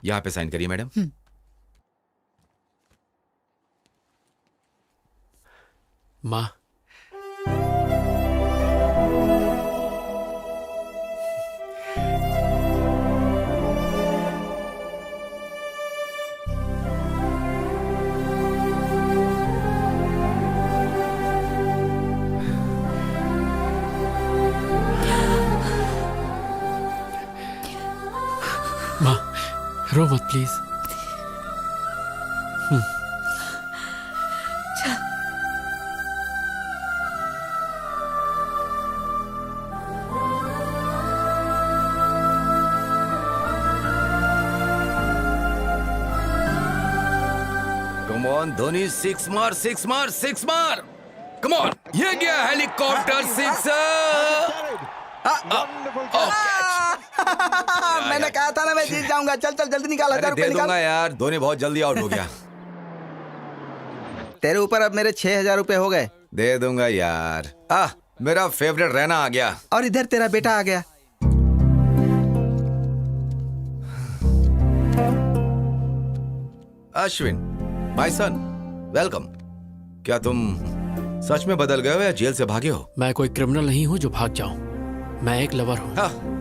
यहाँ पे साइन करिए मैडम। माँ, माँ रो मत please. Come on Dhoni, six मार सिक्स मार सिक्स मार। कम ऑन, ये गया हेलीकॉप्टर सिक्सर। मैंने कहा था ना मैं जीत जाऊंगा। चल चल जल्दी निकाल, 1000 रुपए दे निकाल। दूंगा यार, धोनी बहुत जल्दी आउट हो गया। तेरे ऊपर अब मेरे 6000 रुपए हो गए। दे दूंगा यार। मेरा फेवरेट रहना आ गया। और इधर तेरा बेटा आ गया। Ashwin, my son, welcome. क्या तुम सच में बदल गए हो या जेल से भागे हो? मैं कोई क्रिमिनल नहीं हूँ जो भाग जाऊं। मैं एक लवर हूँ।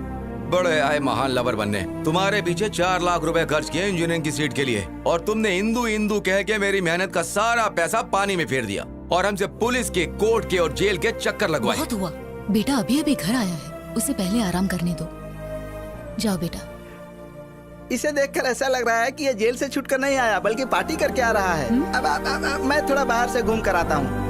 बड़े आए महान लवर बनने। तुम्हारे पीछे 4 लाख रुपए खर्च किए इंजीनियरिंग की सीट के लिए, और तुमने हिंदू हिंदू कह के मेरी मेहनत का सारा पैसा पानी में फेर दिया, और हमसे पुलिस के, कोर्ट के और जेल के चक्कर लगवाए। बहुत हुआ। बेटा अभी अभी घर आया है, उसे पहले आराम करने दो। जाओ बेटा। इसे देखकर ऐसा लग रहा है कि ये जेल से छूटकर नहीं आया बल्कि पार्टी करके आ रहा है। अब मैं थोड़ा बाहर से घूम कर आता हूँ।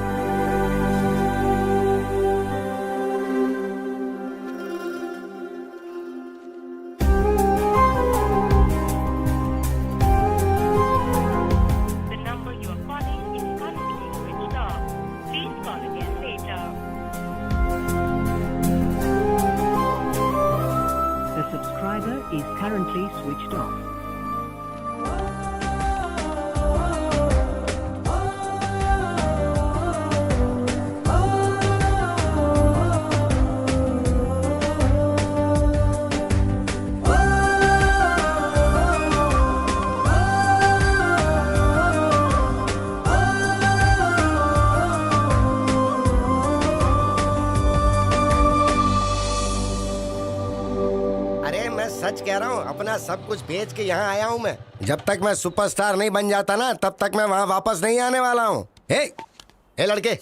The subscriber is currently switched off. अरे मैं सच कह रहा हूँ, अपना सब कुछ बेच के यहाँ आया हूँ मैं। जब तक मैं सुपरस्टार नहीं बन जाता ना, तब तक मैं वहाँ वापस नहीं आने वाला हूँ। हे लड़के,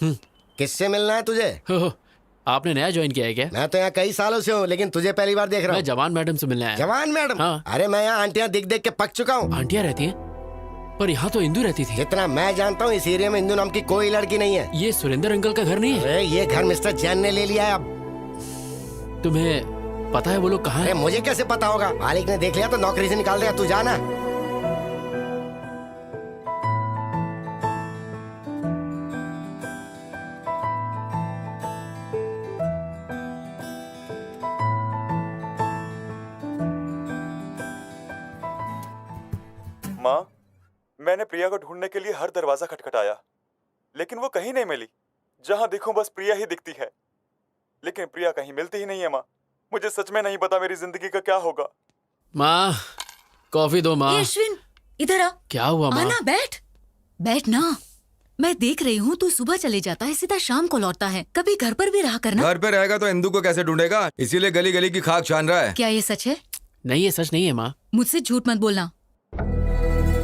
किससे मिलना है तुझे? हो, आपने नया ज्वाइन किया है क्या? मैं तो यहाँ कई सालों से हूँ, लेकिन तुझे पहली बार देख रहा मैं हूँ। जवान मैडम से मिलने आया। जवान मैडम? हाँ। अरे मैं यहाँ आंटियाँ दिख देख के पक चुका हूँ। आंटियाँ रहती हैं, पर यहाँ तो इंदू रहती थी। जितना मैं जानता हूँ इस एरिया में इंदू नाम की कोई लड़की नहीं है। ये सुरेंद्र अंकल का घर नहीं है? अरे ये घर मिस्टर जैन ने ले लिया है अब। तुम्हें पता है वो लोग कहाँ अरे हैं? मुझे कैसे पता होगा? मालिक ने देख लिया तो नौकरी से निकाल देगा। तू जाना। माँ, मैंने प्रिया को ढूंढने के लिए हर दरवाजा खटखटाया, लेकिन वो कहीं नहीं मिली। जहां देखूं बस प्रिया ही दिखती है, लेकिन प्रिया कहीं मिलती ही नहीं है। माँ, मुझे सच में नहीं पता मेरी जिंदगी का क्या होगा। माँ, कॉफी दो माँ। ए, अश्विन इधर आ। क्या हुआ माँ? आना, बैठ बैठ ना। मैं देख रही हूँ तू सुबह चले जाता है, सीधा शाम को लौटता है। कभी घर पर भी रहा करना। घर पे रहेगा तो इंदू को कैसे ढूंढेगा, इसीलिए गली गली की खाक छान रहा है। क्या ये सच है? नहीं, ये सच नहीं है माँ। मुझसे झूठ मत बोलना।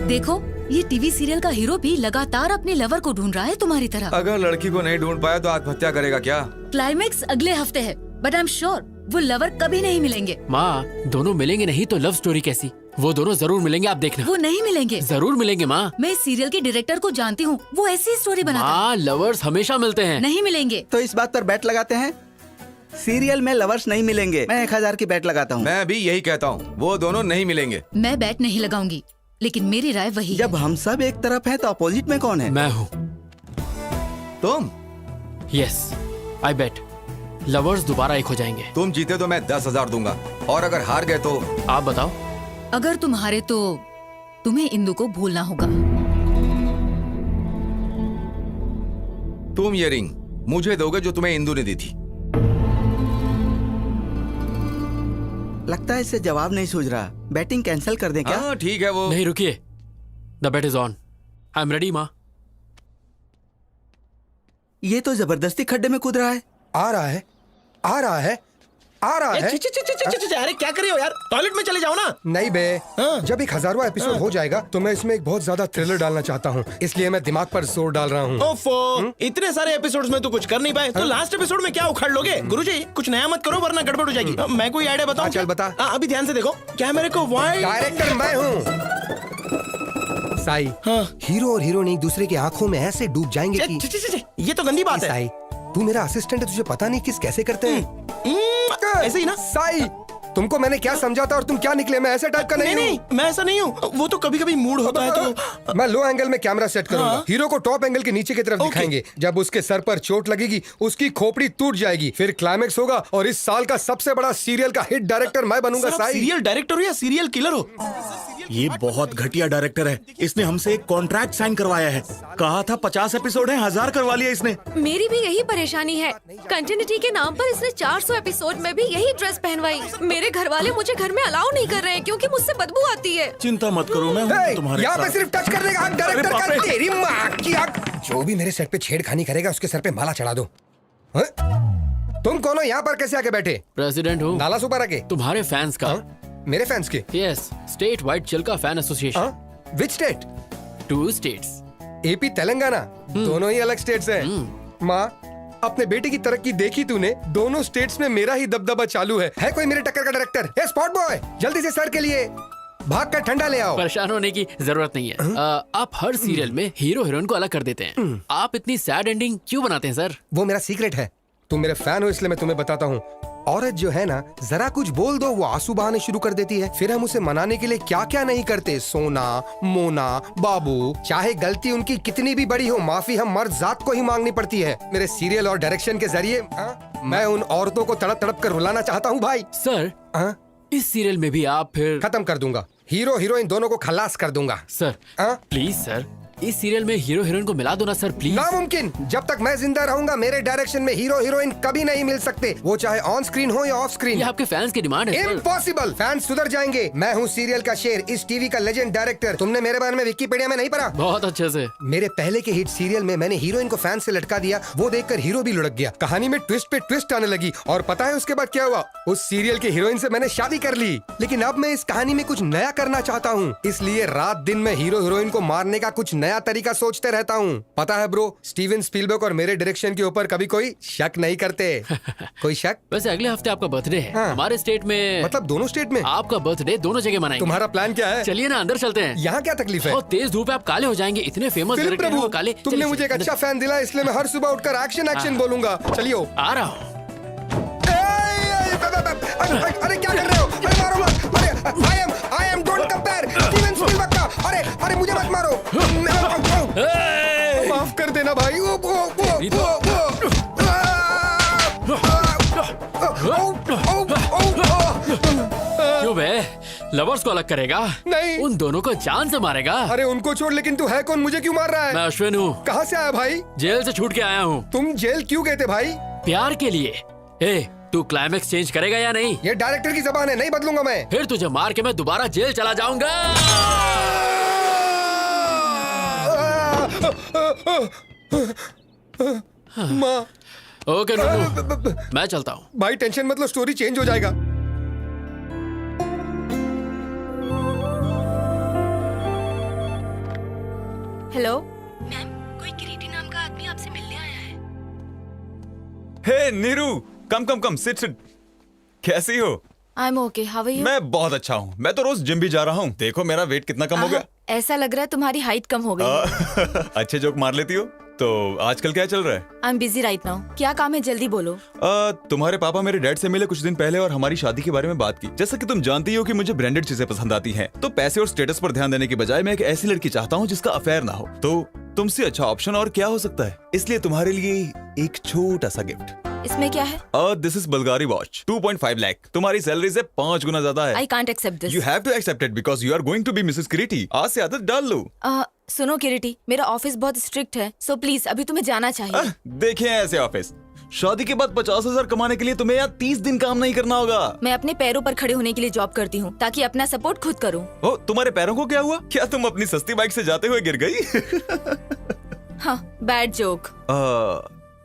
देखो, ये टीवी सीरियल का हीरो भी लगातार अपने लवर को ढूंढ रहा है तुम्हारी तरह। अगर लड़की को नहीं ढूंढ पाया तो आत्महत्या करेगा क्या? क्लाइमेक्स अगले हफ्ते है, बट आई एम श्योर वो लवर कभी नहीं मिलेंगे। माँ, दोनों मिलेंगे नहीं तो लव स्टोरी कैसी? वो दोनों जरूर मिलेंगे, आप देखना। वो नहीं मिलेंगे। जरूर मिलेंगे माँ। मैं इस सीरियल के डायरेक्टर को जानती हूँ, वो ऐसी स्टोरी बनाता है। माँ, लवर्स हमेशा मिलते हैं। नहीं मिलेंगे। तो इस बात पर बैट लगाते हैं। सीरियल में लवर्स नहीं मिलेंगे। मैं 1000 की बैट लगाता हूँ। मैं भी यही कहता हूँ, वो दोनों नहीं मिलेंगे। मैं बैट नहीं लगाऊंगी, लेकिन मेरी राय वही है। जब हम सब एक तरफ हैं तो अपोजिट में कौन है? मैं हूँ। तुम? यस, आई बेट लवर्स दोबारा एक हो जाएंगे। तुम जीते तो मैं 10,000 दूंगा, और अगर हार गए तो? आप बताओ। अगर तुम हारे तो तुम्हें इंदु को भूलना होगा। तुम ये रिंग मुझे दोगे जो तुम्हें इंदु ने दी थी। लगता है इसे जवाब नहीं सूझ रहा। बैटिंग कैंसिल कर दें क्या? हाँ ठीक है वो। नहीं रुकिए, the bet is on. I am ready माँ। ये तो जबरदस्ती खड्डे में कूद रहा है। आ रहा है, आ रहा है, आ रहा है। अरे क्या कर रहे हो यार, टॉयलेट में चले जाओ ना। नहीं बे, जब एक 1000वां एपिसोड हो जाएगा तो मैं इसमें एक बहुत ज्यादा थ्रिलर डालना चाहता हूँ, इसलिए मैं दिमाग पर जोर डाल रहा हूँ। ओफो, इतने सारे एपिसोड्स में तो कुछ कर नहीं पाए, तो लास्ट एपिसोड में क्या उखाड़ लोगे? गुरुजी कुछ नया मत करो वरना गड़बड़ हो जाएगी। मैं कोई आइडिया बताऊं? चल बता। अभी ध्यान से देखो, कैमरे को वाइड। डायरेक्टर मैं हूँ साई। हीरो और हीरोइन एक दूसरे की आंखों में ऐसे डूब जाएंगे कि ये तो गंदी बात है। साई, तू मेरा असिस्टेंट है, तुझे पता नहीं किस कैसे करते हैं। ऐसे ही ना साई, तुमको मैंने क्या समझाता और तुम क्या निकले? मैं ऐसे टाइप का नहीं नहीं हूँ। मैं ऐसा नहीं हूँ, वो तो कभी कभी मूड होता है तो। मैं लो एंगल में कैमरा सेट करूंगा। हाँ। हीरो को टॉप एंगल के नीचे की तरफ दिखाएंगे। जब उसके सर पर चोट लगेगी उसकी खोपड़ी टूट जाएगी, फिर क्लाइमेक्स होगा और इस साल का सबसे बड़ा सीरियल का हिट डायरेक्टर मैं बनूंगा। साई, सीरियल डायरेक्टर हो या सीरियल किलर हो? ये बहुत घटिया डायरेक्टर है। इसने हमसे एक कॉन्ट्रैक्ट साइन करवाया है। कहा था 50 एपिसोड है, 1000 करवा लिया इसने। मेरी भी यही परेशानी है। कंटिन्यूटी के नाम पर इसने 400 एपिसोड में भी यही ड्रेस पहनवाई। मेरे घर वाले मुझे घर में अलाउ नहीं कर रहे हैं क्योंकि मुझसे बदबू आती है। चिंता मत करो, मैं हूं तुम्हारे यहाँ पे साथ। सिर्फ टच करने का डायरेक्टर अरे बाप का। रे। तेरी माँ की आँख। जो भी मेरे सेट पे छेड़खानी करेगा उसके सर पे माला चढ़ा दो। हाँ? तुम कौन हो? यहाँ पर कैसे आके बैठे? प्रेसिडेंट हूँ नाला सुपर आके। तुम्हारे फैंस का। मेरे फैंस के? Yes, statewide Chilka fan association. Which state? 2 states. AP Telangana, दोनों ही अलग स्टेट्स हैं। माँ, अपने बेटे की तरक्की देखी तूने? दोनों स्टेट्स में मेरा ही दबदबा चालू है कोई मेरे टक्कर का डायरेक्टर? ए स्पॉट बॉय, जल्दी से सर के लिए भाग कर ठंडा ले आओ। परेशान होने की जरूरत नहीं है। आप हर सीरियल में हीरो हीरोइन को अलग कर देते हैं। आप इतनी सैड एंडिंग क्यों बनाते हैं सर? वो मेरा सीक्रेट है। तुम मेरे फैन हो इसलिए मैं तुम्हें बताता हूँ। औरत जो है ना, जरा कुछ बोल दो वो आंसू बहाने शुरू कर देती है। फिर हम उसे मनाने के लिए क्या क्या नहीं करते। सोना, मोना, बाबू, चाहे गलती उनकी कितनी भी बड़ी हो, माफी हम मर्द जात को ही मांगनी पड़ती है। मेरे सीरियल और डायरेक्शन के जरिए मैं उन औरतों को तड़प तड़प कर रुलाना चाहता हूँ भाई। सर, इस सीरियल में भी आप फिर खत्म कर दूंगा। हीरो हीरोइन दोनों को खलास कर दूंगा। सर प्लीज सर, इस सीरियल में हीरो हीरोइन को मिला दो ना सर प्लीज। नामुमकिन। जब तक मैं जिंदा रहूंगा मेरे डायरेक्शन में हीरो हीरोइन कभी नहीं मिल सकते, वो चाहे ऑन स्क्रीन हो या ऑफ स्क्रीन। ये आपके फैंस की डिमांड है। इम्पॉसिबल। फैंस सुधर जाएंगे। मैं हूँ सीरियल का शेर, इस टीवी का लेजेंड डायरेक्टर। तुमने मेरे बारे में विकिपीडिया में नहीं पढ़ा? बहुत अच्छे से। मेरे पहले के हिट सीरियल में मैंने हीरोइन को फैन से लटका दिया, वो देखकर हीरो भी लुढ़क गया। कहानी में ट्विस्ट पे ट्विस्ट आने लगी और पता है उसके बाद क्या हुआ? उस सीरियल के हीरोइन से मैंने शादी कर ली। लेकिन अब मैं इस कहानी में कुछ नया करना चाहता हूँ, इसलिए रात दिन में हीरो हीरोइन को मारने का कुछ नया तरीका सोचते रहता हूँ। पता है ब्रो, स्टीवन स्पीलबर्ग और मेरे डायरेक्शन के ऊपर कभी कोई शक नहीं करते। कोई शक? वैसे अगले हफ्ते आपका बर्थडे है। हमारे स्टेट में, मतलब दोनों स्टेट में आपका बर्थडे दोनों जगह मनाएंगे। तुम्हारा प्लान क्या है? चलिए ना अंदर चलते हैं। यहाँ क्या तकलीफ है? और तेज धूप है, आप काले हो जाएंगे। इतने फेमस फिलिप डायरेक्टर हैं प्रभु, वो काले। तुमने मुझे एक अच्छा फैन दिला, इसलिए मैं हर सुबह उठकर एक्शन एक्शन बोलूंगा। चलिए आ रहा हूँ। अरे क्या कर रहे हो? अरे मारो मत। अरे I am don't compare Steven Spielberg का। अरे मुझे मत मारो। माफ कर देना भाई। क्यों बे? लवर्स को अलग करेगा? नहीं, उन दोनों को जान से मारेगा। अरे उनको छोड़, लेकिन तू है कौन? मुझे क्यों मार रहा है? मैं अश्विन हूँ। कहाँ से आया भाई? जेल से छूट के आया हूँ। तुम जेल क्यों गए थे भाई? प्यार के लिए। ए, तू क्लाइमेक्स चेंज करेगा या नहीं? ये डायरेक्टर की जबान है, नहीं बदलूंगा मैं। फिर तुझे मार के मैं दोबारा जेल चला जाऊंगा। माँ। ओके नूनू, मैं चलता हूँ। भाई टेंशन मत लो, स्टोरी चेंज हो जाएगा। हेलो मैम, कोई किरीटी नाम का आदमी आपसे मिलने आया है। Hey Neeru, come come come, sit sit. कैसी हो? I am okay, how are you? मैं बहुत अच्छा हूँ। मैं तो रोज जिम भी जा रहा हूँ। देखो मेरा वेट कितना कम हो गया। ऐसा लग रहा है तुम्हारी हाइट कम हो गई। अच्छे जोक मार लेती हो। तो आजकल क्या चल रहा है? I am busy right now. क्या काम है, जल्दी बोलो। तुम्हारे पापा मेरे डैड से मिले कुछ दिन पहले और हमारी शादी के बारे में बात की। जैसा कि तुम जानती हो कि मुझे ब्रांडेड चीजें पसंद आती हैं, तो पैसे और स्टेटस पर ध्यान देने की बजाय मैं एक ऐसी लड़की चाहता हूँ जिसका अफेयर ना हो। तो तुमसे अच्छा ऑप्शन और क्या हो सकता है? इसलिए तुम्हारे लिए एक छोटा सा गिफ्ट। इसमें क्या है? This is Bulgari watch, 2.5 lakh. तुम्हारी सैलरी से 5 गुना ज्यादा है। I can't accept this. You have to accept it because you are going to be Mrs Kiriti. आज से आदत डाल लो। सुनो किरीटी, मेरा ऑफिस बहुत स्ट्रिक्ट है, सो प्लीज अभी तुम्हें जाना चाहिए। देखें ऐसे ऑफिस, शादी के बाद 50,000 कमाने के लिए तुम्हें यहाँ 30 दिन काम नहीं करना होगा। मैं अपने पैरों पर खड़े होने के लिए जॉब करती हूँ ताकि अपना सपोर्ट खुद करूँ। ओ, तुम्हारे पैरों को क्या हुआ? क्या तुम अपनी सस्ती बाइक से जाते हुए गिर गई? हाँ, बैड जोक।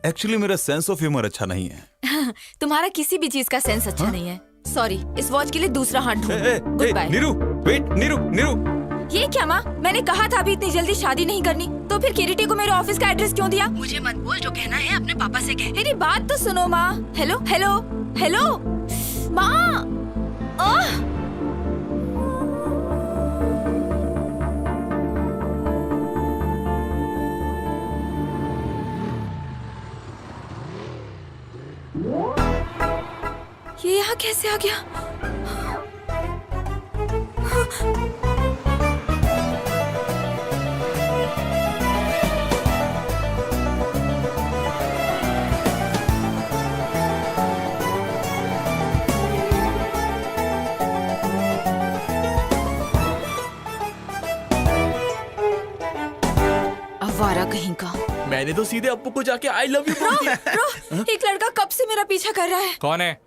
एक्चुअली मेरा सेंस ऑफ ह्यूमर अच्छा नहीं है। तुम्हारा किसी भी चीज का सेंस अच्छा नहीं है। सॉरी, इस वॉच के लिए दूसरा हाथ ढूंढो। Goodbye. Neeru, wait, Neeru. ये क्या माँ? मैंने कहा था अभी इतनी जल्दी शादी नहीं करनी, तो फिर किरीटी को मेरे ऑफिस का एड्रेस क्यों दिया? मुझे मत बोल, जो कहना है अपने पापा से कह। मेरी बात तो सुनो माँ। हेलो हेलो हेलो माँ। ये यहाँ कैसे आ गया? आवारा कहीं का। मैंने तो सीधे अप्पू को जाके आई लव यू बोल दिया। एक लड़का कब से मेरा पीछा कर रहा है। कौन है?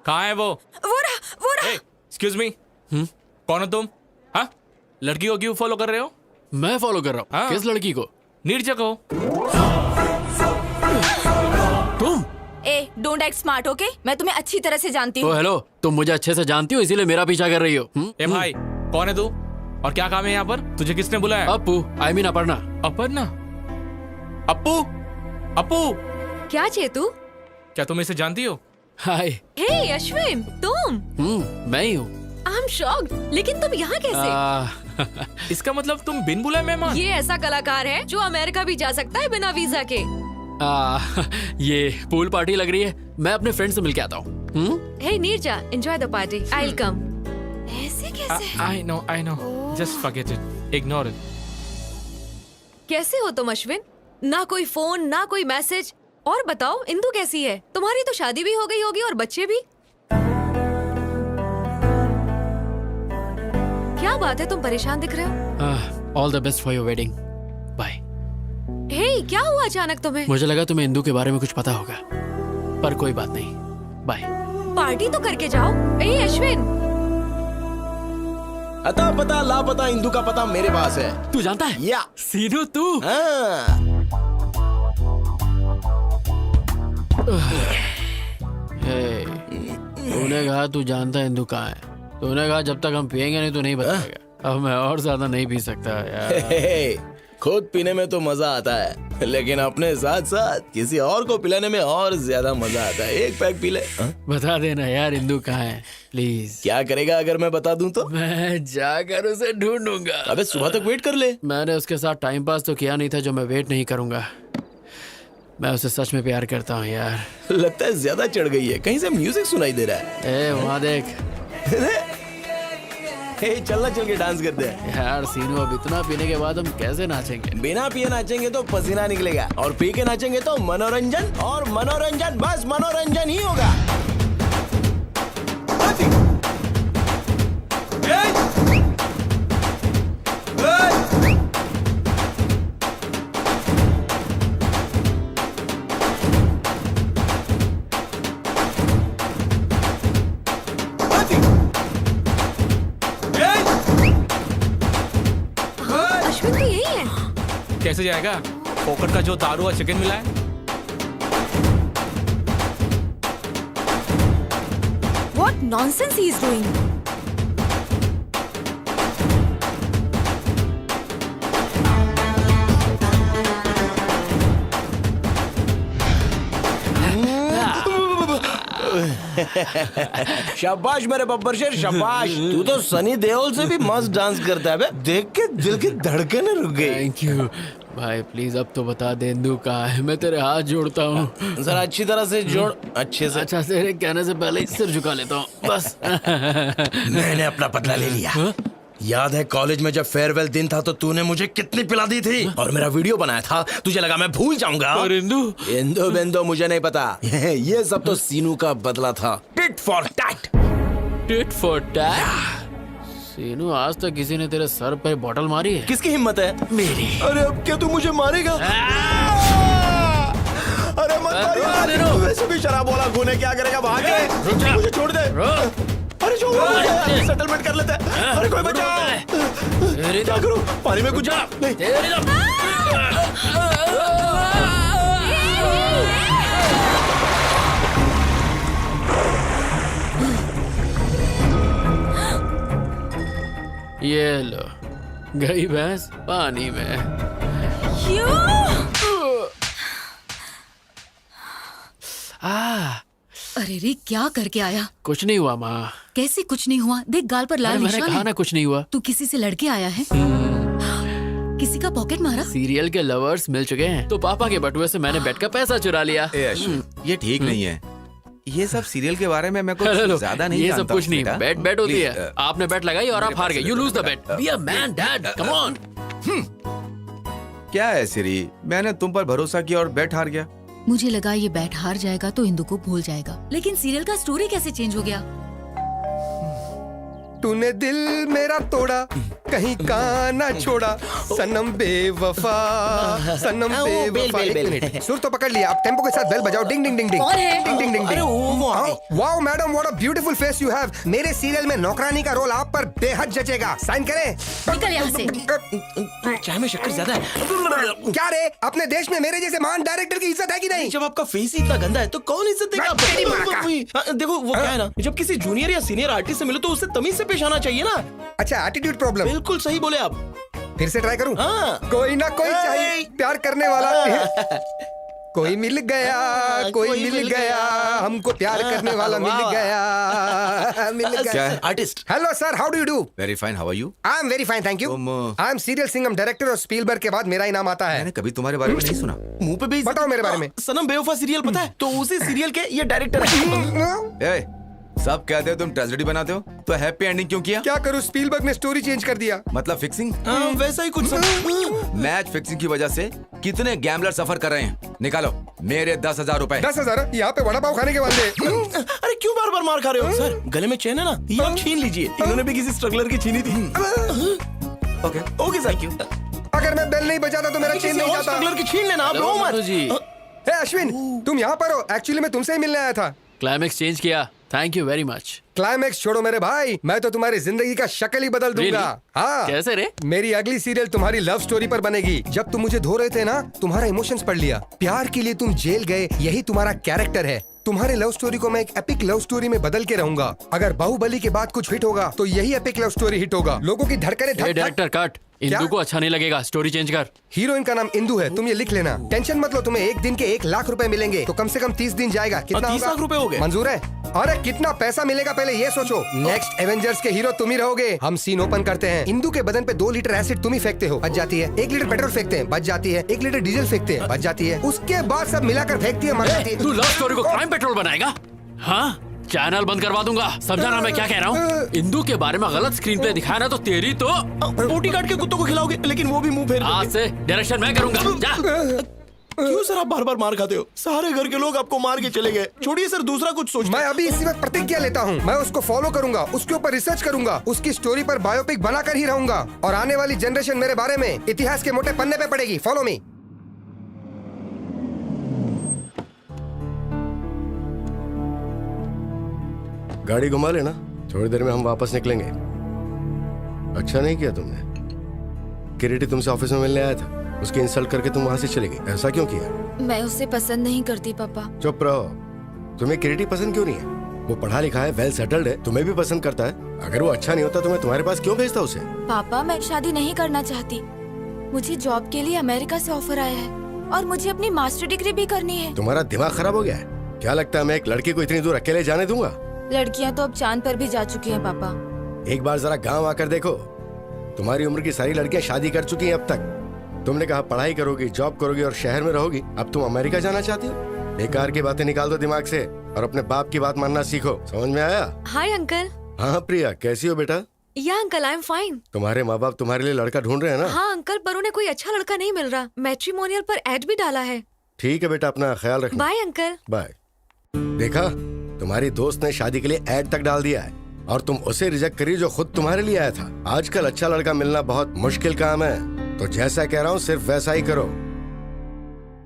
कहाँ है वो रहा। एक्सक्यूज मी, कौन हो तुम? हाँ, लड़की को क्यों फॉलो कर रहे हो? मैं फॉलो कर रहा हूँ। किस लड़की को? नीरजा को। तुम? Don't act smart, okay? मैं तुम्हें अच्छी तरह से जानती हूँ। हेलो, तुम मुझे अच्छे से जानती हो, इसीलिए मेरा पीछा कर रही हो। ए भाई, कौन है तू और क्या काम है यहाँ पर? तुझे किसने बुलाया? Appu, I mean Aparna. अपर्णा? अप्पू क्या चेतू? क्या तुम इसे जानती हो? हाय। हे अश्विन, तुम? मैं ही हूँ। आई एम शॉक्ड, लेकिन तुम यहाँ कैसे? इसका मतलब तुम बिन बुलाए मेहमान? ये ऐसा कलाकार है जो अमेरिका भी जा सकता है बिना वीजा के। ये पूल पार्टी लग रही है, मैं अपने फ्रेंड से मिलके आता हूँ। Hey Neeraja, enjoy the party, I will come. ऐसे कैसे? I know, just forget it, ignore it. कैसे हो तुम अश्विन? ना कोई फोन, ना कोई मैसेज। और बताओ, इंदु कैसी है? तुम्हारी तो शादी भी हो गई होगी और बच्चे भी। क्या बात है, तुम परेशान दिख रहे हो? All the best for your wedding. Bye. हे, क्या हुआ अचानक तुम्हें? मुझे लगा तुम्हें इंदु के बारे में कुछ पता होगा, पर कोई बात नहीं। बाय। पार्टी तो करके जाओ। ए अश्विन, अता पता लापता इंदु का पता मेरे पास है। तू जानता है? या सीनू तू? तूने कहा तू जानता है इंदु कहाँ है। तूने कहा जब तक हम पियेंगे नहीं तो नहीं बताएगा। अब मैं और ज्यादा नहीं पी सकता यार। खुद पीने में तो मजा आता है, लेकिन अपने साथ साथ किसी और को पिलाने में और ज्यादा मजा आता है। एक पैक पी ले। बता देना यार इंदु कहाँ है प्लीज। क्या करेगा अगर मैं बता दूं तो? मैं जाकर उसे ढूंढूंगा। अबे सुबह तक वेट कर ले। मैंने उसके साथ टाइम पास तो किया नहीं था जो मैं वेट नहीं करूंगा। मैं उसे सच में प्यार करता हूँ यार। लगता है ज्यादा चढ़ गई है, कहीं से म्यूजिक सुनाई दे रहा है। वहाँ देख। चलना, चल के डांस करते हैं यार। सीनू, अब इतना पीने के बाद हम कैसे नाचेंगे? बिना पिए नाचेंगे तो पसीना निकलेगा, और पी के नाचेंगे तो मनोरंजन, और मनोरंजन बस मनोरंजन ही होगा। कैसे जाएगा? फोकट का जो दारू और चिकन मिला है। What nonsense he is doing? शाबाश मेरे बब्बर शेर, शाबाश। तू तो सनी देओल से भी मस्त डांस करता है बे। देख के दिल की धड़कनें रुक गई। थैंक यू भाई, प्लीज अब तो बता दे इंदु कहाँ है। मैं तेरे हाथ जोड़ता हूँ। जरा अच्छी तरह से जोड़, अच्छे से। अच्छा, तेरे कहने से पहले ही सिर झुका लेता हूँ बस। मैंने अपना बदला ले लिया। याद है कॉलेज में जब फेयरवेल दिन था तो तूने मुझे कितनी पिला दी थी और मेरा वीडियो बनाया था। तुझे लगा मैं भूल जाऊंगा? और इंदु बेंदो मुझे नहीं पता। ये सब तो सीनू का बदला था। Tit for tat. Tit for tat? Seenu, आज तक किसी ने तेरे सर पे बॉटल मारी है? किसकी हिम्मत है? मेरी। अरे अब क्या तू मुझे मारेगा? अरे मत वैसे भी शराब वाला खून है, क्या करेगा? भागे, मुझे छोड़ दे। अरे छोड़, सेटलमेंट कर लेते हैं। अरे कोई बचा, क्या करूं? पानी में कुछ नहीं। ये लो, गई भैंस पानी में। अरे रे, क्या करके आया? कुछ नहीं हुआ माँ। कैसे कुछ नहीं हुआ? देख गाल पर लाल मैंने निशान कहा है। ना कुछ नहीं हुआ। तू किसी से लड़के आया है? किसी का पॉकेट मारा? सीरियल के लवर्स मिल चुके हैं, तो पापा के बटुए से मैंने बेट का पैसा चुरा लिया। ए अश्विन, ये ठीक नहीं है। ये सब सीरियल के बारे में मैं कुछ हेलो, ज्यादा नहीं ये जानता सब कुछ हूँ, नहीं, बेटा। बेट बेट होती Please, है। आपने बेट लगाई और आप हार गए। You lose the bet. Be a man dad, come on. क्या है सिरी, मैंने तुम पर भरोसा किया और बैट हार गया। मुझे लगा ये बैट हार जाएगा तो इंदु को भूल जाएगा, लेकिन सीरियल का स्टोरी कैसे चेंज हो गया? तूने दिल मेरा तोड़ा, कहीं का ना छोड़ा, सनम बेवफा, सनम बेवफा। एक मिनट, सुर तो पकड़ लिया, अब टेम्पो के साथ बेल बजाओ। डिंग डिंग डिंग डिंग। कौन है? Ding ding ding ding. Wow madam, what a beautiful face you have. मेरे सीरियल में नौकरानी का रोल आप पर बेहद जचेगा। साइन करें? निकल यहाँ से। चाय में शक्कर ज्यादा है। क्या रे, अपने देश में मेरे जैसे महान डायरेक्टर की इज्जत है कि नहीं? जब आपका फेस ही इतना गंदा है तो कौन इज्जत देगा तेरी माँ का। आपको? देखो वो क्या है ना, जब किसी जूनियर या सीनियर आर्टिस्ट से मिलो तो उससे तमीज से पेश आना चाहिए ना। अच्छा, एटीट्यूड प्रॉब्लम। बिल्कुल सही बोले आप। फिर से ट्राई करूं? हाँ। कोई ना कोई चाहिए प्यार करने वाला। कोई मिल गया, कोई मिल गया, हमको प्यार करने वाला मिल गया, मिल क्या गया। है? Artist. Hello sir, how do you do? Very fine, how are you? I am very fine, thank you. I am serial Singham director और स्पीलबर्ग के बाद मेरा ही नाम आता है। मैंने कभी तुम्हारे बारे में नहीं सुना। मुंह पे भी बताओ मेरे बारे में। सनम बेवफा सीरियल पता है? तो उसी सीरियल के ये डायरेक्टर है। ए, सब कहते हो तुम ट्रेजेडी बनाते हो, तो हैप्पी एंडिंग क्यों किया? क्या करूं, स्पीलबर्ग ने स्टोरी चेंज कर दिया। मतलब फिक्सिंग? वैसा ही कुछ। मैच फिक्सिंग की वजह से कितने गैम्बलर सफर कर रहे हैं। निकालो मेरे 10,000 रुपए। 10,000? यहाँ पे वड़ा पाव खाने के वाले। अरे क्यों बार बार मार खा रहे हो सर? गले में चेन है ना, ये आप छीन लीजिए। इन्होंने भी किसी स्ट्रगलर की छीनी थी। Okay okay sir. क्यों? अगर मैं बेल नहीं बजाता तो मेरा चेन नहीं जाता। स्ट्रगलर की छीन लेना, आप रो मत जी। ए अश्विन, तुम यहाँ पर हो? एक्चुअली मैं तुमसे ही मिलने आया था। क्लाइमेक्स चेंज किया, thank you very much. Climax छोड़ो मेरे भाई, मैं तो तुम्हारी जिंदगी का शक्ल ही बदल दूंगा। हाँ, कैसे रे? मेरी अगली सीरियल तुम्हारी लव स्टोरी पर बनेगी। जब तुम मुझे धो रहे थे ना, तुम्हारा इमोशंस पढ़ लिया। प्यार के लिए तुम जेल गए, यही तुम्हारा कैरेक्टर है। तुम्हारे लव स्टोरी को मैं एक एपिक लव स्टोरी में बदल के रहूंगा। अगर बाहुबली के बाद कुछ हिट होगा तो यही एपिक लव स्टोरी हिट होगा। लोगों की धड़कने धक धक। डायरेक्टर कट, इंदु को अच्छा नहीं लगेगा, स्टोरी चेंज कर। हीरोइन का नाम इंदु है, तुम ये लिख लेना। टेंशन मत लो, तुम्हें एक दिन के 1 लाख रुपए मिलेंगे, तो कम से कम 30 दिन जाएगा। कितना 30 लाख रुपए हो गए? मंजूर है? अरे कितना पैसा मिलेगा पहले ये सोचो। नेक्स्ट एवेंजर्स के हीरो तुम ही रहोगे। हम सीन ओपन करते हैं। इंदु के बदन पे 2 लीटर एसिड तुम ही फेंकते हो, बच जाती है। 1 लीटर पेट्रोल फेंकते हैं, बच जाती है। 1 लीटर डीजल फेंकते हैं, बच जाती है। उसके बाद सब मिलाकर फेंकती है, मर जाती है। तू लव स्टोरी को क्राइम पेट्रोल बनाएगा? हाँ, चैनल बंद करवा दूंगा। समझा ना मैं क्या कह रहा हूँ? इंदु के बारे में गलत स्क्रीन प्ले दिखाया ना तो तेरी तो बोटी काट के कुत्तों को खिलाओगे, लेकिन वो भी मुंह फेर देंगे। आज से डायरेक्शन मैं करूंगा। जा। क्यों सर आप बार बार मार खाते हो? सारे घर के लोग आपको मार के चले गए। छोड़िए सर, दूसरा कुछ सोचिए। मैं अभी इसी वक्त प्रतिज्ञा लेता हूँ, मैं उसको फॉलो करूंगा, उसके ऊपर रिसर्च करूंगा, उसकी स्टोरी पर बायोपिक बनाकर ही रहूंगा। और आने वाली जनरेशन मेरे बारे में इतिहास के मोटे पन्ने पे पड़ेगी। Follow me. गाड़ी घुमा लेना, थोड़ी देर में हम वापस निकलेंगे। अच्छा नहीं किया तुमने। किरीटी तुमसे ऑफिस में मिलने आया था, उसकी इंसल्ट करके तुम वहां से चले गए। ऐसा क्यों किया? मैं उसे पसंद नहीं करती पापा। चुप रहो। तुम्हें किरीटी पसंद क्यों नहीं है? वो पढ़ा लिखा है, वेल सेटल्ड है, तुम्हें भी पसंद करता है। अगर वो अच्छा नहीं होता तो मैं तुम्हारे पास क्यों भेजता उसे? पापा मैं शादी नहीं करना चाहती। मुझे जॉब के लिए अमेरिका से ऑफर आया है और मुझे अपनी मास्टर डिग्री भी करनी है। तुम्हारा दिमाग खराब हो गया है क्या? लगता है मैं एक लड़की को इतनी दूर अकेले जाने दूंगा? लड़कियां तो अब चांद पर भी जा चुकी हैं पापा। एक बार जरा गांव आकर देखो, तुम्हारी उम्र की सारी लड़कियां शादी कर चुकी हैं अब तक। तुमने कहा पढ़ाई करोगी, जॉब करोगी और शहर में रहोगी। अब तुम अमेरिका जाना चाहती हो? बेकार की बातें निकाल दो दिमाग से और अपने बाप की बात मानना सीखो। समझ में आया? Hi uncle. हाँ प्रिया, कैसी हो बेटा? या अंकल, आई एम फाइन। तुम्हारे माँ बाप तुम्हारे लिए लड़का ढूंढ रहे हैं ना? हाँ अंकल, पर उन्हें कोई अच्छा लड़का नहीं मिल रहा। मैट्रिमोनियल पर एड भी डाला है। ठीक है बेटा, अपना ख्याल रखना। Bye uncle. बाय। देखा, तुम्हारी दोस्त ने शादी के लिए ऐड तक डाल दिया है और तुम उसे रिजेक्ट करी जो खुद तुम्हारे लिए आया था। आजकल अच्छा लड़का मिलना बहुत मुश्किल काम है, तो जैसा कह रहा हूँ सिर्फ वैसा ही करो।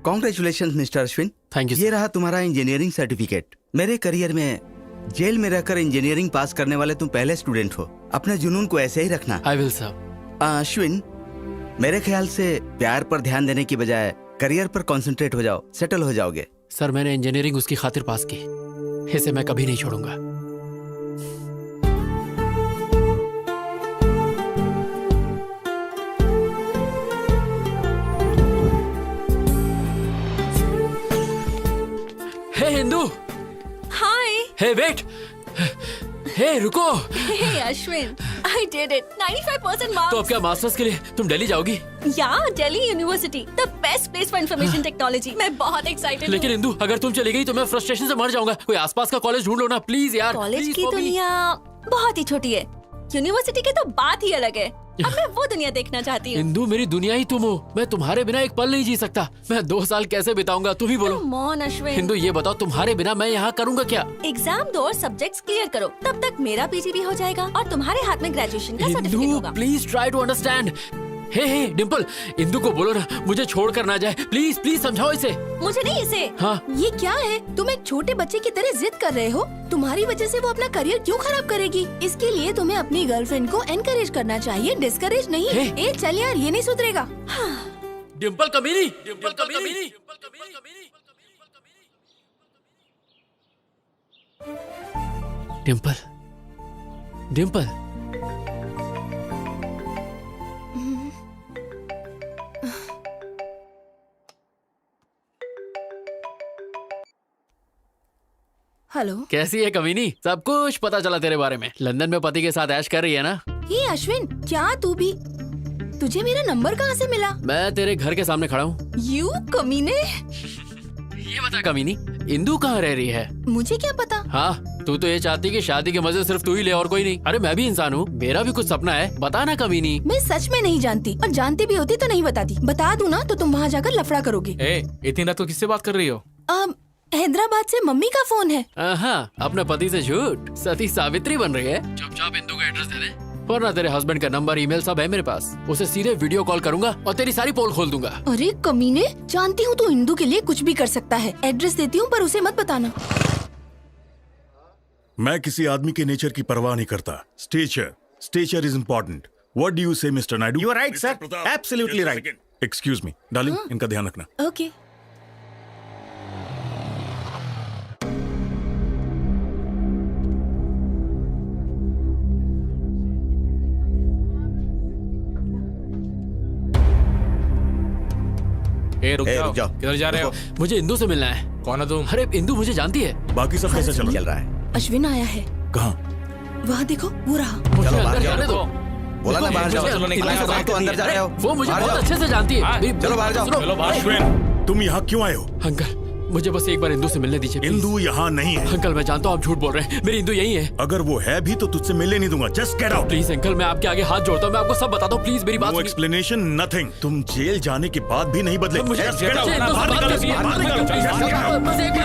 Congratulation mister Ashwin. Thank you ये रहा तुम्हारा इंजीनियरिंग सर्टिफिकेट। मेरे करियर में जेल में रहकर इंजीनियरिंग पास करने वाले तुम पहले स्टूडेंट हो। अपने जुनून को ऐसे ही रखना। I will sir. अश्विन, मेरे ख्याल से प्यार पर ध्यान देने की बजाय करियर पर कंसंट्रेट हो जाओ, सेटल हो जाओगे। सर मैंने इंजीनियरिंग उसकी खातिर पास की, इसे मैं कभी नहीं छोड़ूंगा। हे हिंदू। हाय। हे वेट। हे रुको। हे Ashwin, I did it. 95% marks. तो अब क्या मास्टर्स के लिए तुम दिल्ली जाओगी? Yeah, Delhi University, the best place for information technology. मैं बहुत excited लेकिन हूँ। इंदू, अगर तुम चली गई तो मैं फ्रस्ट्रेशन से मर जाऊंगा। कोई आसपास का कॉलेज ढूंढ लो ना प्लीज यार। कॉलेज Please की for me. दुनिया बहुत ही छोटी है, यूनिवर्सिटी की तो बात ही अलग है। अब मैं वो दुनिया देखना चाहती हूँ। इंदू मेरी दुनिया ही तुम हो, मैं तुम्हारे बिना एक पल नहीं जी सकता। मैं 2 साल कैसे बिताऊंगा, तुम ही बोलो। Come on, Ashwin. हिंदू ये बताओ, तुम्हारे बिना मैं यहाँ करूँगा क्या? एग्जाम दो और सब्जेक्ट्स क्लियर करो, तब तक मेरा पीजी भी हो जाएगा और तुम्हारे हाथ में ग्रेजुएशन का सर्टिफिकेट इंदू होगा। Please try to understand. Hey Dimple, Indu को बोलो ना मुझे छोड़ कर ना जाए, प्लीज प्लीज समझाओ इसे। मुझे नहीं इसे। हाँ। ये क्या है? तुम एक छोटे बच्चे की तरह जिद कर रहे हो। तुम्हारी वजह से वो अपना करियर क्यों खराब करेगी? इसके लिए तुम्हें अपनी गर्लफ्रेंड को एनकरेज करना चाहिए, डिस्करेज नहीं। ए चल यार, ये नहीं सुधरेगा। डिम्पल कमीनी, डिम्पल कमीनी। डिम्पल, डिम्पल। हेलो। कैसी है कमीनी? सब कुछ पता चला तेरे बारे में। लंदन में पति के साथ ऐश कर रही है ना? ये अश्विन, क्या तू भी? तुझे मेरा नंबर कहाँ से मिला? मैं तेरे घर के सामने खड़ा हूँ। यू कमीने। ये बता कमीनी, इंदू कहाँ रह रही है? मुझे क्या पता? हाँ, तू तो ये चाहती कि शादी के मजे सिर्फ तू ही ले और कोई नहीं। अरे मैं भी इंसान हूँ, मेरा भी कुछ सपना है, बता ना कमीनी। मैं सच में नहीं जानती, और जानती भी होती तो नहीं बताती। बता दूँ ना तो तुम वहाँ जाकर लफड़ा करोगे। इतनी रात को किससे बात कर रही हो? हैदराबाद से मम्मी का फोन है। हाँ, अपने पति से झूठ, सती सावित्री बन रही है। चुपचाप इंदू का एड्रेस दे दे, वरना तेरे हस्बैंड का नंबर ईमेल सब है मेरे पास। उसे सीधे वीडियो कॉल करूंगा और तेरी सारी पोल खोल दूंगा। अरे कमीने, जानती हूँ तू इंदू के लिए कुछ भी कर सकता है। एड्रेस देती हूँ पर उसे मत बताना। मैं किसी आदमी के नेचर की परवाह नहीं करता। Stature is important. What do you say mister Naidu? You are right sir, absolutely right. Excuse me darling, इनका ध्यान रखना। ओके। रुक जाओ। किधर जा रहे हो? मुझे इंदू से मिलना है। कौन है तुम? अरे इंदू मुझे जानती है। बाकी सब कैसा चल रहा है? अश्विन आया है। कहाँ? वहाँ देखो, वो रहा। मुझे अंदर जाने दो। बोला ना बाहर जाओ। तो अंदर जा रहे हो। वो मुझे बहुत अच्छे से जानती है। चलो बाहर जाओ। चलो बाहर। अश्विन, तुम यहाँ क्यों आए हो? अंकल, मुझे बस एक बार इंदू से मिलने दीजिए। इंदू यहाँ नहीं है। अंकल मैं जानता हूँ आप झूठ बोल रहे हैं, मेरी इंदू यही है। अगर वो है भी तो तुझसे मिलने नहीं दूंगा। Just get out. Please uncle, मैं आपके आगे हाथ जोड़ता हूँ, मैं आपको सब बताता हूँ, प्लीज मेरी बात नो सुनिए। Explanation, nothing. तुम जेल जाने के बाद भी नहीं बदले। मुझे Just get out. इंदू से बाहर बात निकलो, करनी है। बाहर निकलो, प्लीज, just get out. बस एक बार।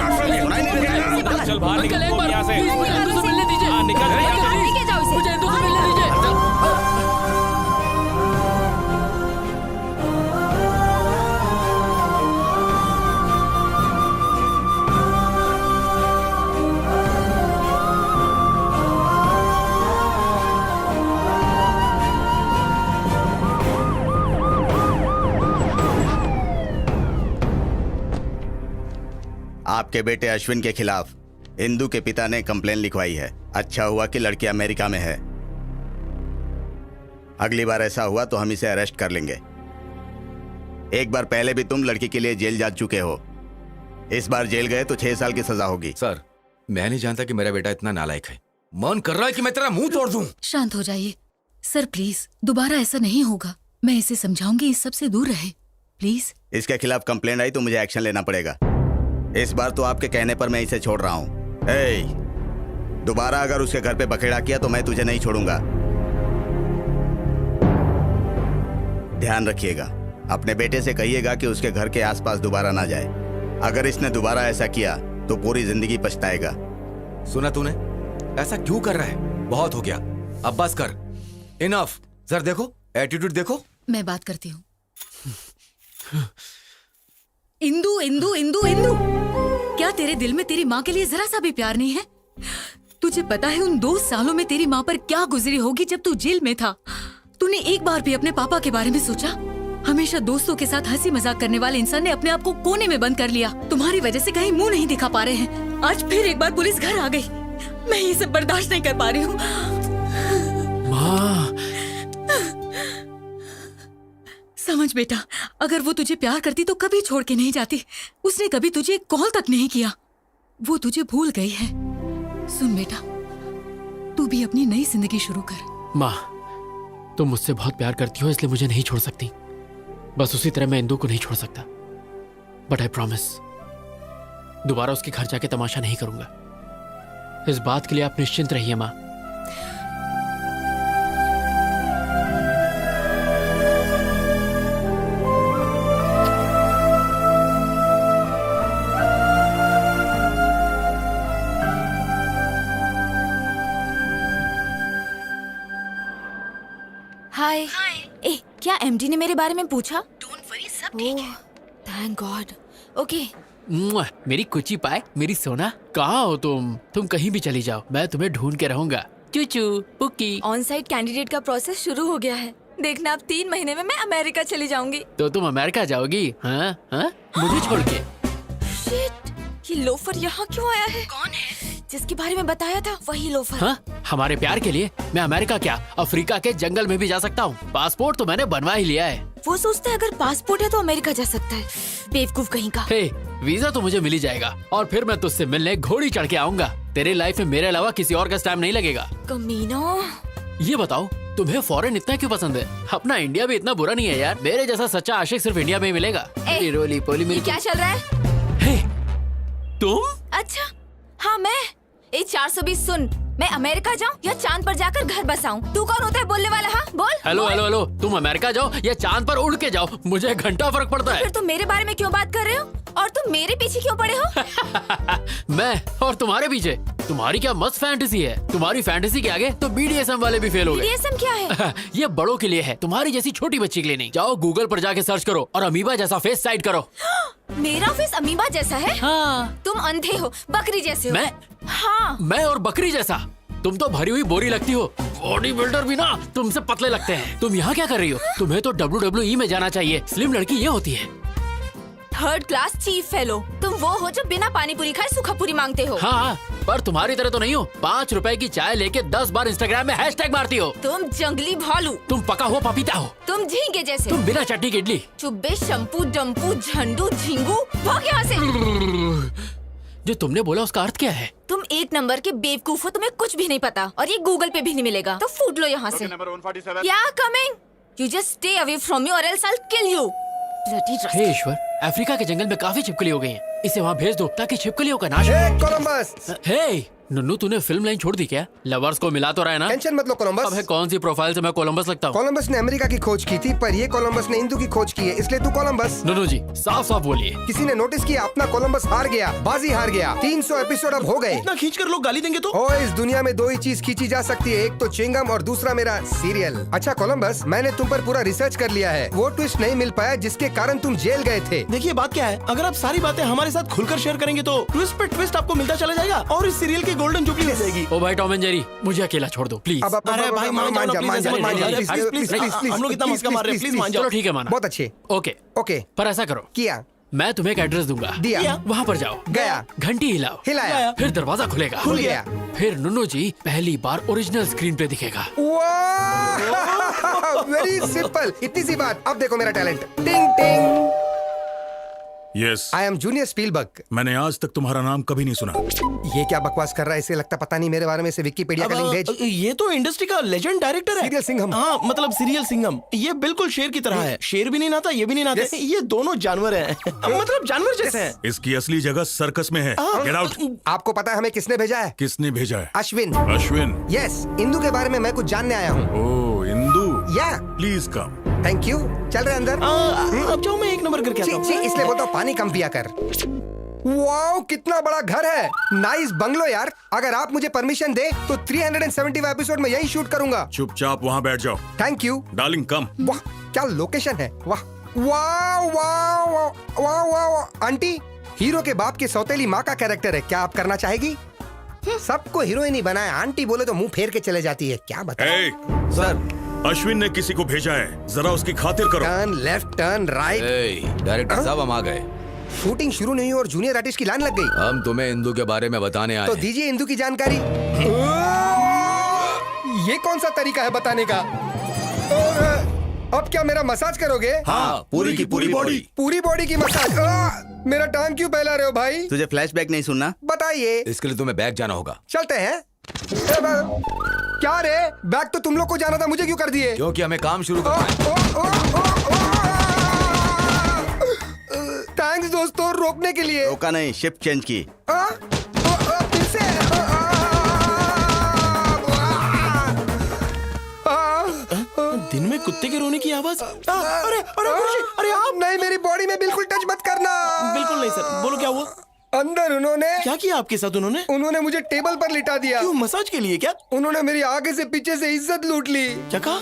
चल बाहर अंकल एक बार यहाँ से। प्लीज मुझे इंदू से मिलने दीजिए। निकल अंकल, यहाँ से। प्लीज, लेके जाओ इसे। मुझे इंदू से मिलने दीजिए। आपके बेटे अश्विन के खिलाफ इंदू के पिता ने कंप्लेन लिखवाई है। अच्छा हुआ कि लड़की अमेरिका में है। अगली बार ऐसा हुआ तो हम इसे अरेस्ट कर लेंगे। एक बार पहले भी तुम लड़की के लिए जेल जा चुके हो। इस बार जेल गए तो 6 साल की सजा होगी। सर, मैं नहीं जानता कि मेरा बेटा इतना नालायक है। मन कर रहा है कि मैं तेरा मुंह तोड़ दूं। शांत हो जाइए सर, प्लीज दोबारा ऐसा नहीं होगा। मैं इसे समझाऊंगी इस सब से दूर रहे, प्लीज। इसके खिलाफ कंप्लेंट आई तो मुझे एक्शन लेना पड़ेगा। इस बार तो आपके कहने पर मैं इसे छोड़ रहा हूँ। दोबारा अगर उसके घर पे बखेड़ा किया तो मैं तुझे नहीं छोड़ूंगा। ध्यान रखिएगा, अपने बेटे से कहिएगा कि उसके घर के आसपास दोबारा ना जाए। अगर इसने दोबारा ऐसा किया तो पूरी जिंदगी पछताएगा। सुना तूने? ऐसा क्यों कर रहा है? बहुत हो गया, अब बस कर। इनफ। सर देखो, एटीट्यूड देखो। मैं बात करती हूँ। इंदू इंदू इंदू इंदू क्या तेरे दिल में तेरी माँ के लिए जरा सा भी प्यार नहीं है? तुझे पता है उन 2 सालों में तेरी माँ पर क्या गुजरी होगी जब तू जेल में था? तूने एक बार भी अपने पापा के बारे में सोचा? हमेशा दोस्तों के साथ हंसी मजाक करने वाले इंसान ने अपने आप को कोने में बंद कर लिया। तुम्हारी वजह से कहीं मुंह नहीं दिखा पा रहे हैं। आज फिर एक बार पुलिस घर आ गई। मैं ये सब बर्दाश्त नहीं कर पा रही हूँ। माँ, समझ बेटा, अगर वो तुझे प्यार करती तो कभी छोड़ के नहीं जाती। उसने कभी तुझे एक कॉल तक नहीं किया। वो तुझे भूल गई है। सुन बेटा, तू भी अपनी नई जिंदगी शुरू कर। माँ, तुम मुझसे बहुत प्यार करती हो इसलिए मुझे नहीं छोड़ सकती। बस उसी तरह मैं इंदु को नहीं छोड़ सकता। बट आई प्रॉमिस, दोबारा उसके घर जाके तमाशा नहीं करूंगा। इस बात के लिए आप निश्चिंत रहिए माँ। हाय। ए, क्या एमडी ने मेरे बारे में पूछा? डोंट वरी, सब ठीक है। Thank God. ओके। मेरी कुची पाए, मेरी सोना, कहाँ हो तुम? तुम कहीं भी चली जाओ, मैं तुम्हें ढूंढ के रहूंगा। चूचू पुकी। ऑन साइट कैंडिडेट का प्रोसेस शुरू हो गया है। देखना, अब 3 महीने में मैं अमेरिका चली जाऊंगी। तो तुम अमेरिका जाओगी? हाँ हाँ, मुझे छोड़ के। शिट, ये लोफर यहाँ क्यों आया है? कौन है? जिसके बारे में बताया था वही लोफर। हाँ, हमारे प्यार के लिए मैं अमेरिका क्या अफ्रीका के जंगल में भी जा सकता हूँ। पासपोर्ट तो मैंने बनवा ही लिया है। वो सोचता है अगर पासपोर्ट है तो अमेरिका जा सकता है। बेवकूफ कहीं का। हे, वीजा तो मुझे मिल ही जाएगा और फिर मैं तुझसे मिलने घोड़ी चढ़ के आऊंगा। तेरे लाइफ में मेरे अलावा किसी और का टाइम नहीं लगेगा। कमीना। ये बताओ, तुम्हें फॉरेन इतना क्यों पसंद है? अपना इंडिया भी इतना बुरा नहीं है यार। मेरे जैसा सच्चा आशिक सिर्फ इंडिया में ही मिलेगा। रोली पोली मेरी। क्या चल रहा है? हे, तुम? अच्छा, हाँ मैं। 420 सुन, मैं अमेरिका जाऊँ या चांद पर जाकर घर बसाऊं? तू कौन होता है बोलने वाला? हाँ बोल। हेलो हेलो हेलो, तुम अमेरिका जाओ या चांद पर उड़ के जाओ, मुझे घंटा फर्क पड़ता है। फिर तुम मेरे बारे में क्यों बात कर रहे हो? और तुम मेरे पीछे क्यों पड़े हो? मैं और तुम्हारे पीछे? तुम्हारी क्या मस्त फैंटेसी है। तुम्हारी फैंटेसी के आगे तो BDSM वाले भी फेल हो गए। BDSM क्या है? ये बड़ों के लिए है, तुम्हारी जैसी छोटी बच्ची के लिए नहीं। जाओ गूगल पर जाके सर्च करो और अमीबा जैसा फेस साइड करो। मेरा फेस अमीबा जैसा है? हाँ। तुम अंधे हो, बकरी जैसे हो। मैं? हाँ। मैं और बकरी जैसा? तुम तो भरी हुई बोरी लगती हो। बॉडी बिल्डर भी ना तुमसे पतले लगते हैं। तुम यहाँ क्या कर रही हो? तुम्हें तो WWE में जाना चाहिए। स्लिम लड़की ये होती है। 3rd class chief fellow. तुम वो हो जो बिना पानी पूरी खाए सूखा पूरी मांगते हो। हाँ, पर तुम्हारी तरह तो नहीं हो। 5 रुपए की चाय लेके 10 बार इंस्टाग्राम में हैशटैग मारती हो। तुम जंगली भालू। तुम पका हो पपीता हो। तुम झींगे जैसे। तुम बिना चटनी की इडली। चुब्बे शंपू डम्पू झंडू झिंगू। भाग यहाँ से। जो तुमने बोला उसका अर्थ क्या है? तुम 1 नंबर के बेवकूफ हो, तुम्हें कुछ भी नहीं पता और ये गूगल पे भी नहीं मिलेगा। तो फूट लो यहाँ से। या coming. You just stay away from me or else I will kill you. हे ईश्वर, अफ्रीका के जंगल में काफी छिपकली हो गई हैं। इसे वहाँ भेज दो ताकि छिपकलियों का नाश हो। कोलंबस। हे नुन्नू, तूने फिल्म लाइन छोड़ दी क्या? लवर्स को मिला तो रहा है ना? टेंशन मत लो कोलंबस। अब है कौन सी प्रोफाइल से मैं कोलंबस लगता हूँ? कोलंबस ने अमेरिका की खोज की थी, पर ये कोलंबस ने हिंदू की खोज की है, इसलिए तू कोलंबस। नुन्नू जी, साफ साफ बोलिए। किसी ने नोटिस किया अपना कोलंबस हार गया, बाजी हार गया। 300 एपिसोड अब हो गए। इतना खींच कर लोग गाली देंगे तो? ओ, इस दुनिया में 2 ही चीज खींची जा सकती है, एक तो च्युइंगम और दूसरा मेरा सीरियल। अच्छा कोलंबस, मैंने तुम पर पूरा रिसर्च कर लिया है। वो ट्विस्ट नहीं मिल पाया जिसके कारण तुम जेल गए थे। देखिए बात क्या है, अगर आप सारी बातें हमारे साथ खुलकर शेयर करेंगे तो ट्विस्ट पे ट्विस्ट आपको मिलता चला जाएगा और इस सीरियल की गोल्डन जुबली हो जाएगी। ओ भाई टॉम एंड जेरी, मुझे अकेला छोड़ दो प्लीज। अरे भाई मान जाओ, हम लोग इतना मस्का मार रहे हैं, प्लीज मान जाओ। चलो ठीक है, माना। बहुत अच्छे। ओके ओके, पर ऐसा करो, किया। मैं तुम्हें एक एड्रेस दूंगा, दिया। वहाँ पर जाओ, गया। घंटी हिलाओ, हिलाया, फिर दरवाजा खुलेगा, खुल गया। फिर नुन्नू जी पहली बार ओरिजिनल स्क्रीन पे दिखेगा। वेरी सिंपल, इतनी सी बात। अब देखो मेरा टैलेंट। टिंग टिंग। Yes, I am junior Spielberg. मैंने आज तक तुम्हारा नाम कभी नहीं सुना। ये क्या बकवास कर रहा है? इसे लगता पता नहीं मेरे बारे में। से विकिपीडिया का लिंक भेज। ये तो इंडस्ट्री का लेजेंड डायरेक्टर है, सीरियल सिंघम। हाँ मतलब सीरियल सिंघम। ये बिल्कुल शेर की तरह है। शेर भी नहीं नाता, ये भी नहीं नाता। ये दोनों जानवर हैं। मतलब जानवर जैसे हैं। इसकी असली जगह सर्कस में है। Get out. आपको पता है हमें किसने भेजा है? किसने भेजा है? अश्विन। अश्विन? यस, इंदु के बारे में मैं कुछ जानने आया हूँ। ओह इंदु, या प्लीज कम। Thank you. चल रहे अंदर। अब जाओ, मैं 1 नंबर करके आता हूँ। इसलिए बोलता हूँ पानी कम पिया कर। वाओ, कितना बड़ा घर है। नाइस बंगलो यार। अगर आप मुझे परमिशन दे तो 375 एपिसोड में यही शूट करूंगा। चुपचाप वहाँ बैठ जाओ। थैंक यू डार्लिंग, कम। वाह क्या लोकेशन है। वाह वाह वाह वाह वाह वाह। आंटी हीरो के बाप की सौतेली माँ का कैरेक्टर है, क्या आप करना चाहेगी? सबको हीरोइन ही बनाया, आंटी बोले तो मुंह फेर के चले जाती है, क्या बताएं? सर, अश्विन ने किसी को भेजा है, जरा उसकी खातिर करो। Turn left, turn right. Director साहब हम आ गए। शूटिंग शुरू नहीं हुई और जूनियर आर्टिस्ट की लाइन लग गई। हम तुम्हें इंदू के बारे में बताने आए तो हैं। दीजिए इंदू की जानकारी। ये कौन सा तरीका है बताने का? अब क्या मेरा मसाज करोगे? हाँ, पूरी की पूरी बॉडी। पूरी बॉडी की मसाज। मेरा टांग क्यों फैला रहे हो भाई? तुझे फ्लैशबैक नहीं सुनना? बताइए। इसके लिए तुम्हें बैग जाना होगा। चलते हैं। क्या रे, बैग तो तुम लोग को जाना था, मुझे क्यों कर दिए? क्योंकि हमें काम शुरू करना है। थैंक्स दोस्तों, रोकने के लिए। रोका नहीं, शिफ्ट चेंज की। फिर से। दिन में कुत्ते के रोने की आवाज। अरे अरे गुरुजी, अरे आप नहीं, मेरी बॉडी में बिल्कुल टच मत करना। बिल्कुल नहीं सर, बोलो क्या हुआ? अंदर उन्होंने क्या किया आपके साथ? उन्होंने मुझे टेबल पर लिटा दिया। क्यों, मसाज के लिए क्या? उन्होंने मेरी आगे से पीछे से इज्जत लूट ली। क्या कहा?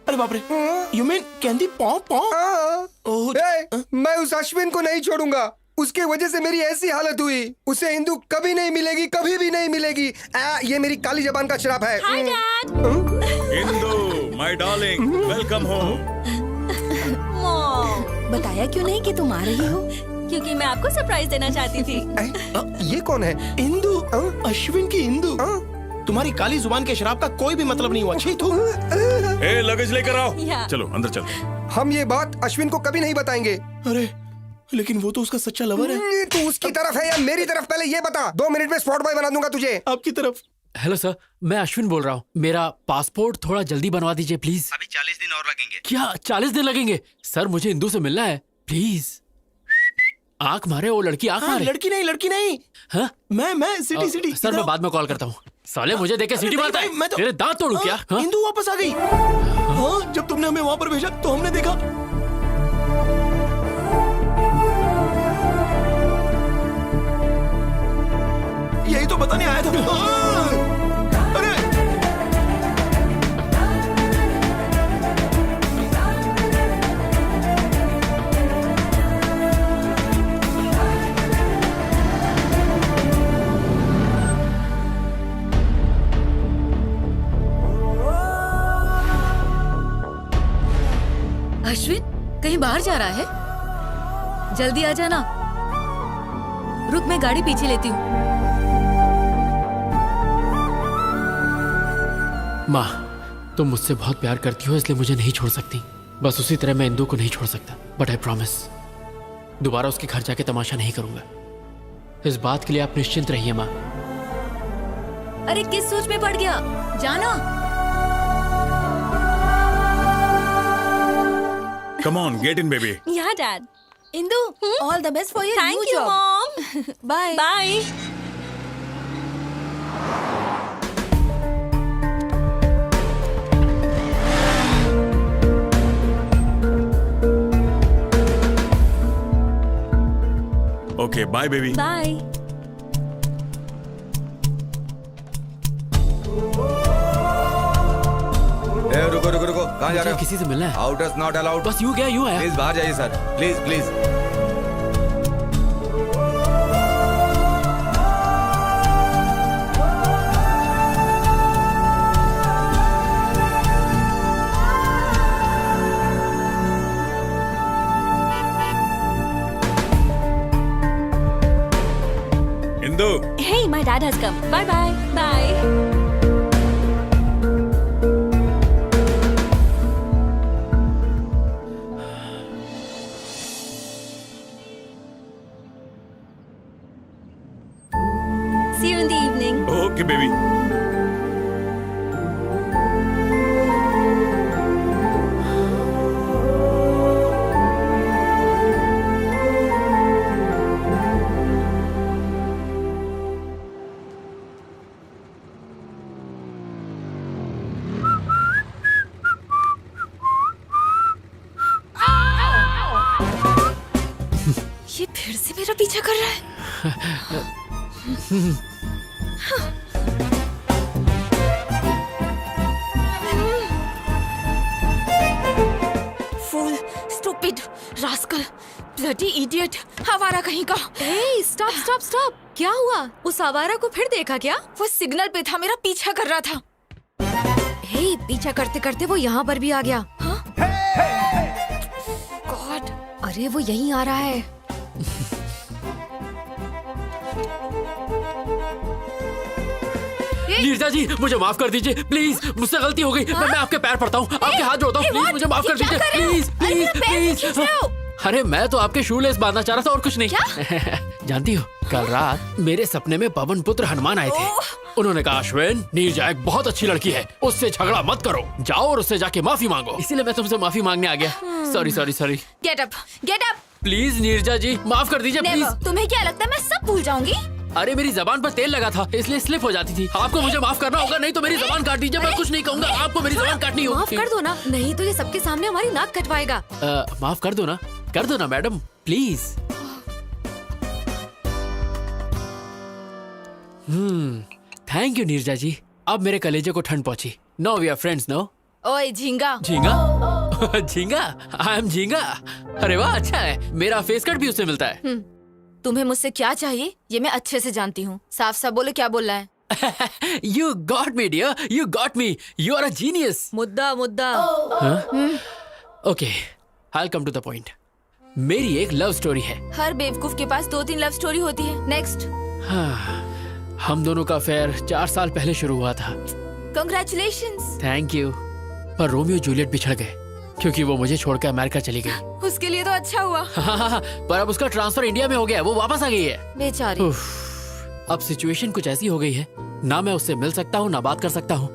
अरे बाप रे, यू मीन कैंडी पॉ पॉ? मैं उस अश्विन को नहीं छोड़ूंगा, उसके वजह से मेरी ऐसी हालत हुई। उसे इंदू कभी नहीं मिलेगी, कभी भी नहीं मिलेगी। ये मेरी काली जबान का श्राप है। Hi dad. Indu, my darling, welcome home. Mom, बताया क्यों नहीं कि तुम आ रही हो? क्योंकि मैं आपको सरप्राइज देना चाहती थी। ये कौन है? इंदू, अश्विन की इंदू। तुम्हारी काली जुबान के शराब का कोई भी मतलब नहीं हुआ। छी तू। ए, लगेज लेकर आओ। या। चलो अंदर चलो। हम ये बात अश्विन को कभी नहीं बताएंगे। अरे लेकिन वो तो उसका सच्चा लवर है। तू उसकी तरफ है या मेरी तरफ, पहले ये बता। 2 मिनट में स्पॉट बॉय बना दूंगा तुझे। आपकी तरफ। हेलो सर, मैं अश्विन बोल रहा हूँ। मेरा पासपोर्ट थोड़ा जल्दी बनवा दीजिए प्लीज। अभी 40 दिन और लगेंगे। क्या 40 दिन लगेंगे? सर मुझे इंदू से मिलना है प्लीज। आंख मारे वो लड़की, आंख मारे। लड़की नहीं। हाँ? मैं सिटी। सर मैं बाद में कॉल करता हूँ। साले मुझे देख के सीटी मारता है। मैं तो- तेरे दांत तोड़ू क्या? हाँ? इंदू वापस आ गई। हाँ, जब तुमने हमें वहाँ पर भेजा तो हमने देखा। यही तो बताने आया था। अरे अश्विन कहीं बाहर जा रहा है? जल्दी आ जाना। रुक, मैं गाड़ी पीछे लेती हूँ। माँ, तुम मुझसे बहुत प्यार करती हो, इसलिए मुझे नहीं छोड़ सकती। बस उसी तरह मैं इंदू को नहीं छोड़ सकता। बट आई प्रॉमिस, दोबारा उसके घर जाके तमाशा नहीं करूंगा। इस बात के लिए आप निश्चिंत रहिए माँ। अरे किस सोच में पड़ गया? जाना। Come on, get in baby. या dad. Indu, all the best for your new thank you job. Mom. Bye. Bye. Okay, bye baby. Bye. रुको रुको रुको, कहाँ जा रहे हो? किसी से मिलना है। Outers not allowed. बस यूं गया यूं आया। प्लीज बाहर जाइए sir, please please. Indu, Hey, my dad has come. Bye bye. Bye. See you in the evening. Okay baby. ये फिर से मेरा पीछा कर रहा है। Fool, stupid, rascal. Bloody idiot, आवारा कहीं का। हे स्टॉप स्टॉप स्टॉप, क्या हुआ? उस आवारा को फिर देखा क्या? वो सिग्नल पे था, मेरा पीछा कर रहा था। हे, पीछा करते करते वो यहाँ पर भी आ गया। हाँ? गॉड, अरे वो यहीं आ रहा है। नीरजा जी, मुझे माफ कर दीजिए प्लीज, मुझसे गलती हो गई। मैं आपके पैर पड़ता हूँ, आपके हाथ जोड़ता हूँ, प्लीज मुझे माफ कर दीजिए प्लीज प्लीज प्लीज। अरे मैं तो आपके शूलेस बांधना चाह रहा था और कुछ नहीं। जानती हो, कल रात मेरे सपने में पवन पुत्र हनुमान आए थे। उन्होंने कहा, अश्विन, नीरजा एक बहुत अच्छी लड़की है, उससे झगड़ा मत करो, जाओ और उससे जाके माफी मांगो। इसीलिए मैं तुमसे माफी मांगने आ गया। Sorry sorry sorry. Get up, get up. Please Neeraja ji, माफ कर दीजिए प्लीज। तुम्हें क्या लगता है मैं सब भूल जाऊंगी? अरे मेरी जबान पर तेल लगा था, इसलिए स्लिप हो जाती थी। आपको मुझे माफ करना होगा, नहीं तो मेरी जबान काट दीजिए। मैं कुछ नहीं कहूँगा, आपको मेरी जबान काटनी होगी। माफ कर दो ना, नहीं तो ये सबके सामने हमारी नाक कटवाएगा। माफ कर दो ना madam, please. Thank you Neerja ji, अब मेरे कलेजे को ठंड पहुंची। No we are friends no. ओए झींगा। झींगा? झींगा? आई एम झींगा। अरे वाह, अच्छा है, मेरा फेस कट भी उससे मिलता है। तुम्हें मुझसे क्या चाहिए ये मैं अच्छे से जानती हूँ। साफ साफ बोलो, क्या बोलना है? You got me dear, you got me, you are a genius. मुद्दा मुद्दा। Okay, I'll come to the point. मेरी एक लव स्टोरी है। हर बेवकूफ के पास 2-3 लव स्टोरी होती है। नेक्स्ट। हम दोनों का अफेयर 4 साल पहले शुरू हुआ था। Congratulations. Thank you. पर रोमियो जूलियट बिछड़ गए क्योंकि वो मुझे छोड़कर अमेरिका चली गई। उसके लिए तो अच्छा हुआ। पर अब उसका ट्रांसफर इंडिया में हो गया, वो वापस आ गई है। बेचारी। अब सिचुएशन कुछ ऐसी हो गई है, ना मैं उससे मिल सकता हूँ ना बात कर सकता हूँ,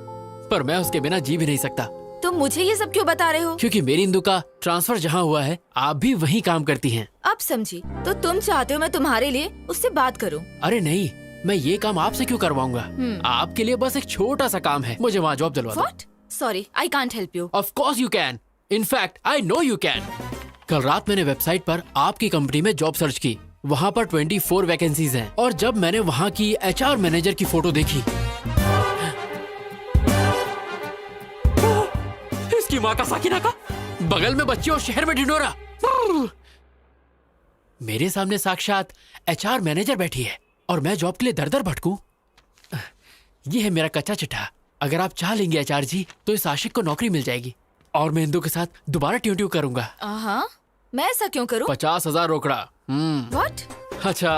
पर मैं उसके बिना जी भी नहीं सकता। तुम मुझे ये सब क्यों बता रहे हो? क्योंकि मेरी इंदु का ट्रांसफर जहाँ हुआ है, आप भी वहीं काम करती हैं। अब समझी। तो तुम चाहते हो मैं तुम्हारे लिए उससे बात करूं? अरे नहीं, मैं ये काम आपसे क्यों करवाऊंगा? आपके लिए बस एक छोटा सा काम है, मुझे वहाँ जॉब दिलवा दो। What? Sorry, I can't help you. Of course you can. In fact, I know you can. कल रात मैंने वेबसाइट पर आपकी कंपनी में जॉब सर्च की, वहाँ पर 24 वैकेंसीज हैं, और जब मैंने वहाँ की HR मैनेजर की फोटो देखी, इसकी माँ का साकिना का, बगल में बच्ची और शहर में ढिंढोरा, मेरे सामने साक्षात HR मैनेजर बैठी है और मैं जॉब के लिए दर दर भटकूं। ये है मेरा कच्चा चिट्ठा। अगर आप चाह लेंगे HR जी, तो इस आशिक को नौकरी मिल जाएगी और मैं इंदु के साथ दोबारा ट्यून करूंगा। मैं ऐसा क्यों करूं? 50,000 रोकड़ा। What? अच्छा,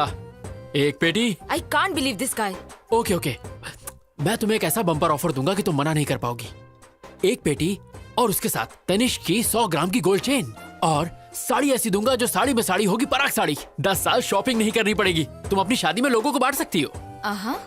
एक पेटी। I can't believe this guy. Okay, मैं तुम्हें एक ऐसा बम्पर ऑफर दूंगा कि तुम मना नहीं कर पाओगी। एक पेटी और उसके साथ तनिष्क की 100 ग्राम की गोल्ड चेन, और साड़ी ऐसी दूंगा जो साड़ी में साड़ी होगी, पराग साड़ी। 10 साल शॉपिंग नहीं करनी पड़ेगी, तुम अपनी शादी में लोगों को बांट सकती हो।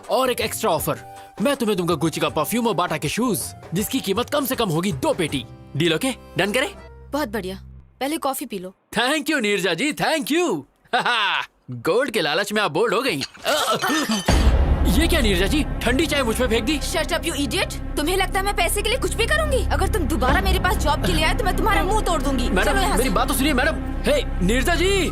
और एक एक्स्ट्रा ऑफर, मैं तुम्हें दूंगा गुच्ची का परफ्यूम और बाटा के शूज, जिसकी कीमत कम से कम होगी 2 पेटी। Deal okay? डन करें? बहुत बढ़िया, पहले कॉफी पी लो। Thank you Neerja ji, thank you. Gold के लालच में आप बोल्ड हो गई। ये क्या नीरजा जी, ठंडी चाय मुझ पे फेंक दी? Shut up you idiot. तुम्हें लगता है मैं पैसे के लिए कुछ भी करूंगी? अगर तुम दोबारा मेरे पास जॉब के लिए आए तो मैं तुम्हारा मुंह तोड़ दूंगी। मैडम, चलो यहाँ मेरी से। बात तो सुनिए मैडम। हे नीरजा जी।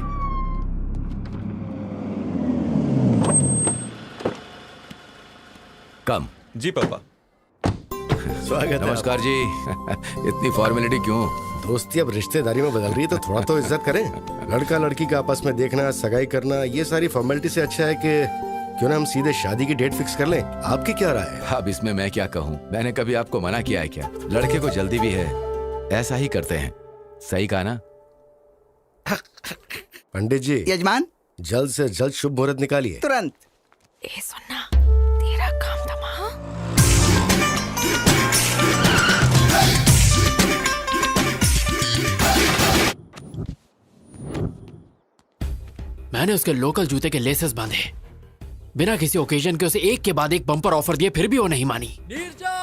कम। जी पापा। स्वागत है। नमस्कार जी। इतनी फॉर्मेलिटी क्यों? दोस्ती अब रिश्तेदारी में बदल रही है तो थोड़ा तो इज्जत करें। लड़का लड़की का आपस में देखना, सगाई करना, ये सारी फॉर्मेलिटी से अच्छा है कि क्यों ना हम सीधे शादी की डेट फिक्स कर लें। आपकी क्या राय है? अब इसमें मैं क्या कहूँ? मैंने कभी आपको मना किया है क्या? लड़के को जल्दी भी है, ऐसा ही करते हैं। सही कहा ना? पंडित जी। यजमान, जल्द से जल्द शुभ मुहूर्त निकालिए। तुरंत। ए सुनना, तेरा काम था। मैंने उसके लोकल जूते के लेसेस बांधे, बिना किसी ओकेजन के उसे एक के बाद एक बम्पर ऑफर दिए, फिर भी वो नहीं मानी। नीरजा,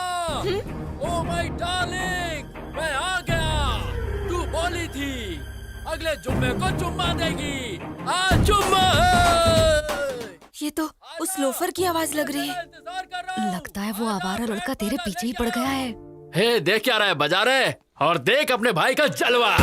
ओ माय डार्लिंग, मैं आ गया। तू बोली थी अगले जुम्मे को चुम्मा देगी, आज जुम्मा है। ये तो उस लोफर की आवाज लग रही है। लगता है वो आवारा लड़का तेरे पीछे ही पड़ गया है। हे, देख क्या रहा है, बजा रहे, और देख अपने भाई का जलवा।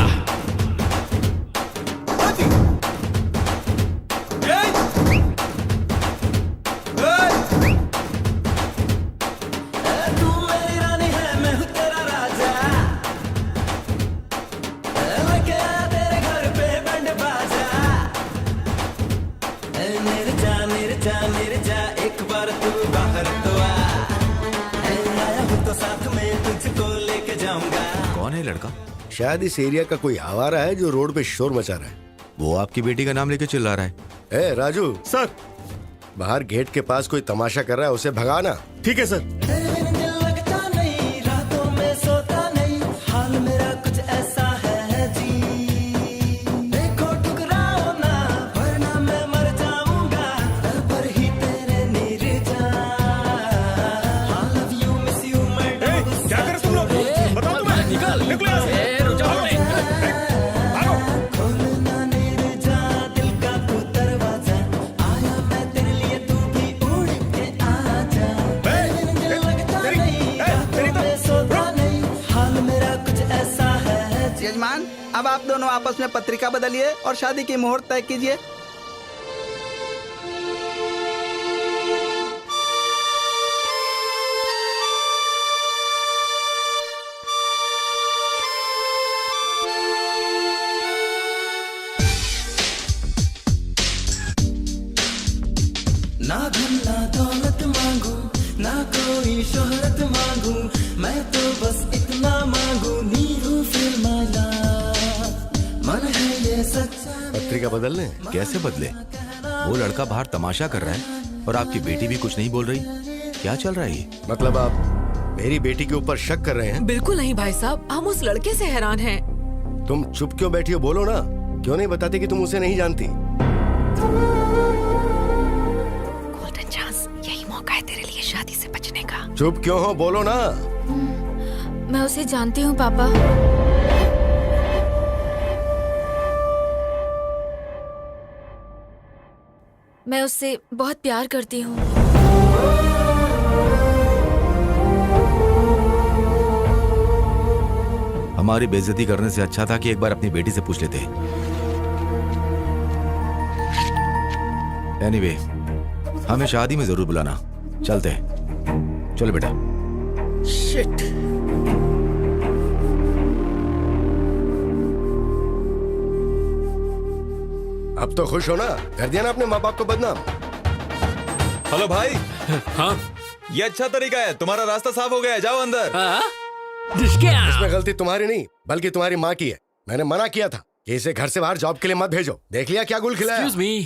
एक बार तू बाहर तो आ, आया हूँ तो साथ में तुझको लेके जाऊंगा। कौन है लड़का? शायद इस एरिया का कोई आवारा है जो रोड पे शोर मचा रहा है। वो आपकी बेटी का नाम लेके चिल्ला रहा है। ए राजू, सर। बाहर गेट के पास कोई तमाशा कर रहा है, उसे भगाना। ठीक है सर। लगता नहीं, रातों में सोता नहीं, हाल मेरा कुछ ऐसा है जी। देखो टुकराओ ना, वरना मैं मर जाऊंगा, दर पर ही तेरे Nirja. I love you, miss you, my dog। क्या कर तुम लोग? बताओ तुम्हें। निकल। निकलो यहाँ से। खोलना निर्जा दिल का तू दरवाजा, आया मैं तेरे लिए, तू भी उड़ के आजा। लगता नहीं, रातों में सोता नहीं, हाल मेरा कुछ ऐसा है जी। यजमान, अब आप दोनों आपस में पत्रिका बदलिए और शादी की मुहूर्त तय कीजिए। ना धन ना दौलत मांगू, ना कोई शोहरत मांगू, मैं तो बस इतना मांगू, नीरू फिर माला, मन है ये सच्चा। पत्रिका बदलने? कैसे बदले? वो लड़का बाहर तमाशा कर रहा है और आपकी बेटी भी कुछ नहीं बोल रही। क्या चल रहा है ये? मतलब आप मेरी बेटी के ऊपर शक कर रहे हैं? बिल्कुल नहीं भाई साहब, हम उस लड़के से हैरान हैं। तुम चुप क्यों बैठी हो? बोलो ना। क्यों नहीं बताते कि तुम उसे नहीं जानती? गोल्डन चांस, यही मौका है तेरे लिए शादी से बचने का। चुप क्यों हो? बोलो ना। मैं उसे जानती हूँ पापा। मैं उससे बहुत प्यार करती हूँ। हमारी बेइज्जती करने से अच्छा था कि एक बार अपनी बेटी से पूछ लेते। एनीवे, हमें शादी में जरूर बुलाना। चलते हैं। चलो बेटा। शिट। अब तो खुश हो ना? कर दिया ना अपने माँ बाप को बदनाम। हेलो भाई। हाँ? ये अच्छा तरीका है, तुम्हारा रास्ता साफ हो गया है, जाओ अंदर। इसमें गलती तुम्हारी नहीं बल्कि तुम्हारी माँ की है। मैंने मना किया था कि इसे घर से बाहर जॉब के लिए मत भेजो। देख लिया क्या गुल खिलाया? Excuse me।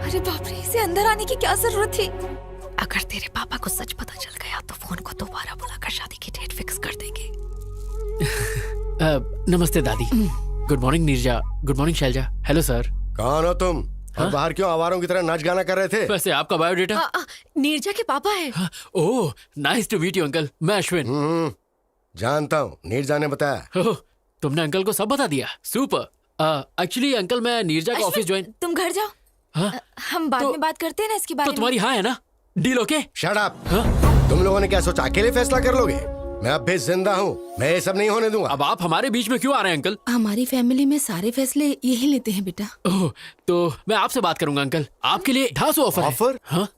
अरे बाप रे, इसे अंदर आने की क्या जरूरत थी? अगर तेरे पापा को सच पता चल गया तो फोन को दोबारा बुलाकर शादी की डेट फिक्स कर देंगे। नमस्ते दादी। Good morning Neerja. Good morning Shailaja. Hello sir. कौन हो तुम? और बाहर क्यों आवारों की तरह नाच गाना कर रहे थे? वैसे आपका बायोडेटा? नीरजा के पापा है। Oh, nice to meet you uncle. मैं अश्विन। जानता हूँ, नीरजा ने बताया। ओह, तुमने अंकल को सब बता दिया। सुपर। एक्चुअली अंकल, मैं नीरजा का ऑफिस ज्वाइन। तुम घर जाओ। हाँ? हम बाद में बात करते हैं ना इसके बारे तो में। तुम्हारी हाँ है ना? Deal okay? Shut up. तुम लोगों ने क्या सोचा अकेले फैसला कर लोगे? मैं अब भी जिंदा हूँ, मैं ये सब नहीं होने दूंगा। अब आप हमारे बीच में क्यों आ रहे हैं अंकल? हमारी फैमिली में सारे फैसले यही लेते हैं बेटा। ओह, तो मैं आपसे बात करूंगा अंकल। आपके लिए 250 ऑफर है। ऑफर? हाँ?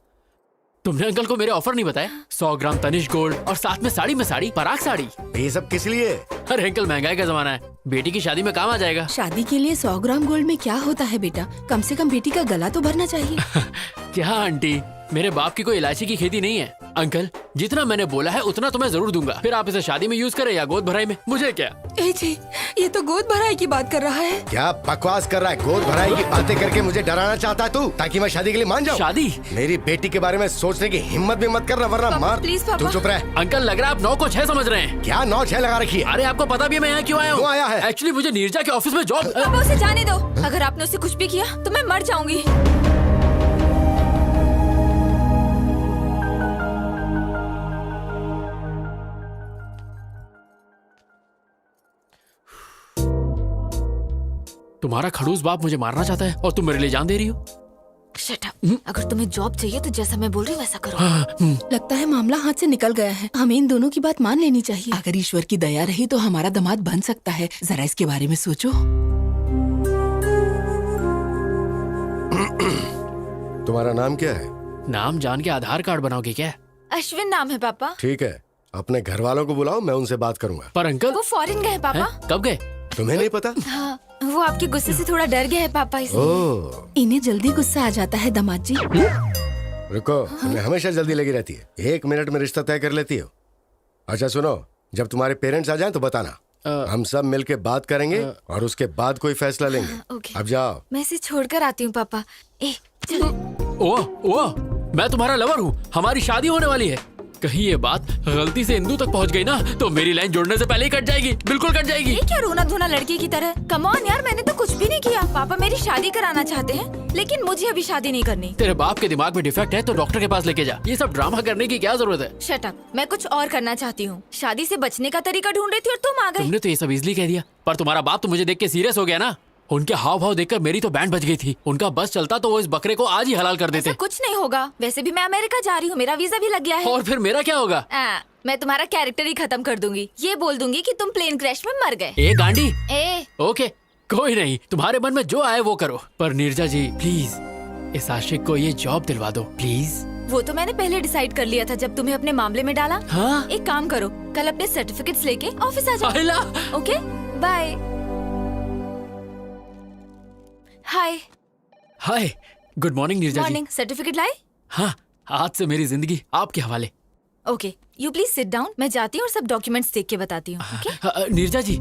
तुमने अंकल को मेरे ऑफर नहीं बताया? 100 ग्राम तनिष्क गोल्ड और साथ में साड़ी में साड़ी, पराग साड़ी। ये सब किस लिए? अरे अंकल, महंगाई का जमाना है, बेटी की शादी में काम आ जाएगा। शादी के लिए 100 ग्राम गोल्ड में क्या होता है बेटा? कम से कम बेटी का गला तो भरना चाहिए। क्या आंटी, मेरे बाप की कोई इलायची की खेती नहीं है। अंकल, जितना मैंने बोला है उतना तो मैं जरूर दूंगा। फिर आप इसे शादी में यूज करें या गोद भराई में, मुझे क्या। ए जी, ये तो गोद भराई की बात कर रहा है। क्या बकवास कर रहा है? गोद भराई की बातें करके मुझे डराना चाहता है तू, ताकि मैं शादी के लिए मान जाऊं? शादी? मेरी बेटी के बारे में सोचने की हिम्मत भी मत करना, वरना मार। प्लीज पापा। तू चुप रह। अंकल, लग रहा है आप 9 को 6 समझ रहे हैं। क्या 9-6 लगा रखी है? अरे आपको पता भी है मैं यहाँ क्यों आया हूँ? क्यों आया है? एक्चुअली मुझे नीरजा के ऑफिस में जॉब। पापा, उसे जाने दो। अगर आपने उसे कुछ भी किया तो मैं मर जाऊंगी। तुम्हारा खड़ूस बाप मुझे मारना चाहता है और तुम मेरे लिए जान दे रही हो। Shut up. अगर तुम्हें जॉब चाहिए तो जैसा मैं बोल रही हूँ वैसा करो। लगता है मामला हाथ से निकल गया है। हमें इन दोनों की बात मान लेनी चाहिए। अगर ईश्वर की दया रही तो हमारा दामाद बन सकता है। जरा इसके बारे में सोचो। तुम्हारा नाम क्या है? नाम जान के आधार कार्ड बनाओगे क्या? अश्विन नाम है पापा। ठीक है, अपने घर वालों को बुलाओ, मैं उनसे बात करूंगा। पर अंकल, वो फॉरेन गए पापा। कब गए? तुम्हें नहीं पता? हाँ, वो आपके गुस्से से थोड़ा डर गया है पापा, इसलिए। ओह, इन्हें जल्दी गुस्सा आ जाता है दामाद जी। रुको, तुम्हें हमेशा जल्दी लगी रहती है। 1 मिनट में रिश्ता तय कर लेती हो। अच्छा सुनो, जब तुम्हारे पेरेंट्स आ जाएं तो बताना, हम सब मिलके बात करेंगे और उसके बाद कोई फैसला लेंगे। ओके। अब जाओ। मैं इसे छोड़कर आती हूँ पापा। चलो। ओह, मैं तुम्हारा लवर हूँ, हमारी शादी होने वाली है। कहीं ये बात गलती से इंदू तक पहुंच गई ना तो मेरी लाइन जोड़ने से पहले ही कट जाएगी, बिल्कुल कट जाएगी। ये क्या रोना धोना लड़के की तरह? कम ऑन यार, मैंने तो कुछ भी नहीं किया। पापा मेरी शादी कराना चाहते हैं, लेकिन मुझे अभी शादी नहीं करनी। तेरे बाप के दिमाग में डिफेक्ट है तो डॉक्टर के पास लेके जा। ये सब ड्रामा करने की क्या जरूरत है? शट अप, मैं कुछ और करना चाहती हूँ। शादी से बचने का तरीका ढूंढ रही थी और तुम आ गए। तुमने तो ये सब इजली कह दिया, पर तुम्हारा बाप तो मुझे देख के सीरियस हो गया ना। उनके हाव भाव देखकर मेरी तो बैंड बज गई थी। उनका बस चलता तो वो इस बकरे को आज ही हलाल कर देते। कुछ नहीं होगा, वैसे भी मैं अमेरिका जा रही हूँ, मेरा वीजा भी लग गया है। और फिर मेरा क्या होगा? मैं तुम्हारा कैरेक्टर ही खत्म कर दूंगी। ये बोल दूंगी कि तुम प्लेन क्रैश में मर गए। ए गांडी। ओके, कोई नहीं, तुम्हारे मन में जो आए वो करो, पर नीरजा जी प्लीज इस आशिक को ये जॉब दिलवा दो प्लीज। वो तो मैंने पहले डिसाइड कर लिया था जब तुम्हें अपने मामले में डाला। हाँ? एक काम करो, कल अपने सर्टिफिकेट्स लेके ऑफिस आ जाओ। Okay, bye. Hi. Hi, good morning Neeraja ji. Morning. Certificate लाए? हाँ, आज से मेरी जिंदगी आपके हवाले। Okay, you please sit down. मैं जाती हूँ और सब डॉक्यूमेंट्स देख के बताती हूँ। ओके? नीरजा जी।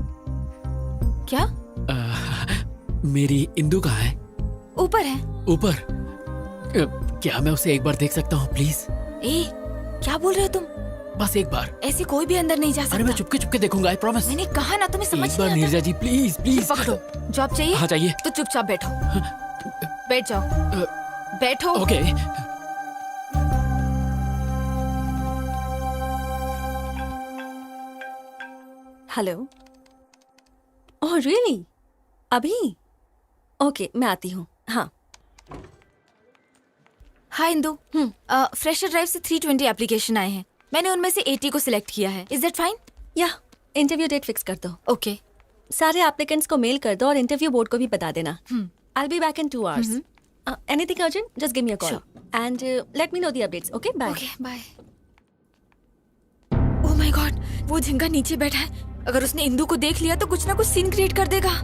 क्या? मेरी इंदू कहाँ है? ऊपर है। ऊपर? क्या मैं उसे एक बार देख सकता हूँ प्लीज? क्या बोल रहे हो तुम? बस एक बार। ऐसे कोई भी अंदर नहीं जा सकता। अरे मैं चुपके चुपके देखूंगा, आई प्रॉमिस। मैंने कहा ना, तुम्हें समझ एक बार नहीं आता। नीरजा जी प्लीज प्लीज। पकड़ो। जॉब चाहिए? हाँ चाहिए। तो चुपचाप बैठो। बैठ जाओ। बैठो। ओके। हेलो। Oh really? अभी? ओके, मैं आती हूँ। हाँ। हाय इंदू। फ्रेशर ड्राइव से 320 एप्लीकेशन आए हैं। मैंने उनमें से 80 को सिलेक्ट किया है। Is that fine? या इंटरव्यू डेट फिक्स कर दो। ओके। सारे एप्लीकेंट्स को मेल कर दो और इंटरव्यू बोर्ड को भी बता देना। I'll be back in 2 hours. Anything urgent? Just give me a call. Sure. And let me know the updates. Okay? Bye. Okay, bye. Oh my God, वो झिंगा नीचे बैठा है। अगर उसने इंदू को देख लिया तो कुछ ना कुछ सीन क्रिएट कर देगा।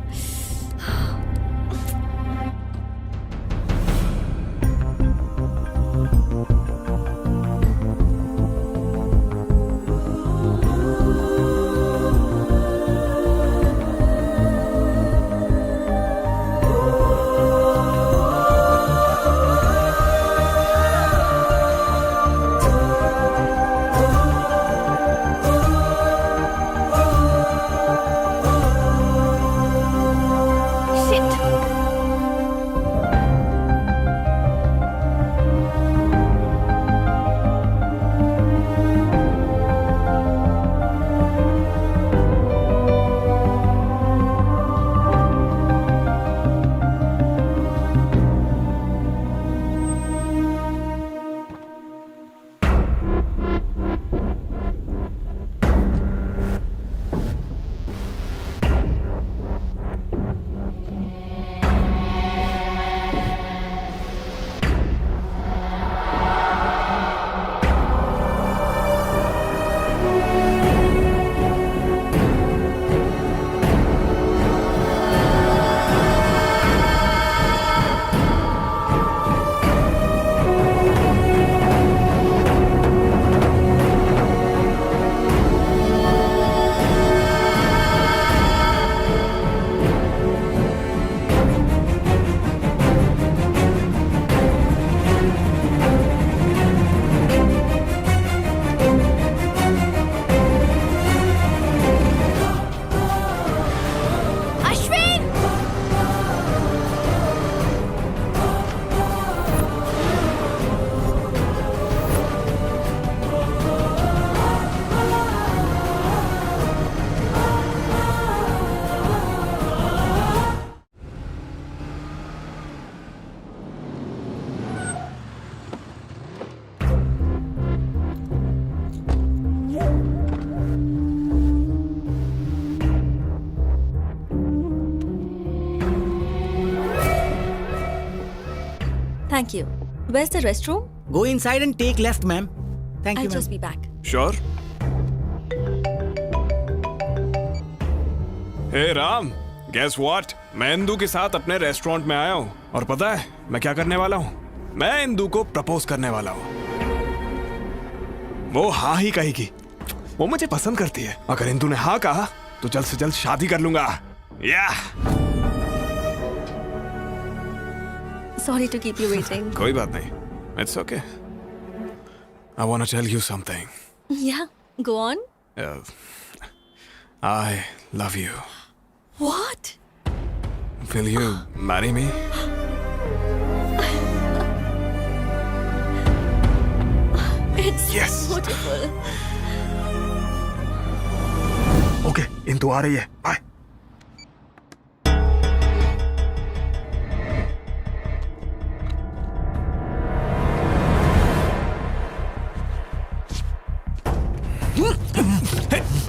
Thank you. Where's the restroom? Go inside and take left, ma'am. Thank I'll you, ma'am. just be back. Sure. हे राम, गेस व्हाट, मैं इंदू के साथ अपने रेस्टोरेंट में आया हूँ और पता है मैं क्या करने वाला हूँ? मैं इंदू को प्रपोज करने वाला हूँ। वो हाँ ही कहेगी। वो मुझे पसंद करती है। अगर इंदू ने हाँ कहा तो जल्द से जल्द शादी कर लूंगा। या Sorry to keep you waiting. कोई बात नहीं, it's okay. I want to tell you something. Yeah, go on. I love you. What? Will you marry me? It's Yes. beautiful. Okay, Indu आ रही है। बाय।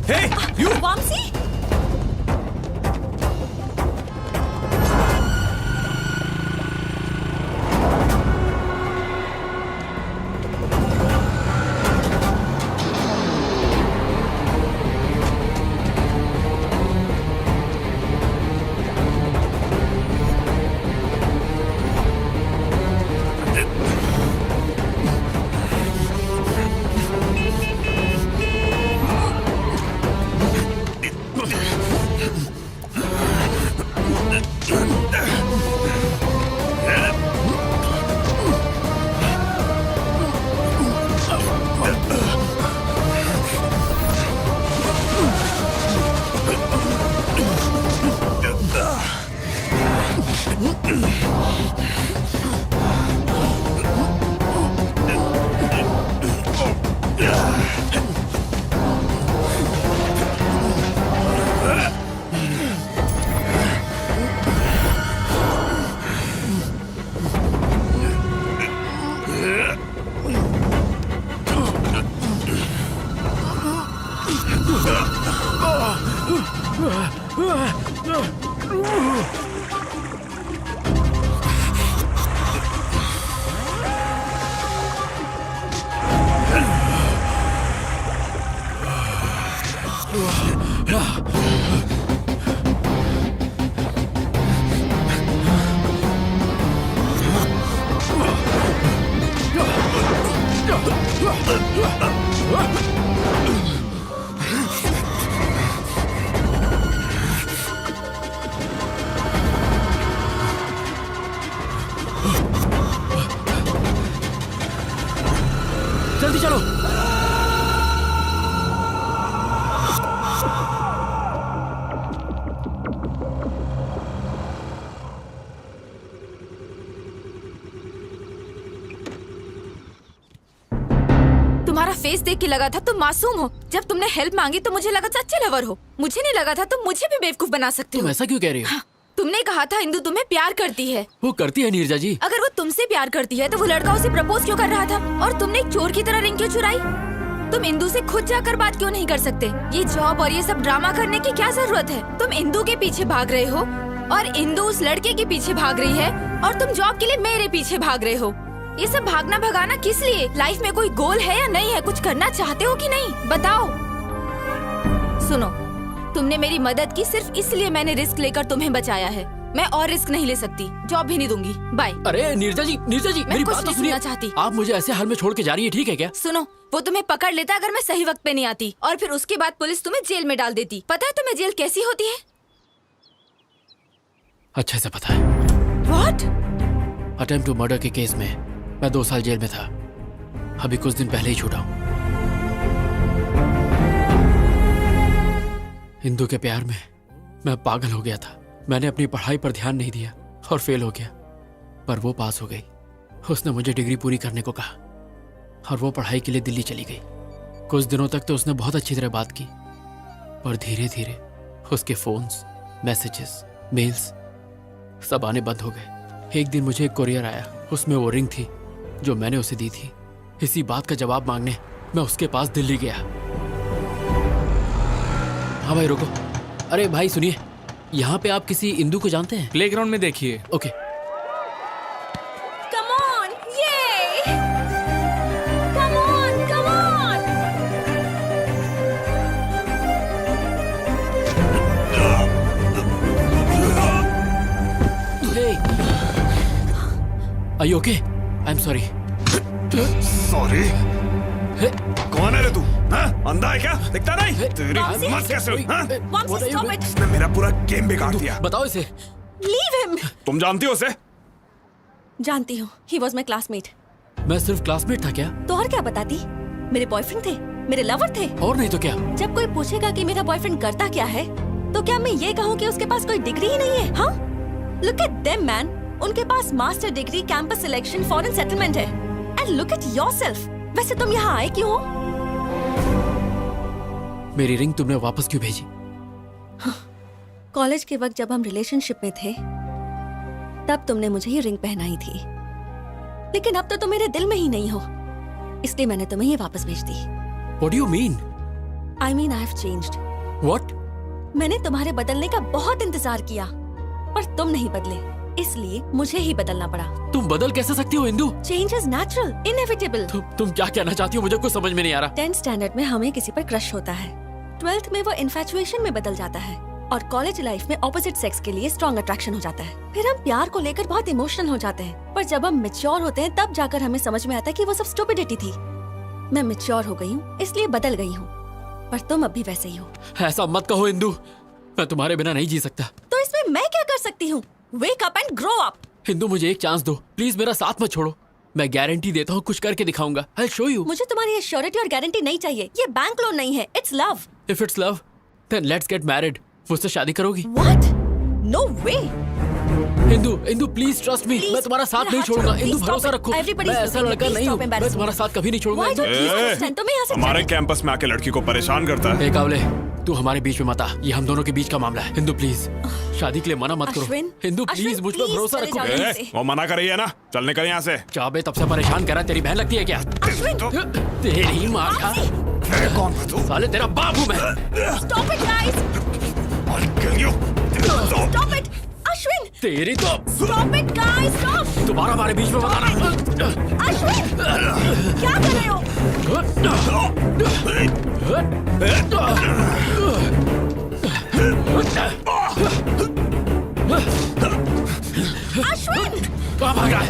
Hey, you! Vamsi? जल्दी चलो। तुम्हारा face देख के लगा था तुम मासूम हो। जब तुमने हेल्प मांगी तो मुझे लगा था अच्छे लवर हो। मुझे नहीं लगा था तुम मुझे भी बेवकूफ बना सकते हो। तुम ऐसा क्यों कह रही हो? तुमने कहा था इंदु तुम्हें प्यार करती है। वो करती है नीरजा जी। अगर वो तुमसे प्यार करती है तो वो लड़का उसे प्रपोज क्यों कर रहा था? और तुमने एक चोर की तरह रिंग क्यों चुराई? तुम इंदु से खुद जाकर बात क्यों नहीं कर सकते? ये जॉब और ये सब ड्रामा करने की क्या जरूरत है? तुम इंदु के पीछे भाग रहे हो और इंदु उस लड़के के पीछे भाग रही है और तुम जॉब के लिए मेरे पीछे भाग रहे हो। ये सब भागना भगाना किस लिए? लाइफ में कोई गोल है या नहीं है? कुछ करना चाहते हो कि नहीं? बताओ। सुनो, तुमने मेरी मदद की सिर्फ इसलिए मैंने रिस्क लेकर तुम्हें बचाया है। मैं और रिस्क नहीं ले सकती। जॉब भी नहीं दूंगी। बाय। अरे नीरजा जी मेरी बात तो सुनिए। चाहती। आप मुझे ऐसे हाल में छोड़ के जा रही है, ठीक है क्या? सुनो, वो तुम्हें पकड़ लेता अगर मैं सही वक्त पे नहीं आती, और फिर उसके बाद पुलिस तुम्हें जेल में डाल देती। पता है तुम्हें जेल कैसी होती है? अच्छे से पता है। What? अटेम्प्ट टू मर्डर के केस में मैं 2 साल जेल में था। अभी कुछ दिन पहले ही छूटा हूँ। इंदु के प्यार में मैं पागल हो गया था। मैंने अपनी पढ़ाई पर ध्यान नहीं दिया और फेल हो गया, पर वो पास हो गई। उसने मुझे डिग्री पूरी करने को कहा और वो पढ़ाई के लिए दिल्ली चली गई। कुछ दिनों तक तो उसने बहुत अच्छी तरह बात की, पर धीरे धीरे उसके फोन्स, मैसेजेस, मेल्स सब आने बंद हो गए। एक दिन मुझे एक कोरियर आया, उसमें वो रिंग थी जो मैंने उसे दी थी। इसी बात का जवाब मांगने मैं उसके पास दिल्ली गया। हाँ भाई रुको। अरे भाई सुनिए, यहाँ पे आप किसी इंदु को जानते हैं? प्लेग्राउंड में देखिए। Okay. Come on, yay! Come on, come on! Are you okay? I'm sorry. Sorry. कौन है रे तू? हाँ? अंधा है क्या? दिखता नहीं? तेरी हिम्मत कैसे हुई? हाँ? Momsy, stop it. इसने मेरा पूरा गेम बिगाड़ दिया। बताओ इसे। Leave him. तुम जानती हो उसे? जानती हूँ, he was my classmate. मैं सिर्फ क्लासमेट था क्या? तो और क्या बताती? मेरे बॉयफ्रेंड थे, मेरे लवर थे। और नहीं तो क्या? जब कोई पूछेगा कि मेरा बॉयफ्रेंड करता क्या है, तो क्या मैं ये कहूँ कि उसके पास कोई डिग्री ही नहीं है? हाँ? Look at them, man. उनके पास master degree, campus selection, foreign settlement है। And look at yourself. वैसे तुम यहाँ आए क्यों हो? मेरी रिंग तुमने वापस क्यों भेजी? कॉलेज के वक्त जब हम रिलेशनशिप में थे, तब तुमने मुझे ये रिंग पहनाई थी। लेकिन अब तो तुम मेरे दिल में ही नहीं हो, इसलिए मैंने तुम्हें ये वापस भेज दी। What do you mean? I mean I have changed. What? मैंने तुम्हारे बदलने का बहुत इंतजार किया, पर तुम नहीं बदले, इसलिए मुझे ही बदलना पड़ा। तुम बदल कैसे सकती हो Indu? Change is natural, inevitable. तुम क्या कहना चाहती हो? मुझे कुछ समझ में नहीं आ रहा। 10th स्टैंडर्ड में हमें किसी पर क्रश होता है, 12th में वो इन्फैचुएशन में बदल जाता है, और कॉलेज लाइफ में ऑपोजिट सेक्स के लिए स्ट्रॉन्ग अट्रैक्शन हो जाता है। फिर हम प्यार को लेकर बहुत इमोशनल हो जाते हैं, पर जब हम मैच्योर होते हैं तब जाकर हमें समझ में आता है कि वो सब स्टुपिडिटी थी। मैं मैच्योर हो गई हूँ, इसलिए बदल गई हूँ, पर तुम अब भी वैसे ही हो। ऐसा मत कहो इंदु, मैं तुम्हारे बिना नहीं जी सकता। तो इसमें मैं क्या कर सकती हूँ? Wake up and grow up. Indu मुझे एक चांस दो, प्लीज मेरा साथ मत छोड़ो। मैं गारंटी देता हूँ कुछ करके दिखाऊंगा। I'll show you. मुझे तुम्हारी एश्योरिटी और गारंटी नहीं चाहिए, ये बैंक लोन नहीं है, it's love. If it's love, then let's get married. मुझसे शादी करोगी? What? No way. Indu please trust me, मैं तुम्हारा साथ नहीं छोड़ूंगा। इंदु भरोसा रखो, मैं ऐसा लड़का नहीं हूँ, मैं तुम्हारा साथ कभी नहीं छोड़ूंगा। हमारे कैंपस में आके लड़की को परेशान करता है। कावले, तू हमारे बीच में मत आ, ये हम दोनों के बीच का मामला है। इंदु प्लीज शादी के लिए मना मत करो। इंदु प्लीज मुझ पर भरोसा रखो। वो मना कर रही है ना, चल निकल यहाँ से। चाबे तब से परेशान कर रहा है, तेरी बहन लगती है क्या? तेरी माँ का कौन है तू? साले तेरा बाप हूँ मैं। Stop it, guys. Stop it. Ashwin! तेरी तो Stop it, guys! Stop! दोबारा हमारे बीच में मत आना। अश्विन! क्या कर रहे हो? अश्विन! कहाँ भाग रहा है?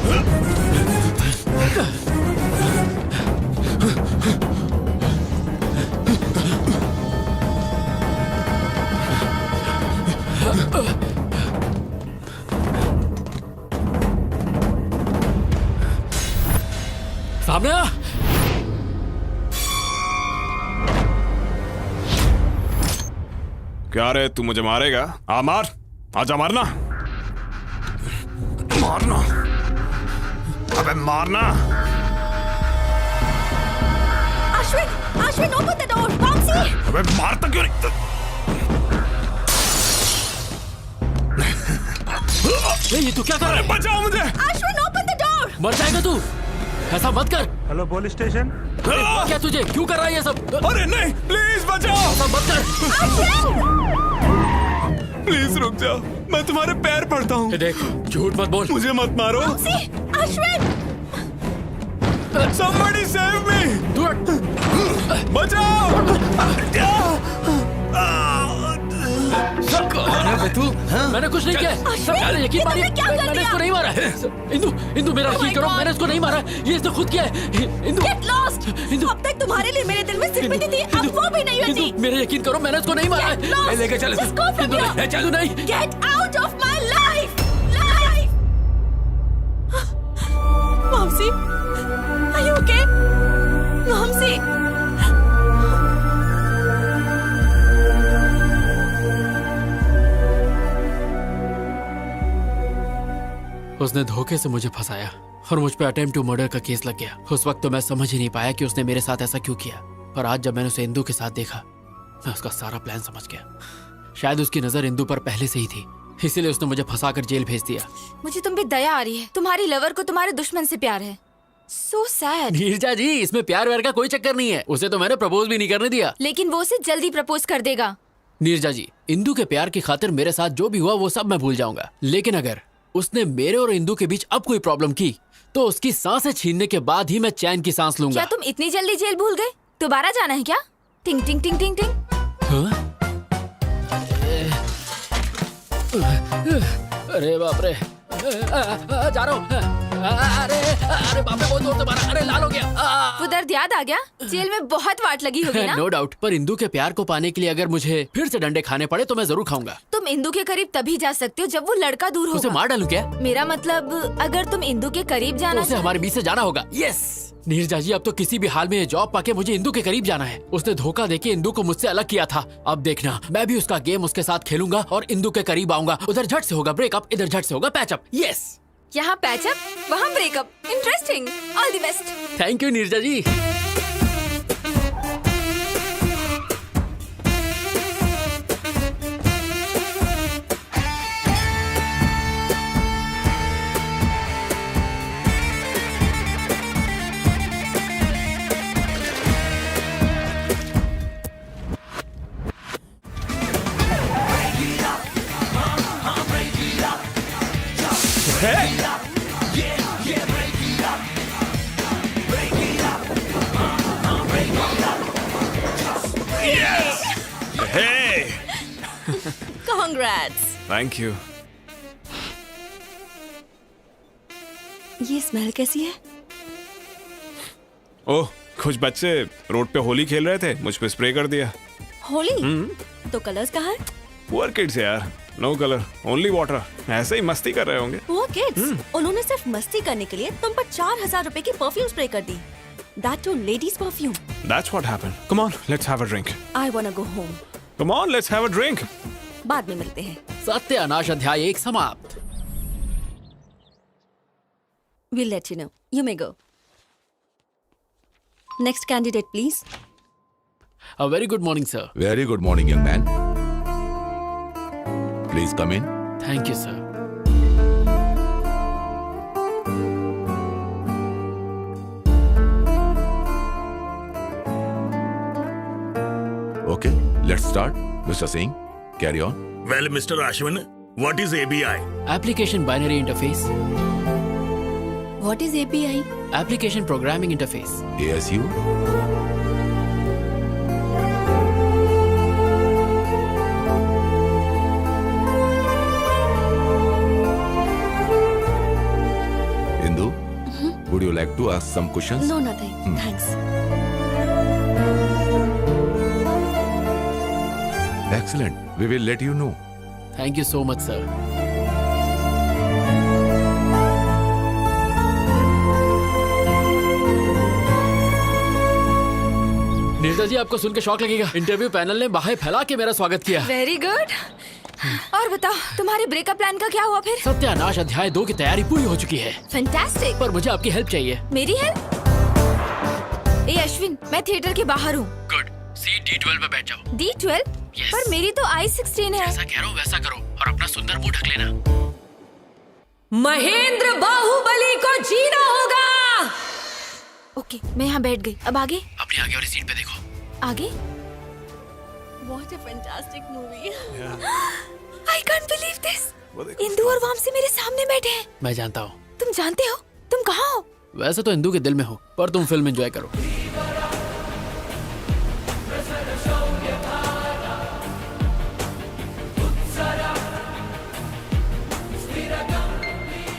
सामने आ। क्या रे, तू मुझे मारेगा? आ मार, आजा मारना, मारना, अबे मारना। Ashwin, open the door, Vamsi! अबे मारता क्यों नहीं? ये तू क्या कर रहा है? बचाओ मुझे! Ashwin, open the door! मर जाएगा तू, ऐसा मत कर। Hello police station. क्या तुझे क्यों कर रहा है ये सब? अरे नहीं, प्लीज बचाओ! ऐसा मत कर। प्लीज रुक जाओ, मैं तुम्हारे पैर पड़ता हूँ। देख, झूठ मत बोल। मुझे मत मारो। अश्विन! Somebody save me! बचाओ! कौन है बे तू? मैंने कुछ नहीं किया। सब कह रहे हैं, यकीन मानिए, मैंने इसको नहीं मारा है। इंदु मेरा यकीन करो, मैंने इसको नहीं मारा, ये इसने खुद किया है। Indu Get lost! अब तक तुम्हारे लिए मेरे दिल में सिंपैथी थी, अब वो भी नहीं बची। मेरा यकीन करो, मैंने इसको नहीं मारा है। लेके चल, Just go from here. चल नहीं। Get out of my life! Vamsi, are you okay? Vamsi! उसने धोखे से मुझे फंसाया और मुझ पे अटेम्प्ट टू मर्डर का केस लग गया। उस वक्त तो मैं समझ ही नहीं पाया कि उसने मेरे साथ ऐसा क्यों किया, पर आज जब मैंने उसे इंदु के साथ देखा, मैं उसका सारा प्लान समझ गया। शायद उसकी नजर इंदु पर पहले से ही थी, इसीलिए उसने मुझे फंसाकर जेल भेज दिया। मुझे तुम पे दया आ रही है, तुम्हारी लवर को तुम्हारे दुश्मन से प्यार है। So sad. नीरजा जी, इसमें प्यार व्यार का कोई चक्कर नहीं है, उसे तो मैंने प्रपोज भी नहीं करने दिया। लेकिन वो उसे जल्दी प्रपोज कर देगा। नीरजा जी, इंदु के प्यार की खातिर मेरे साथ जो भी हुआ वो सब मैं भूल जाऊंगा, लेकिन अगर उसने मेरे और इंदु के बीच अब कोई प्रॉब्लम की तो उसकी सांसें छीनने के बाद ही मैं चैन की सांस लूंगा। क्या तुम इतनी जल्दी जेल भूल गए? दोबारा जाना है क्या? टिंग टिंग टिंग टिंग टिंग। हाँ? अरे बाप रे, जा रहा हूँ। अरे अरे बाप रे, बहुत जोर से मारा। अरे लाल हो गया। वो दर्द याद आ गया? जेल में बहुत वाट लगी होगी ना? नो डाउट, पर इंदू के प्यार को पाने के लिए अगर मुझे फिर से डंडे खाने पड़े तो मैं जरूर खाऊंगा। तुम इंदू के करीब तभी जा सकते हो जब वो लड़का दूर उसे होगा। मार डालूं क्या? मेरा मतलब अगर तुम इंदू के करीब जाना उसे हमारे बीच से जाना होगा। यस नीरजा जी, अब तो किसी भी हाल में ये जॉब पाके मुझे इंदू के करीब जाना है। उसने धोखा देके इंदू को मुझसे अलग किया था। अब देखना, मैं भी उसका गेम उसके साथ खेलूंगा और इंदू के करीब आऊंगा। उधर झट से होगा ब्रेकअप, इधर झट से होगा पैचअप। यस, यहाँ पैचअप, वहाँ breakup. Interesting. All the best. Thank you Neerja ji. Hey! Congrats. Thank you. ये स्मेल कैसी है? ओह, कुछ बच्चे रोड पे होली खेल रहे थे, मुझ पे स्प्रे कर दिया। होली? तो कलर्स कहाँ हैं? पुअर किड्स यार, नो कलर, ओनली वाटर। ऐसे ही मस्ती कर रहे होंगे। वो किड्स, उन्होंने सिर्फ मस्ती करने के लिए तुम पर 4000 रुपए की परफ्यूम स्प्रे कर दी। That too ladies perfume. That's what happened. Come on, let's have a drink. I wanna go home. Come on, let's have a drink. बाद में मिलते हैं। सत्यानाश अध्याय 1 समाप्त। We'll let you know. You may go. Next candidate, please. A very good morning, sir. Very good morning, young man. Please come in. Thank you, sir. Okay, let's start. Mr. Singh, carry on. Well, Mr. Ashwin, what is ABI? Application Binary Interface. What is API? Application Programming Interface. ASU. Indu, would you like to ask some questions? No, nothing. Thanks. Excellent. We will let you know. Thank you so much, sir. Neerja जी, आपको सुन के शौक लगेगा। Interview panel ने बाहें फैला के मेरा स्वागत किया। Very good. और बताओ, तुम्हारे ब्रेकअप प्लान का क्या हुआ फिर? सत्यानाश अध्याय 2 की तैयारी पूरी हो चुकी है। फैंटास्टिक। पर मुझे आपकी हेल्प चाहिए। मेरी हेल्प? ए अश्विन, मैं थिएटर के बाहर हूँ। गुड। सीट D12 पे बैठ जाओ। D12? Yes. पर मेरी तो I16 है। जैसा कह रहा हूँ वैसा करो और अपना सुंदर मुंह ढक लेना। महेंद्र बाहुबली को जीना होगा। ओके, मैं यहाँ बैठ गई। अब आगे? अपनी आगे वाली सीट पे देखो। आगे? What a fantastic movie. I can't believe this. Indu और वामसी मेरे सामने बैठे हैं। मैं जानता हूँ। तुम जानते हो? तुम कहाँ हो? वैसे तो इंदू के दिल में हो, पर तुम फिल्म एंजॉय करो।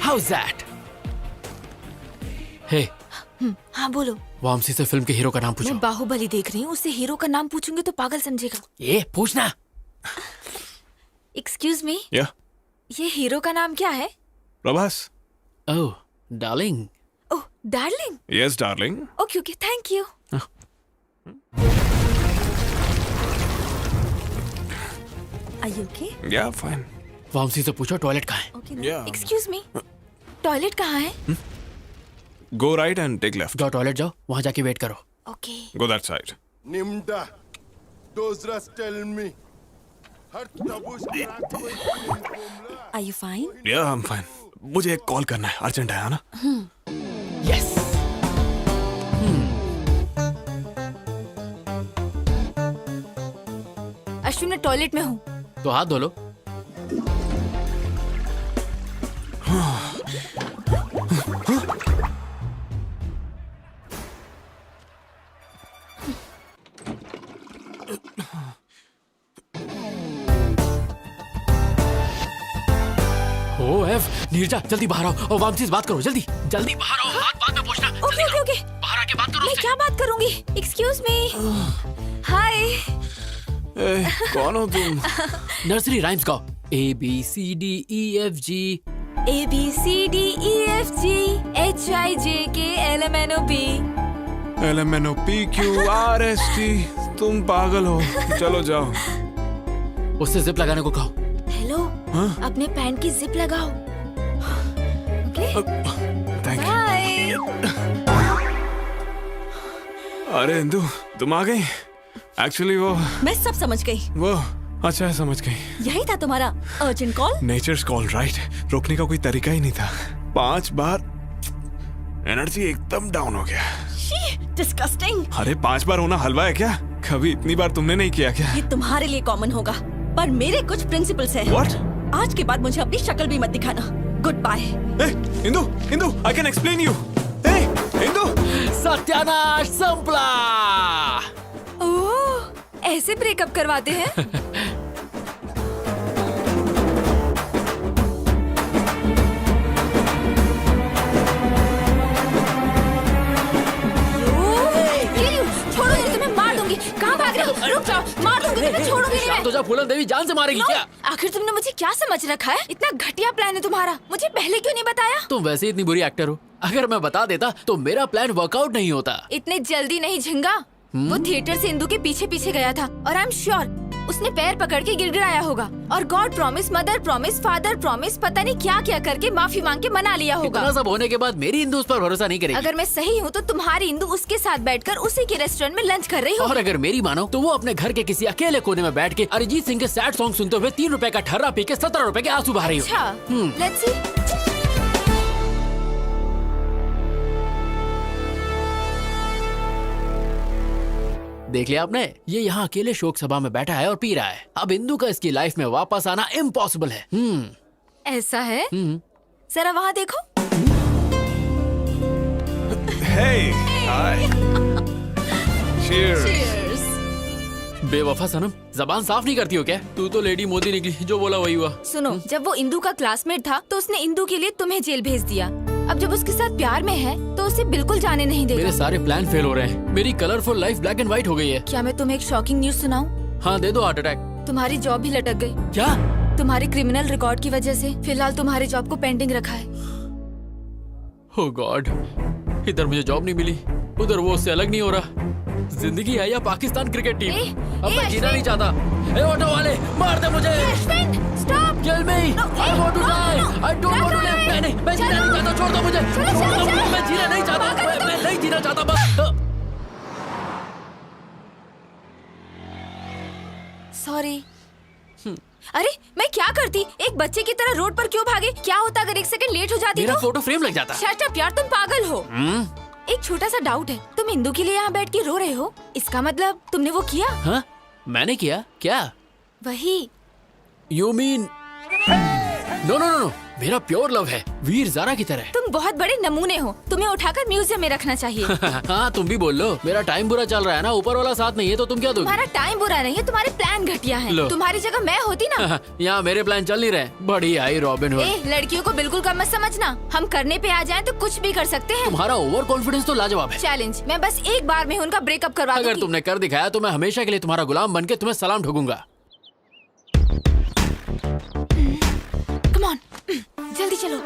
How's that? Hey, हाँ बोलो। वामसी से फिल्म के हीरो का नाम पूछो। मैं बाहुबली देख रही हूँ, उससे हीरो का नाम पूछूंगी तो पागल समझेगा। ये पूछना। एक्सक्यूज मी, Yeah, ये हीरो का नाम क्या है? Prabhas. Oh, darling. Oh, darling. Yes, darling. Okay okay, thank you. Are you okay? Yeah, fine. Vamsi से पूछो टॉयलेट कहाँ है। Okay. Yeah. Excuse me, toilet कहाँ है? Go right and take left. जाओ टॉयलेट जाओ, वहाँ जाके वेट करो। Okay. Go that side. Nimda, those rest tell me. Are you fine? Yeah, I'm fine. मुझे एक कॉल करना है, अर्जेंट है ना? यस। अश्विन, मैं टॉयलेट में हूँ। तो हाथ धो लो। ओ एफ, नीरजा जल्दी बाहर आओ और वामसी से बात करो, जल्दी जल्दी बाहर आओ, बात बाद में पूछना। ओके ओके ओके, बाहर आके बात करो मैं उससे। क्या बात करूंगी? Excuse me. हाय। कौन हो तुम? नर्सरी राइम्स गाओ। ABCDEFG ABCDEFG HIJKLMNOP। LMNOPQRST। तुम पागल हो, चलो जाओ। उससे जिप लगाने को कहो। हेलो, अपने पैंट की जिप लगाओ। Okay, thank you. बाय। अरे इंदु, तुम आ गई? एक्चुअली मैं सब समझ गई। वो अच्छा है, समझ गई। यही था तुम्हारा urgent call? Nature's call, right. रोकने का कोई तरीका ही नहीं था। 5 बार एनर्जी एकदम डाउन हो गया। डिस्गस्टिंग। अरे 5 बार होना हलवा है क्या? कभी इतनी बार तुमने नहीं किया क्या? ये तुम्हारे लिए कॉमन होगा, पर मेरे कुछ प्रिंसिपल्स हैं। What? आज के बाद मुझे अपनी शक्ल भी मत दिखाना। Goodbye. Indu, Indu, I can explain you. Indu, सत्यानाश संपला। ओह, ऐसे ब्रेकअप करवाते हैं? छोड़ो नहीं, तुम्हें मार दूंगी। कहाँ भाग रहे हो? रुक जाओ, मार दूंगी तुम्हें, छोड़ूंगी नहीं मैं। तो जा, फूलन देवी जान से मारेगी क्या? आखिर तुमने मुझे क्या समझ रखा है? इतना घटिया प्लान है तुम्हारा, मुझे पहले क्यों नहीं बताया? तुम वैसे ही इतनी बुरी एक्टर हो, अगर मैं बता देता तो मेरा प्लान वर्कआउट नहीं होता। इतने जल्दी नहीं झिंगा। वो थिएटर से इंदु के पीछे पीछे गया था और आई एम श्योर उसने पैर पकड़ के गिड़गिड़ाया होगा और God promise, mother promise, father promise, पता नहीं क्या क्या करके माफी मांग के मना लिया होगा। इतना सब होने के बाद मेरी इंदु उस पर भरोसा नहीं करेगी। अगर मैं सही हूँ तो तुम्हारी इंदु उसके साथ बैठकर उसी के रेस्टोरेंट में लंच कर रही हो। और अगर मेरी मानो तो वो अपने घर के किसी अकेले कोने में बैठ के अरिजीत सिंह के सैड सॉन्ग सुनते हुए 3 रुपए का ठर्रा पी के 17 रुपए के आंसू बहा रही हो। अच्छा, लेट्स सी। देख लिया आपने, ये यहाँ अकेले शोक सभा में बैठा है और पी रहा है। अब इंदु का इसकी लाइफ में वापस आना इम्पॉसिबल है। ऐसा है? जरा वहाँ देखो। Hey, hi. Cheers. बेवफा सनम, जबान साफ नहीं करती हो क्या? तू तो लेडी मोदी निकली, जो बोला वही हुआ। सुनो, जब वो इंदु का क्लासमेट था तो उसने इंदु के लिए तुम्हें जेल भेज दिया। अब जब उसके साथ प्यार में है तो उसे बिल्कुल जाने नहीं देगा। मेरे सारे प्लान फेल हो रहे हैं। मेरी colourful life black and white हो गई है। क्या मैं तुम्हें एक शॉकिंग न्यूज सुनाऊं? हाँ दे दो, हार्ट अटैक। तुम्हारी जॉब भी लटक गई। क्या? तुम्हारे क्रिमिनल रिकॉर्ड की वजह से फिलहाल तुम्हारे जॉब को पेंडिंग रखा है। ओह गॉड, इधर मुझे जॉब नहीं मिली, उधर वो उससे अलग नहीं हो रहा। जिंदगी है या पाकिस्तान क्रिकेट टीम? अब मैं जीना नहीं चाहता। ए ऑटो वाले, मार दे मुझे। Stop. Kill me. I want to die. I don't want to live. नहीं, मैं जीना नहीं चाहता। छोड़ दो मुझे। छोड़ दो मुझे, मैं जीना नहीं चाहता। मैं नहीं जीना चाहता बस। सॉरी। अरे मैं क्या करती? एक बच्चे की तरह रोड पर क्यों भागे? क्या होता अगर 1 सेकंड लेट हो जाती? मेरा तो फोटो फ्रेम लग जाता। शट अप यार, तुम पागल हो। एक छोटा सा डाउट है, तुम इंदु के लिए यहाँ बैठ के रो रहे हो, इसका मतलब तुमने वो किया? हाँ, मैंने किया क्या? वही। You mean? No no no no, मेरा प्योर लव है, वीर ज़ारा की तरह। तुम बहुत बड़े नमूने हो, तुम्हें उठाकर म्यूजियम में रखना चाहिए। हाँ तुम भी बोल लो, मेरा टाइम बुरा चल रहा है ना, ऊपर वाला साथ नहीं है तो तुम क्या दोगे? तुम्हारा टाइम बुरा नहीं है, तुम्हारे प्लान घटिया हैं। तुम्हारी जगह मैं होती ना। यहाँ मेरे प्लान चल नहीं रहे। बड़ी आई रॉबिन हुड। लड़कियों को बिल्कुल कम मत समझना, हम करने पे आ जाएं तो कुछ भी कर सकते हैं। तुम्हारा ओवर कॉन्फिडेंस तो लाजवाब है। चैलेंज, मैं बस एक बार में उनका ब्रेकअप करवा दूंगी। अगर तुमने कर दिखाया तो मैं हमेशा के लिए तुम्हारा गुलाम बन के तुम्हें सलाम ठोकूंगा। कम ऑन, जल्दी चलो।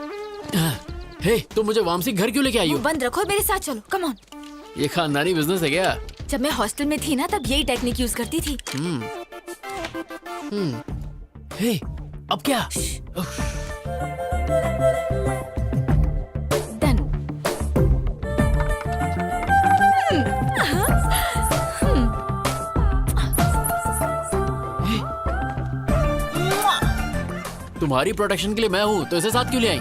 हे, तुम मुझे वामसी घर क्यों लेके आई हो? बंद रखो, मेरे साथ चलो। Come on. ये खानदानी बिजनेस है क्या? जब मैं हॉस्टल में थी ना तब यही टेक्निक यूज करती थी। हे, अब क्या? डन। तुम्हारी प्रोटेक्शन के लिए मैं हूँ तो इसे साथ क्यों ले आई?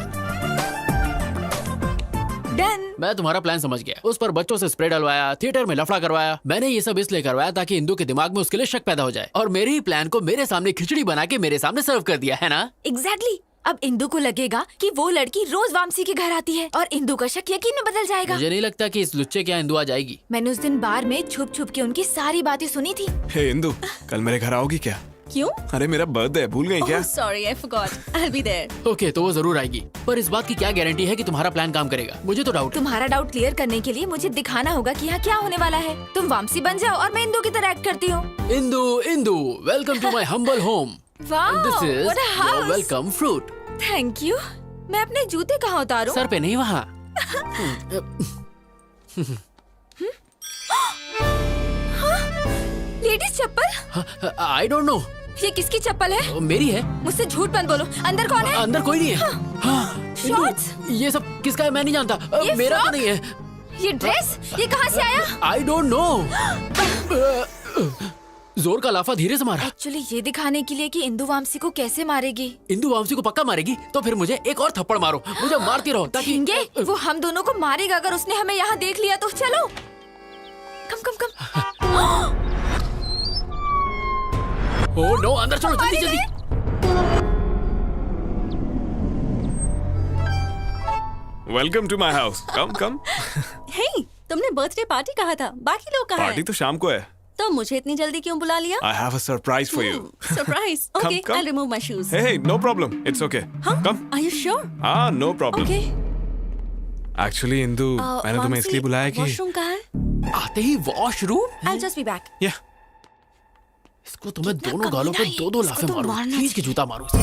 डन। मैं तुम्हारा प्लान समझ गया। उस पर बच्चों से स्प्रे डलवाया, थिएटर में लफड़ा करवाया। मैंने ये सब इसलिए करवाया ताकि इंदु के दिमाग में उसके लिए शक पैदा हो जाए और मेरे ही प्लान को मेरे सामने खिचड़ी बना के मेरे सामने सर्व कर दिया है ना? एग्जैक्टली। अब इंदु को लगेगा कि वो लड़की रोज वामसी के घर आती है और इंदु का शक यकीन में बदल जाएगा। मुझे नहीं लगता कि इस लुच्चे के यहाँ इंदु आ जाएगी। मैंने उस दिन बार में छुप छुप के उनकी सारी बातें सुनी थी। हे इंदु, कल मेरे घर आओगी क्या? क्यों? अरे मेरा बर्थडे है, भूल गई क्या? Sorry I forgot, I will be there. Okay तो वो जरूर आएगी, पर इस बात की क्या गारंटी है कि तुम्हारा प्लान काम करेगा? मुझे तो डाउट है। तुम्हारा डाउट क्लियर करने के लिए मुझे दिखाना होगा कि यहाँ क्या होने वाला है। तुम वामसी बन जाओ और मैं इंदू की तरह एक्ट करती हूँ। Indu, welcome to my humble home. Wow, this is what a house. Welcome fruit. Thank you. मैं अपने जूते कहाँ उतारूं? सर पे नहीं, वहाँ। लेडीज चप्पल? I don't know. ये किसकी चप्पल है? मेरी है। मुझसे झूठ मत बोलो। अंदर कौन है? अंदर कोई नहीं है। हाँ, शॉर्ट्स? ये सब किसका है मैं नहीं जानता। ये मेरा तो फ्रॉक? नहीं है। ये ड्रेस? ये कहाँ से आया? आई डोंट नो। जोर का लाफा धीरे से मारा। एक्चुअली ये दिखाने के लिए कि इंदू वामसी को कैसे मारेगी। इंदू वामसी को पक्का मारेगी तो फिर मुझे एक और थप्पड़ मारो, मुझे मारती रहो ताकि झिंगे, वो हम दोनों को मारेगा अगर उसने हमें यहाँ देख लिया तो। चलो कम कम कम। ओह नो, अंदर चलो जल्दी जल्दी। वेलकम टू माई हाउस, कम कम। हे, तुमने बर्थडे पार्टी कहा था, बाकी लोग कहाँ पार्टी हैं? तो शाम को है। तो मुझे इतनी जल्दी क्यों बुला लिया? I have a surprise for you. Surprise. Okay, come. I'll remove my shoes. Hey, no problem. It's okay. Come. Are you sure? Ah, no problem. Okay. Actually, Indu, मैंने तुम्हें इसलिए बुलाया कि वॉशरूम कहाँ है? आते ही washroom. I'll just be back. Yeah. इसको तो मैं कितना दोनों गालों पे कमीना है, दो इसको लाफे तो मारूं, मारना खींच के जूता मारूं इसे।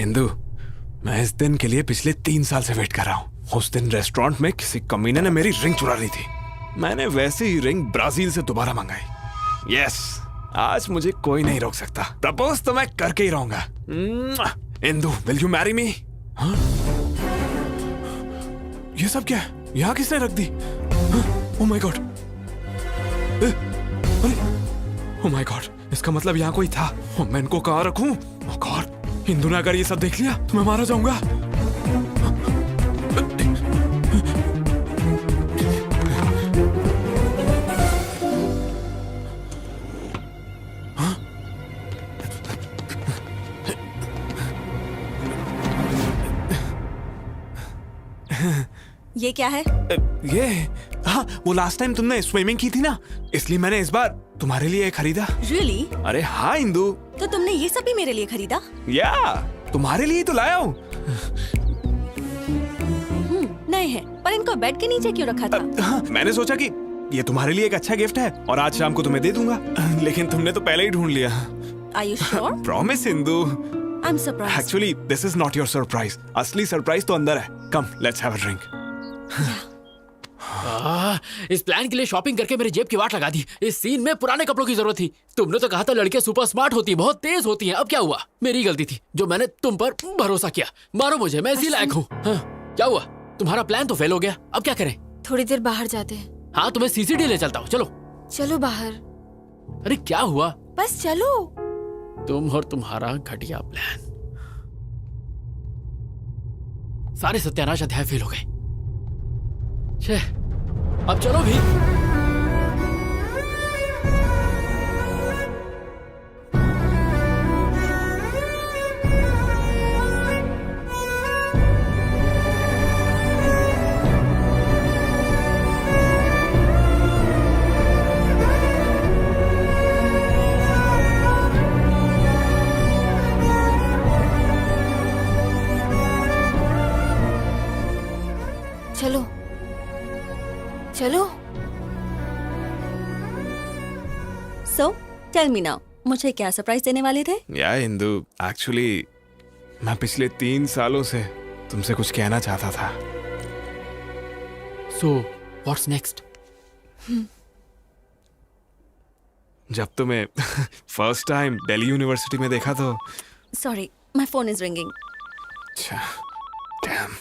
इंदू, मैं इस दिन के लिए पिछले 3 साल से वेट कर रहा हूँ। उस दिन रेस्टोरेंट में किसी कमीने ने मेरी रिंग चुरा ली थी। मैंने वैसे ही रिंग ब्राजील से दोबारा मंगाई। यस, आज मुझे कोई नहीं रोक सकता। प्रपोज तो मैं करके ही रहूंगा। Indu, will you marry me? ये सब क्या है? यहाँ किसने रख दी? Oh my god, oh my god, इसका मतलब यहाँ कोई था। मैं इनको कहाँ रखूं? ओह गॉड, इंदू ने अगर ये सब देख लिया तो मैं मारा जाऊंगा। ये क्या है? ये हाँ, वो लास्ट टाइम तुमने स्विमिंग की थी ना, इसलिए मैंने इस बार तुम्हारे लिए खरीदा। Really? अरे हाँ इंदू, तो तुमने ये सब भी मेरे लिए खरीदा? या तुम्हारे लिए तो लाया हूँ। नए हैं, पर इनको बेड के नीचे क्यों रखा था? हाँ, मैंने सोचा कि ये तुम्हारे लिए एक अच्छा गिफ्ट है और आज शाम को तुम्हें दे दूंगा। लेकिन तुमने तो पहले ही ढूंढ लिया। Are you sure? Promise Indu. I'm surprised. Actually this is not your surprise. असली सरप्राइज तो अंदर है। कम, लेट्स हैव अ ड्रिंक। इस प्लान के लिए शॉपिंग करके मेरी जेब की वाट लगा दी। इस सीन में पुराने कपड़ों की जरूरत थी। तुमने तो कहा था लड़कियां सुपर स्मार्ट होती हैं, बहुत तेज होती हैं। अब क्या हुआ? मेरी गलती थी जो मैंने तुम पर भरोसा किया। मारो मुझे, मैं इसी लायक हूँ। हाँ, क्या हुआ? तुम्हारा प्लान तो फेल हो गया, अब क्या करें? थोड़ी देर बाहर जाते हैं। हाँ, तुम्हें सीसीडी ले चलता हूँ, चलो। चलो बाहर। अरे क्या हुआ? बस चलो। तुम और तुम्हारा घटिया प्लान। सारे सत्यानाश अध्याय फेल हो गए। छे, अब चलो भी। चलो चलो। So, tell me now, मुझे क्या सरप्राइज देने वाले थे? या इंदू, एक्चुअली मैं पिछले 3 सालों से तुमसे कुछ कहना चाहता था। So, what's next? जब तुम्हें फर्स्ट टाइम दिल्ली यूनिवर्सिटी में देखा तो Sorry, my phone is ringing. अच्छा, damn.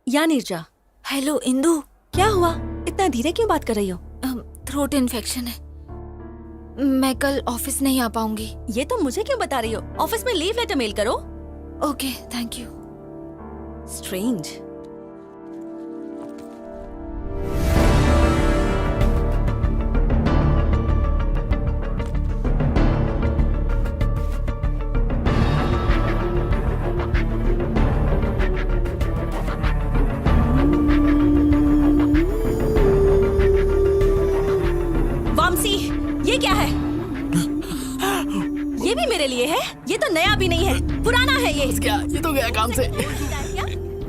या नीरजा। हेलो इंदू। क्या हुआ? इतना धीरे क्यों बात कर रही हो? थ्रोट इन्फेक्शन है, मैं कल ऑफिस नहीं आ पाऊंगी। ये तो मुझे क्यों बता रही हो? ऑफिस में लीव लेटर मेल करो। Okay, thank you. स्ट्रेंज। ये भी मेरे लिए है। ये तो नया भी नहीं है, पुराना है ये। क्या ये तो गया काम से।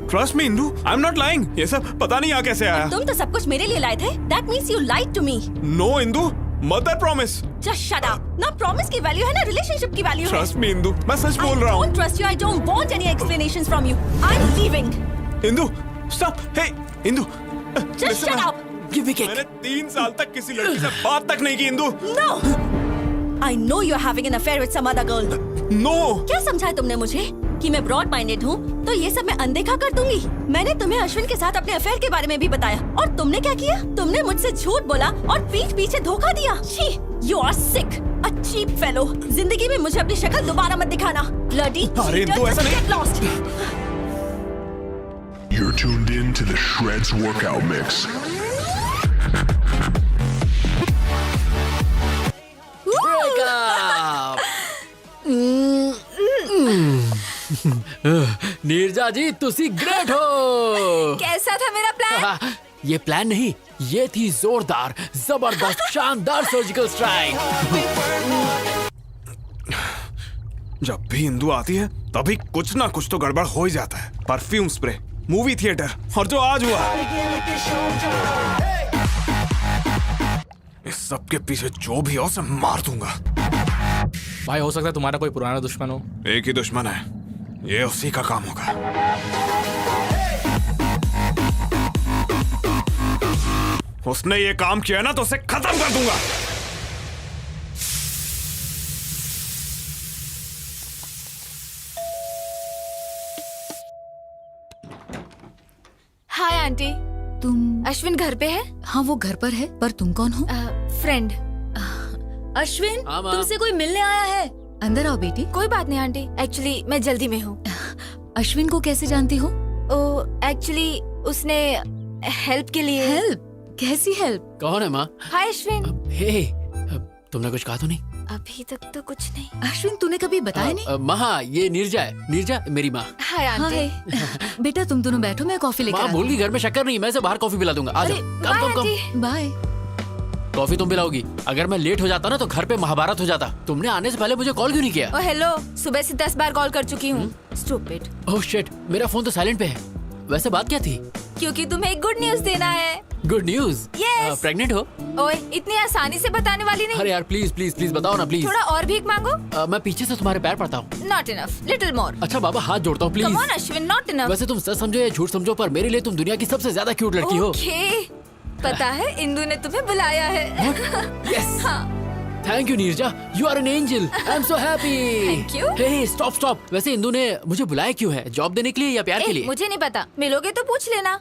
Trust me Indu, I am not lying. ये सब पता नहीं यहाँ कैसे आया। तुम तो सब कुछ मेरे लिए लाए थे। That means you lied to me. No Indu, mother promise. Just shut up. ना प्रॉमिस की वैल्यू है ना रिलेशनशिप की वैल्यू है। ट्रस्ट मी इंदू, मैं सच बोल रहा हूँ। I don't trust you. I don't want any explanations from you. I'm leaving. Indu, stop. Hey, Indu. Just shut up. मैंने 3 साल तक किसी लड़की से बात तक नहीं की Indu. No. I know you're having an affair with some other girl. No. क्या समझा तुमने मुझे कि मैं ब्रॉड माइंडेड हूँ, तो ये सब मैं अनदेखा कर दूंगी। मैंने तुम्हें अश्विन के साथ अपने अफेयर के बारे में भी बताया, और तुमने क्या किया? तुमने मुझसे झूठ बोला और पीठ पीछे धोखा दिया। छी, you are sick, a cheap fellow. जिंदगी में मुझे अपनी शक्ल दोबारा मत दिखाना। Bloody अरे cheater, तो ऐसा just नहीं। get lost. You're tuned in to the Shreds Workout Mix. Neerja जी तुसी ग्रेट हो। कैसा था मेरा प्लान? ये प्लान नहीं, ये थी जोरदार, जबरदस्त, शानदार सर्जिकल स्ट्राइक। जब भी इंदू आती है तभी कुछ ना कुछ तो गड़बड़ हो ही जाता है। परफ्यूम स्प्रे, मूवी थिएटर, और जो आज हुआ, इस सब के पीछे जो भी हो उसे मार दूंगा। भाई हो सकता है तुम्हारा कोई पुराना दुश्मन हो। एक ही दुश्मन है, ये उसी का काम होगा। उसने ये काम किया ना तो उसे खत्म कर दूंगा। Hi aunty. तुम? अश्विन घर पे है? हाँ वो घर पर है, पर तुम कौन हो? फ्रेंड। अश्विन, हाँ, माँ। तुमसे कोई मिलने आया है। अंदर आओ बेटी। कोई बात नहीं आंटी, एक्चुअली मैं जल्दी में हूँ। अश्विन को कैसे जानती हो? एक्चुअली उसने हेल्प के लिए। हेल्प? कैसी हेल्प? कौन है माँ? हाय अश्विन। हे, तुमने कुछ कहा तो नहीं? अभी तक तो कुछ नहीं। अश्विन तूने कभी बताया नहीं? माँ, ये नीरजा है। नीरजा मेरी माँ। Hi aunty. बेटा तुम दोनों बैठो, मैं कॉफी लेकर माँ आती भूल गई, घर में शक्कर नहीं, मैं इसे बाहर कॉफी पिला दूंगा। आ जाओ। कम। बाय। कॉफी तुम पिलाओगी? अगर मैं लेट हो जाता ना तो घर पे महाभारत हो जाता। तुमने आने से पहले मुझे कॉल क्यों नहीं किया? ओह हेलो, सुबह से 10 बार कॉल कर चुकी हूँ। स्टूपिड। ओह शिट, मेरा फोन तो साइलेंट पे है। वैसे बात क्या थी? क्योंकि तुम्हें एक गुड न्यूज देना है। Good news? Yes. प्रेग्नेंट हो? ओए, इतनी आसानी से बताने वाली नहीं। अरे यार प्लीज प्लीज प्लीज बताओ ना प्लीज। थोड़ा और भीख मांगो। मैं पीछे से तुम्हारे पैर पड़ता हूँ। Not enough, little more. अच्छा बाबा हाथ जोड़ता हूँ please. Come on Ashwin, not enough. वैसे तुम सच समझो या झूठ समझो, पर मेरे लिए तुम दुनिया की सबसे ज्यादा क्यूट लड़की हो। ओके, पता है इंदु ने तुम्हें बुलाया है। यस। हाँ। Thank you Neerja, you are an angel. I am so happy. Thank you. Hey stop stop. वैसे इंदु ने मुझे बुलाया क्यों है? जॉब देने के लिए या प्यार के लिए? मुझे नहीं पता, मिलोगे तो पूछ लेना।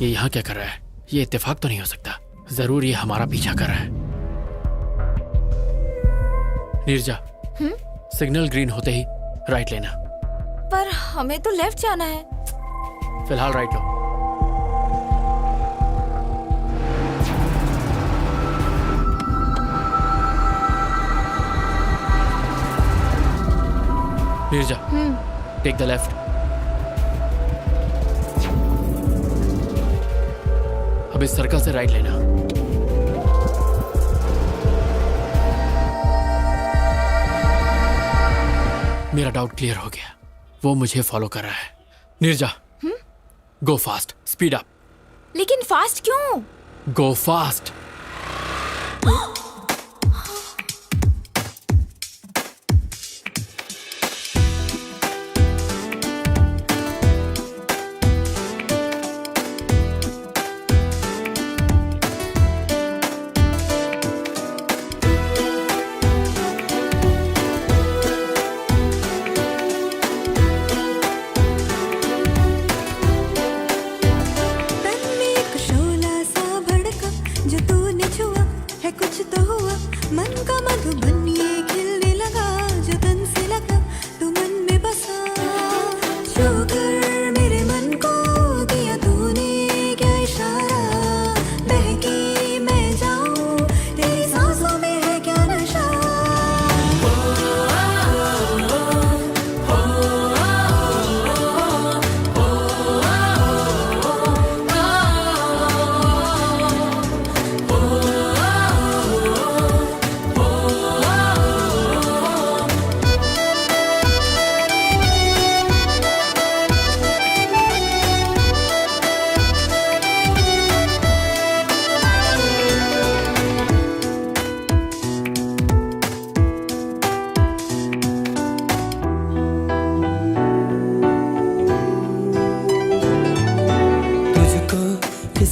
ये यहाँ क्या कर रहा है? ये इत्तेफाक तो नहीं हो सकता। जरूर ये हमारा पीछा कर रहा है। नीरजा, सिग्नल ग्रीन होते ही राइट लेना। पर हमें तो लेफ्ट जाना है। फिलहाल राइट लो। Neerja, take the left. अब इस सर्कल से राइट लेना। मेरा डाउट क्लियर हो गया, वो मुझे फॉलो कर रहा है। नीरजा, गो फास्ट, स्पीड अप। लेकिन फास्ट क्यों? गो फास्ट। तन में एक शोला सा भड़का, जो तूने छुआ है कुछ तो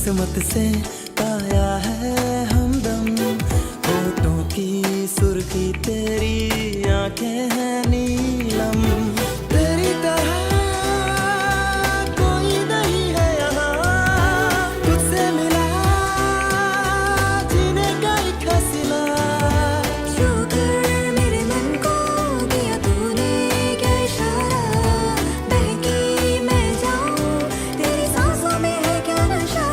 किस्मत से पाया है हमदम, होठों की सुर्खी तेरी आंखें हैं नीलम, तेरी तरह कोई नहीं है यहाँ, तुझसे मिला जीने का एक हसीना। शुक्र मेरे मन को दिया तूने क्या इशारा, बहकी मैं जाऊं तेरी सांसों में है क्या नशा।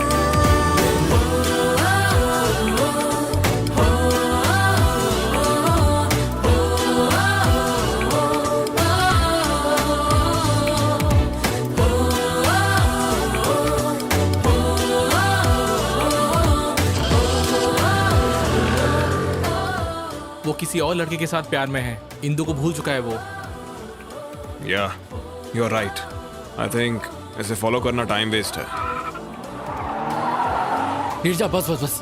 वो किसी और लड़के के साथ प्यार में है, इंदु को भूल चुका है वो। Yeah, you're right. I think इसे फॉलो करना टाइम वेस्ट है। नीरजा बस बस बस।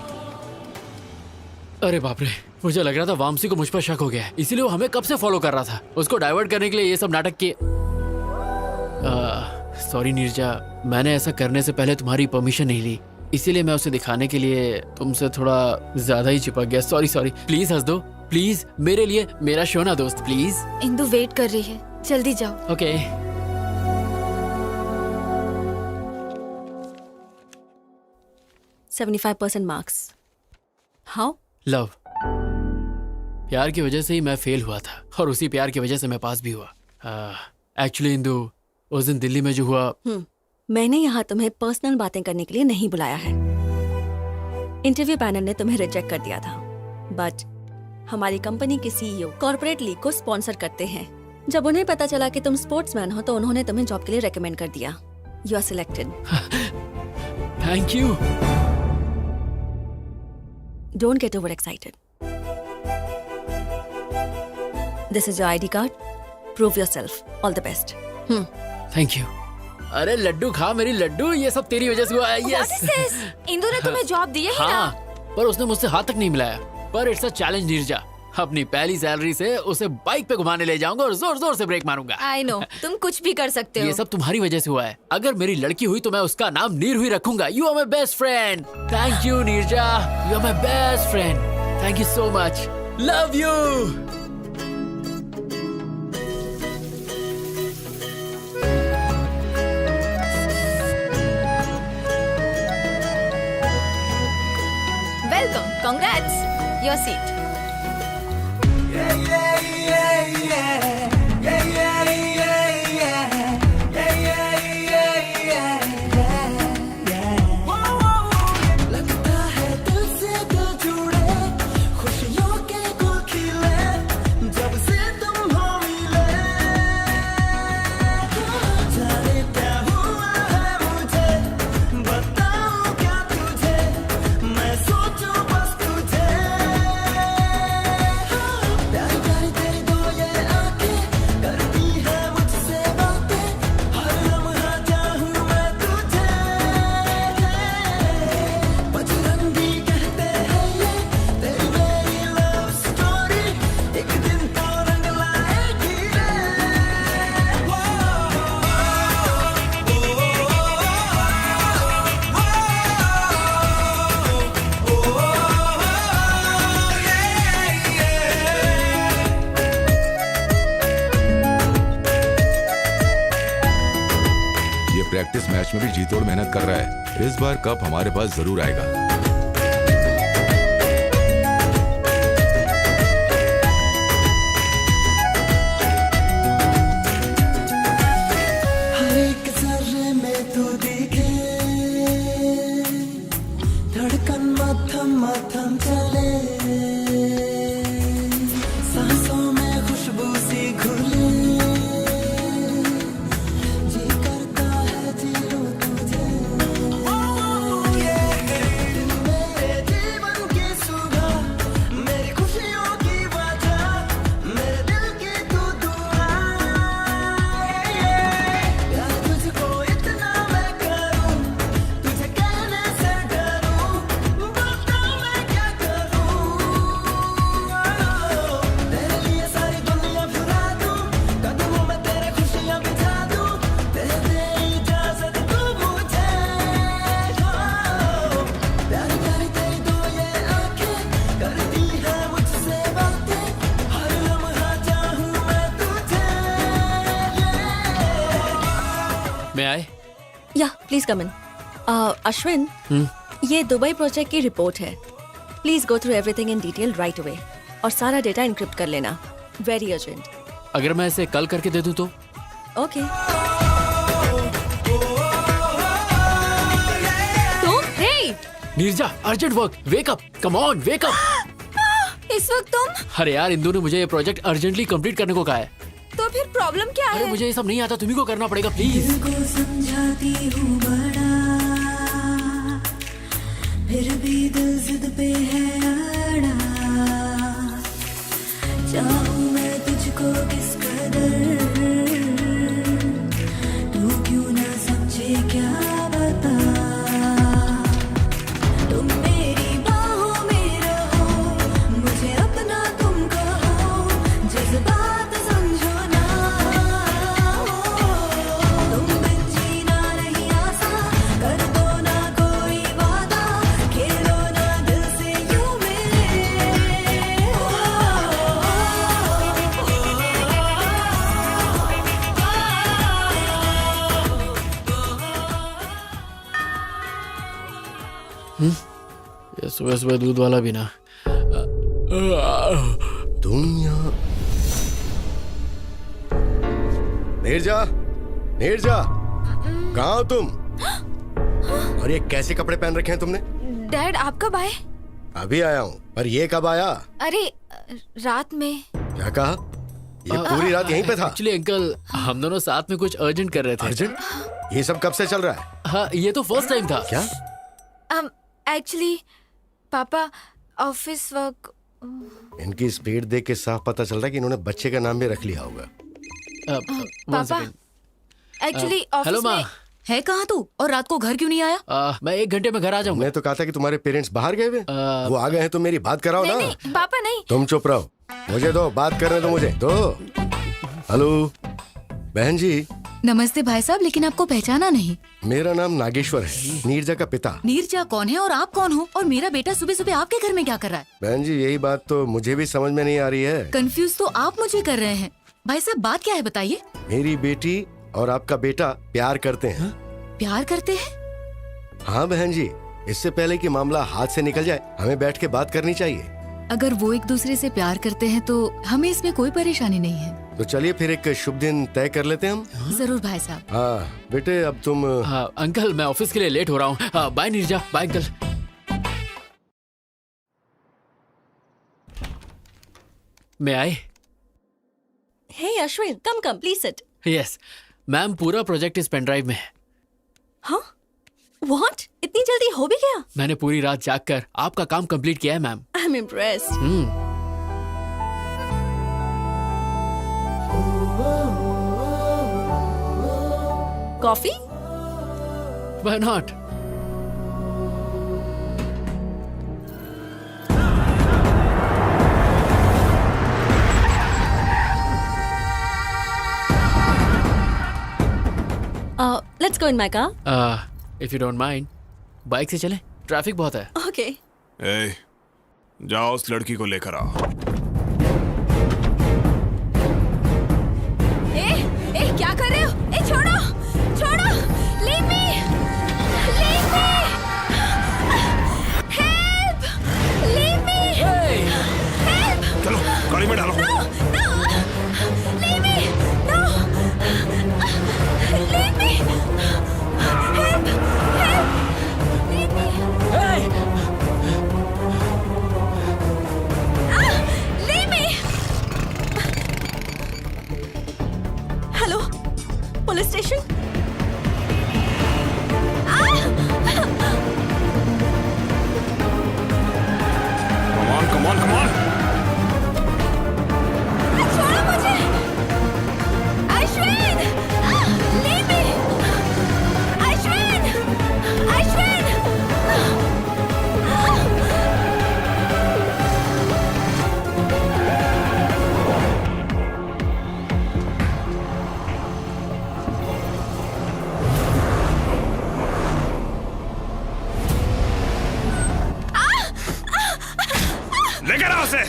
अरे बाप रे, मुझे लग रहा था वामसी को मुझ पर शक हो गया है, इसीलिए वो हमें कब से फॉलो कर रहा था। उसको डाइवर्ट करने के लिए ये सब नाटक किए। सॉरी नीरजा, मैंने ऐसा करने से पहले तुम्हारी परमिशन नहीं ली, इसीलिए मैं उसे दिखाने के लिए तुमसे थोड़ा ज्यादा ही चिपक गया। सॉरी सॉरी, प्लीज हंस दो प्लीज, मेरे लिए, मेरा शो ना दोस्त प्लीज। इंदु वेट कर रही है, जल्दी जाओ। Okay 75% marks. हाउ? लव, प्यार की वजह से ही मैं फेल हुआ था और उसी प्यार की वजह से मैं पास भी हुआ। एक्चुअली इंदु, उस दिन दिल्ली में जो हुआ, मैंने यहाँ तुम्हें पर्सनल बातें करने के लिए नहीं बुलाया है। इंटरव्यू पैनल ने तुम्हें रिजेक्ट कर दिया था, बट हमारी कंपनी के सीईओ कॉर्पोरेट लीग को स्पॉन्सर करते हैं। जब उन्हें पता चला कि तुम स्पोर्ट्समैन हो तो उन्होंने तुम्हें जॉब के लिए रेकमेंड कर दिया। You are selected. Thank you. Don't get over excited. This is your ID card, prove yourself. All the best. Thank you. अरे लड्डू खा मेरी लड्डू, ये सब तेरी वजह से हुआ है। What is this? इंदु ने तुम्हें जॉब दी है ही हाँ, ना? पर उसने मुझसे हाथ तक नहीं मिलाया। पर इट्स अ चैलेंज नीरजा, अपनी पहली सैलरी से उसे बाइक पे घुमाने ले जाऊंगा और जोर जोर से ब्रेक मारूंगा। I know, तुम कुछ भी कर सकते हो। ये सब तुम्हारी वजह से हुआ है। अगर मेरी लड़की हुई तो मैं उसका नाम नीर ही रखूंगा। You are my best friend. Thank you Neerja, you are my best friend. Thank you so much. Love you. Welcome, congrats, your seat. लगता है दिल से दिल जुड़े, खुशियों के गुल खिले, जब से तुम हो मिले। जाने क्या हुआ है मुझे, बताऊं क्या तुझे, मैं सोचूं बस तुझे। प्यारी प्यारी तेरी दो ये आंखें करती है मुझसे बातें, हर लम्हा चाहूं मैं तुझे। बजरंगी कहते हैं ये तेरी मेरी लव स्टोरी, एक दिन तो रंग लाएगी रे। ये प्रैक्टिस मैच में भी जी तोड़ मेहनत कर रहा है। इस बार कप हमारे पास जरूर आएगा। हर एक जर्रे में तू दिखे, धड़कन मथम मथम चले, सांसों में खुशबू सी घुले, जी करता है जी लूं तुझे। प्लीज कम इन। अश्विन, ये दुबई प्रोजेक्ट की रिपोर्ट है। Please go through everything in detail right away और सारा डेटा इनक्रिप्ट कर लेना। Very urgent. अगर मैं इसे कल करके दे दूं तो? Okay. Neerja, urgent work, wake up, come on, wake up. इस वक्त तुम? अरे यार, इंदु ने मुझे ये प्रोजेक्ट अर्जेंटली कंप्लीट करने को कहा है। तो फिर प्रॉब्लम क्या है? अरे मुझे ये सब नहीं आता, तुम्ही को करना पड़ेगा प्लीज। समझाती हूँ बड़ा, फिर भी दिल जिद पे है अड़ा। चाहूँ मैं तुझको किस कदर, तू क्यों ना समझे क्या बता। ये सुबह सुबह दूध वाला भी ना। तुम यहाँ? नीरजा, नीरजा, कहाँ हो तुम? और ये कैसे कपड़े पहन रखे हैं तुमने? डैड, आप कब आए? अभी आया हूँ, पर ये कब आया? अरे रात में। क्या कहा? ये पूरी रात यहीं पे था? एक्चुअली अंकल, हम दोनों साथ में कुछ अर्जेंट कर रहे थे। अर्जेंट? ये सब कब से चल रहा है? हाँ, ये तो फर्स्ट टाइम था। क्या? एक्चुअली पापा ऑफिस वर्क। इनकी स्पीड देख के साफ पता चल रहा है कि इन्होंने बच्चे का नाम भी रख लिया होगा। पापा एक्चुअली हेलो माँ, है कहाँ तू? और रात को घर क्यों नहीं आया? मैं 1 घंटे में घर आ जाऊंगा। मैं तो कहा था कि तुम्हारे पेरेंट्स बाहर गए हुए। वो आ गए हैं तो मेरी बात कराओ ना। नहीं, पापा नहीं। तुम चुप रहो, मुझे दो बात करने दो मुझे दो। हेलो बहन जी। नमस्ते भाई साहब, लेकिन आपको पहचाना नहीं। मेरा नाम नागेश्वर है, नीरजा का पिता। नीरजा कौन है और आप कौन हो? और मेरा बेटा सुबह सुबह आपके घर में क्या कर रहा है? बहन जी, यही बात तो मुझे भी समझ में नहीं आ रही है। कंफ्यूज तो आप मुझे कर रहे हैं। भाई साहब, बात क्या है बताइए। मेरी बेटी और आपका बेटा प्यार करते हैं। प्यार करते हैं? हाँ बहन जी, इससे पहले कि मामला हाथ से निकल जाए, हमें बैठ के बात करनी चाहिए। अगर वो एक दूसरे से प्यार करते हैं तो हमें इसमें कोई परेशानी नहीं है। तो चलिए फिर एक शुभ दिन तय कर लेते हैं हम। जरूर भाई साहब। हाँ बेटे, अब तुम। हाँ अंकल, मैं ऑफिस के लिए लेट हो रहा हूँ। Bye Neeraja, bye uncle. मैं आए? Hey Ashwin, come please sit. Yes ma'am, पूरा प्रोजेक्ट इस पेन ड्राइव में है। हाँ? व्हाट? इतनी जल्दी हो भी गया? मैंने पूरी रात जागकर आपका काम कंप्लीट किया है ma'am. I am impressed. Coffee? Why not? Let's go in my car. If you don't mind, bike से चलें? ट्रैफिक बहुत है। Okay. ए, जाओ उस लड़की को लेकर आओ। ए, क्या कर रहे हो? ए, छोड़ो, छोड़ो, leave me, leave me, help, leave me, help, चलो गाड़ी में डालो। no, leave me, no, leave me, help, leave me, leave me. Hello, police station? Come on, come on. छोड़ो मुझे, अश्विन, leave me, अश्विन, अश्विन. लेकर आओ उसे।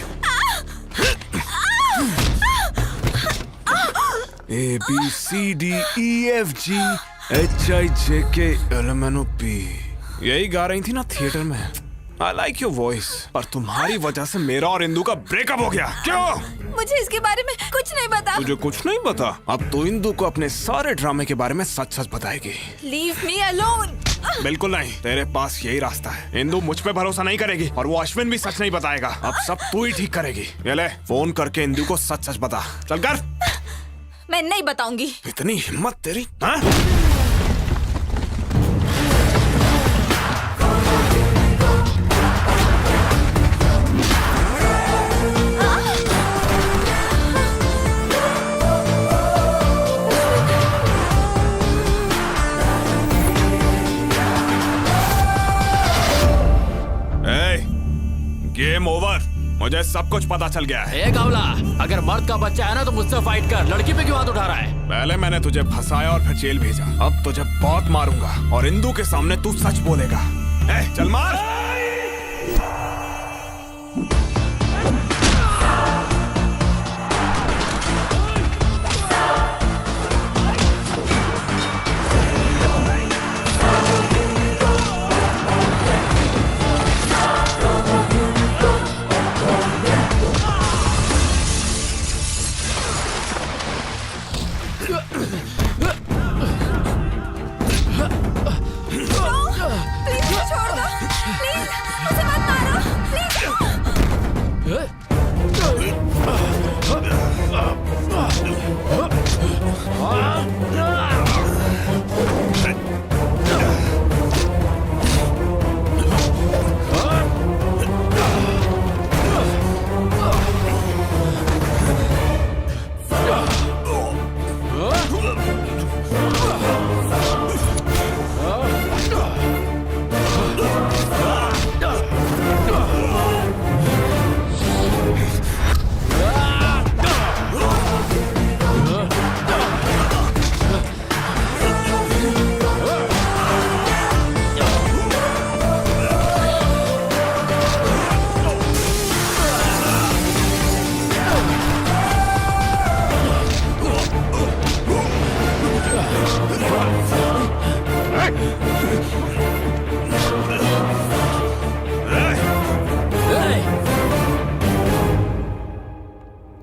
A B C D E F G HIJKLMNOP यही गा रही थी ना थिएटर में। I like your voice. और तुम्हारी वजह से मेरा और इंदू का ब्रेकअप हो गया। क्यों? मुझे इसके बारे में कुछ नहीं पता। तुझे कुछ नहीं पता? अब तो इंदू को अपने सारे ड्रामे के बारे में सच सच बताएगी। Leave me alone. बिल्कुल नहीं, तेरे पास यही रास्ता है। इंदू मुझ पे भरोसा नहीं करेगी और वो अश्विन भी सच नहीं बताएगा। अब सब तू ही ठीक करेगी। ये ले, फोन करके इंदू को सच सच बता। चल कर। मैं नहीं बताऊंगी। इतनी हिम्मत तेरी, हाँ? Game over. मुझे सब कुछ पता चल गया है। कावला, अगर मर्द का बच्चा है ना तो मुझसे फाइट कर। लड़की पे क्यों हाथ उठा रहा है? पहले मैंने तुझे फंसाया और फिर जेल भेजा। अब तुझे बहुत मारूंगा और इंदू के सामने तू सच बोलेगा। चल मार।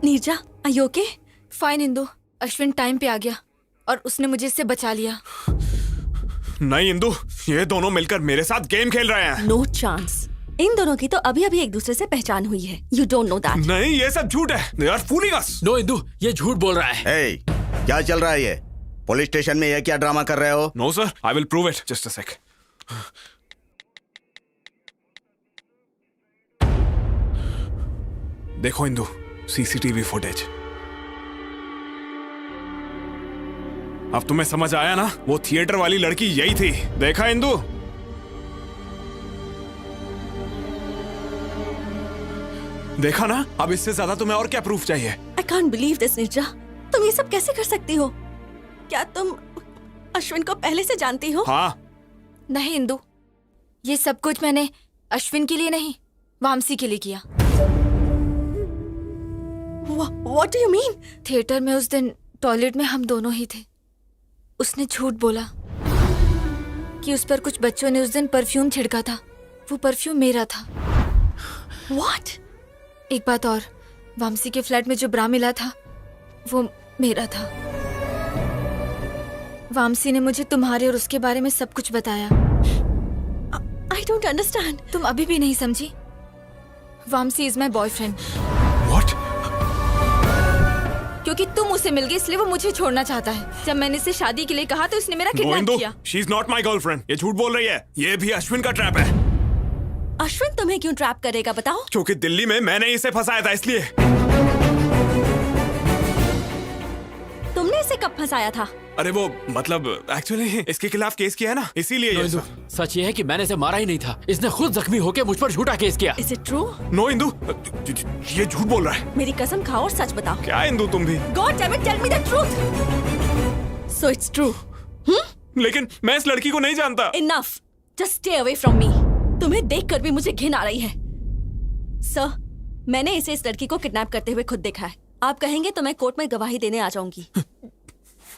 Neerja, are you okay? Fine Indu, Ashwin time पे आ गया और उसने मुझे इससे बचा लिया। नहीं इंदू, ये दोनों मिलकर मेरे साथ गेम खेल रहे हैं। No chance. इन दोनों की तो अभी अभी एक दूसरे से पहचान हुई है। You don't know that. नहीं, ये सब झूठ है। They are fooling us. No Indu, ये झूठ बोल रहा है। Hey, क्या चल रहा है ये? पुलिस स्टेशन में ये क्या ड्रामा कर रहे हो? No sir, I will prove it. Just a sec. देखो इंदू, CCTV फुटेज। अब तुम्हें समझ आया ना? वो थिएटर वाली लड़की यही थी। देखा इंदू? देखा ना? अब इससे ज्यादा तुम्हें और क्या प्रूफ चाहिए? I can't believe this, Neerja. तुम ये सब कैसे कर सकती हो? क्या तुम अश्विन को पहले से जानती हो? हाँ। नहीं इंदू, ये सब कुछ मैंने अश्विन के लिए नहीं, वामसी के लिए किया। What do you mean? Theatre में उस दिन टॉयलेट में हम दोनों ही थे। उसने झूठ बोला कि उस पर कुछ बच्चों ने उस दिन परफ्यूम छिड़का था। वो परफ्यूम मेरा था। What? एक बात और, वामसी के फ्लैट में जो ब्रा मिला था वो मेरा था। वामसी ने मुझे तुम्हारे और उसके बारे में सब कुछ बताया। I don't understand. तुम अभी भी नहीं समझी? Vamsi is my boyfriend. What? क्योंकि तुम उससे मिल गए इसलिए वो मुझे छोड़ना चाहता है। जब मैंने इसे शादी के लिए कहा तो उसने मेरा किडनैप किया। She is not my girlfriend. ये झूठ बोल रही है। ये भी अश्विन का ट्रैप है। अश्विन तुम्हें क्यों ट्रैप करेगा बताओ? क्योंकि दिल्ली में मैंने इसे फंसाया था इसलिए। तुमने इसे कब फंसाया था? अरे वो मतलब एक्चुअली इसके खिलाफ केस किया है ना, इसीलिए ये सब। सच ये है कि मैंने इसे मारा ही नहीं था। इसने खुद जख्मी होकर मुझ पर झूठा केस किया। Is it true? No Indu, ये झूठ बोल रहा है। मेरी कसम खाओ और सच बताओ। क्या इंदू तुम भी? God damn it, tell me the truth. So it's true. लेकिन मैं इस लड़की को नहीं जानता। Enough. Just stay away from me. तुम्हें देखकर भी मुझे घिन आ रही है। सर, मैंने इसे इस लड़की को किडनैप करते हुए खुद देखा है। आप कहेंगे तो मैं कोर्ट में गवाही देने आ जाऊंगी।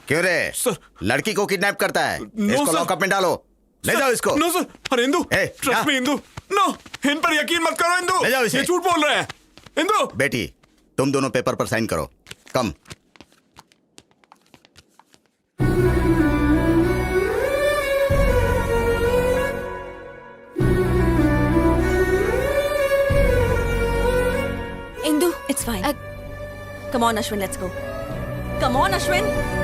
क्यों रे? सर, लड़की को किडनैप करता है? इसको सर। लॉकअप में डालो। ले जाओ इसको। No sir. अरे इंदु, ए, ट्रस्ट मी इंदु। नो, इन पर यकीन मत करो इंदु। ले जाओ इसे। ये झूठ बोल रहे हैं। इंदु। बेटी, तुम दोनों पेपर पर साइन करो। Come. Indu, it's fine. Come on Ashwin, let's go. Come on Ashwin.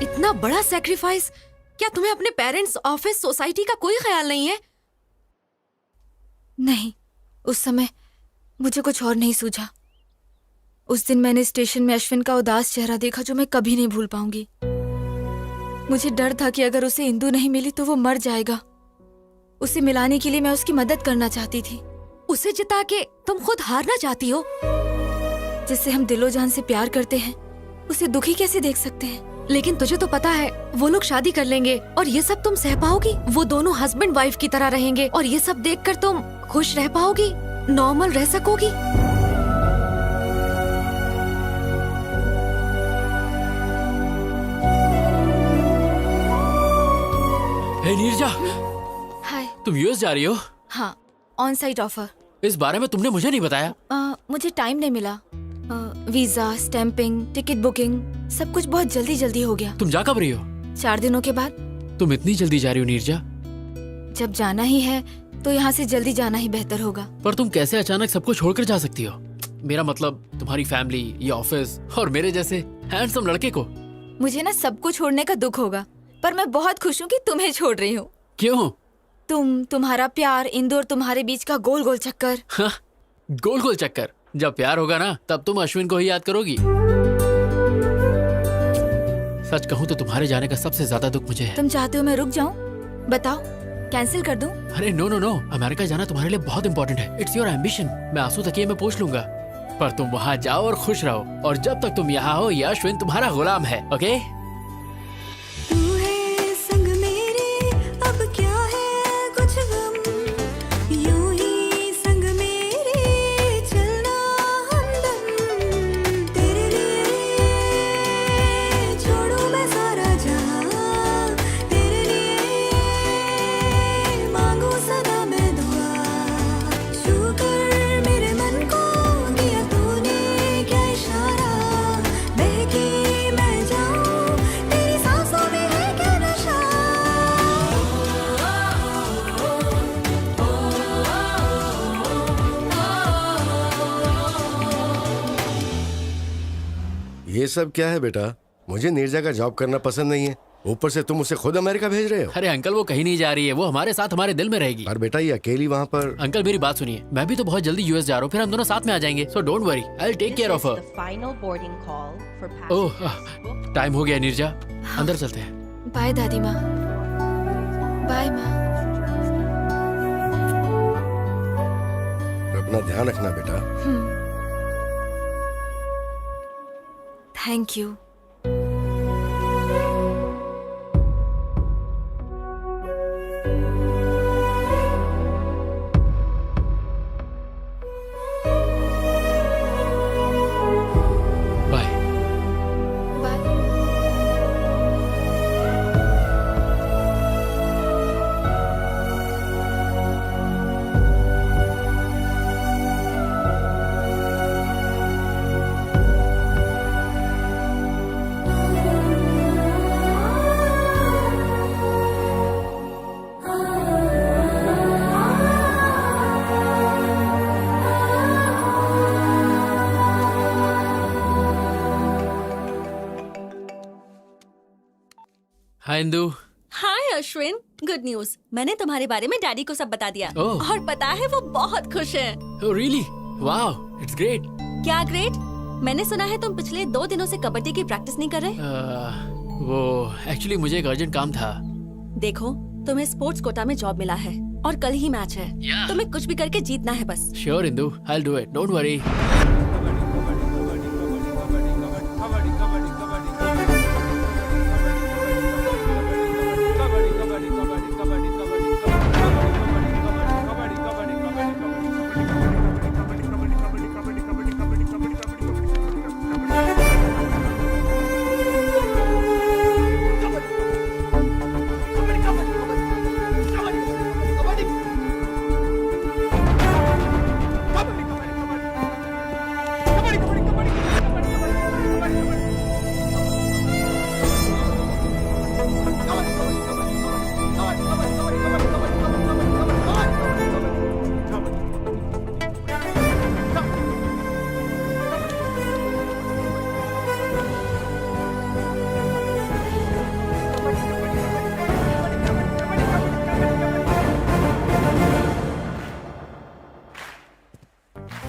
इतना बड़ा सैक्रिफाइस, क्या तुम्हें अपने पेरेंट्स, ऑफिस, सोसाइटी का कोई ख्याल नहीं है? नहीं, उस समय मुझे कुछ और नहीं सूझा। उस दिन मैंने स्टेशन में अश्विन का उदास चेहरा देखा जो मैं कभी नहीं भूल पाऊंगी। मुझे डर था कि अगर उसे इंदु नहीं मिली तो वो मर जाएगा। उसे मिलाने के लिए मैं उसकी मदद करना चाहती थी। उसे जिता के तुम खुद हारना चाहती हो? जिससे हम दिलो जान से प्यार करते हैं, उसे दुखी कैसे देख सकते हैं? लेकिन तुझे तो पता है वो लोग शादी कर लेंगे और ये सब तुम सह पाओगी? वो दोनों हस्बैंड वाइफ की तरह रहेंगे और ये सब देखकर तुम खुश रह पाओगी, नॉर्मल रह सकोगी? हे नीरजा, हाय। तुम यूएस जा रही हो? हाँ, ऑन साइट ऑफर। इस बारे में तुमने मुझे नहीं बताया। मुझे टाइम नहीं मिला। वीजा, स्टैंपिंग, टिकट बुकिंग, सब कुछ बहुत जल्दी जल्दी हो गया। तुम जा कब रही हो? 4 दिनों के बाद। तुम इतनी जल्दी जा रही हो नीरजा? जब जाना ही है तो यहाँ से जल्दी जाना ही बेहतर होगा। पर तुम कैसे अचानक सबको छोड़कर जा सकती हो? मेरा मतलब तुम्हारी फैमिली, ये ऑफिस और मेरे जैसे हैंडसम लड़के को। मुझे ना सबको छोड़ने का दुख होगा, पर मैं बहुत खुश हूँ कि तुम्हें छोड़ रही हूँ। क्यों? तुम्हारा प्यार, इंदु और तुम्हारे बीच का गोल गोल चक्कर। हाँ, गोल गोल चक्कर। जब प्यार होगा ना तब तुम अश्विन को ही याद करोगी। सच कहूँ तो तुम्हारे जाने का सबसे ज्यादा दुख मुझे है। तुम चाहते हो मैं रुक जाऊँ? बताओ, कैंसिल कर दूं? अरे नो नो नो, अमेरिका जाना तुम्हारे लिए बहुत इंपॉर्टेंट है। It's your ambition. मैं आंसू तकिए में पोंछ लूंगा, पर तुम वहाँ जाओ और खुश रहो। और जब तक तुम यहाँ हो, ये अश्विन तुम्हारा गुलाम है। ओके? ये सब क्या है बेटा? मुझे नीरजा का जॉब करना पसंद नहीं है, ऊपर से तुम उसे खुद अमेरिका भेज रहे हो। अरे अंकल, वो कहीं नहीं जा रही है, वो हमारे साथ हमारे दिल में रहेगी। और बेटा ये अकेली वहाँ पर। अंकल मेरी बात सुनिए, मैं भी तो बहुत जल्दी यूएस जा रहा हूँ, फिर हम दोनों साथ में आ जाएंगे। So don't worry, I will take care of her. Oh, time हो गया नीरजा, अंदर चलते हैं। बाय दादी माँ। बाय माँ। अपना ध्यान रखना बेटा। Thank you. Hi Indu. Hi Ashwin, good news, मैंने तुम्हारे बारे में डैडी को सब बता दिया। और पता है वो बहुत खुश है। रियली? Wow, it's great. क्या ग्रेट? मैंने सुना है तुम पिछले 2 दिनों से कबड्डी की प्रैक्टिस नहीं कर रहे। वो एक्चुअली मुझे एक अर्जेंट काम था। देखो, तुम्हें स्पोर्ट्स कोटा में जॉब मिला है और कल ही मैच है। तुम्हें कुछ भी करके जीतना है बस। Sure Indu, I will do it, don't worry.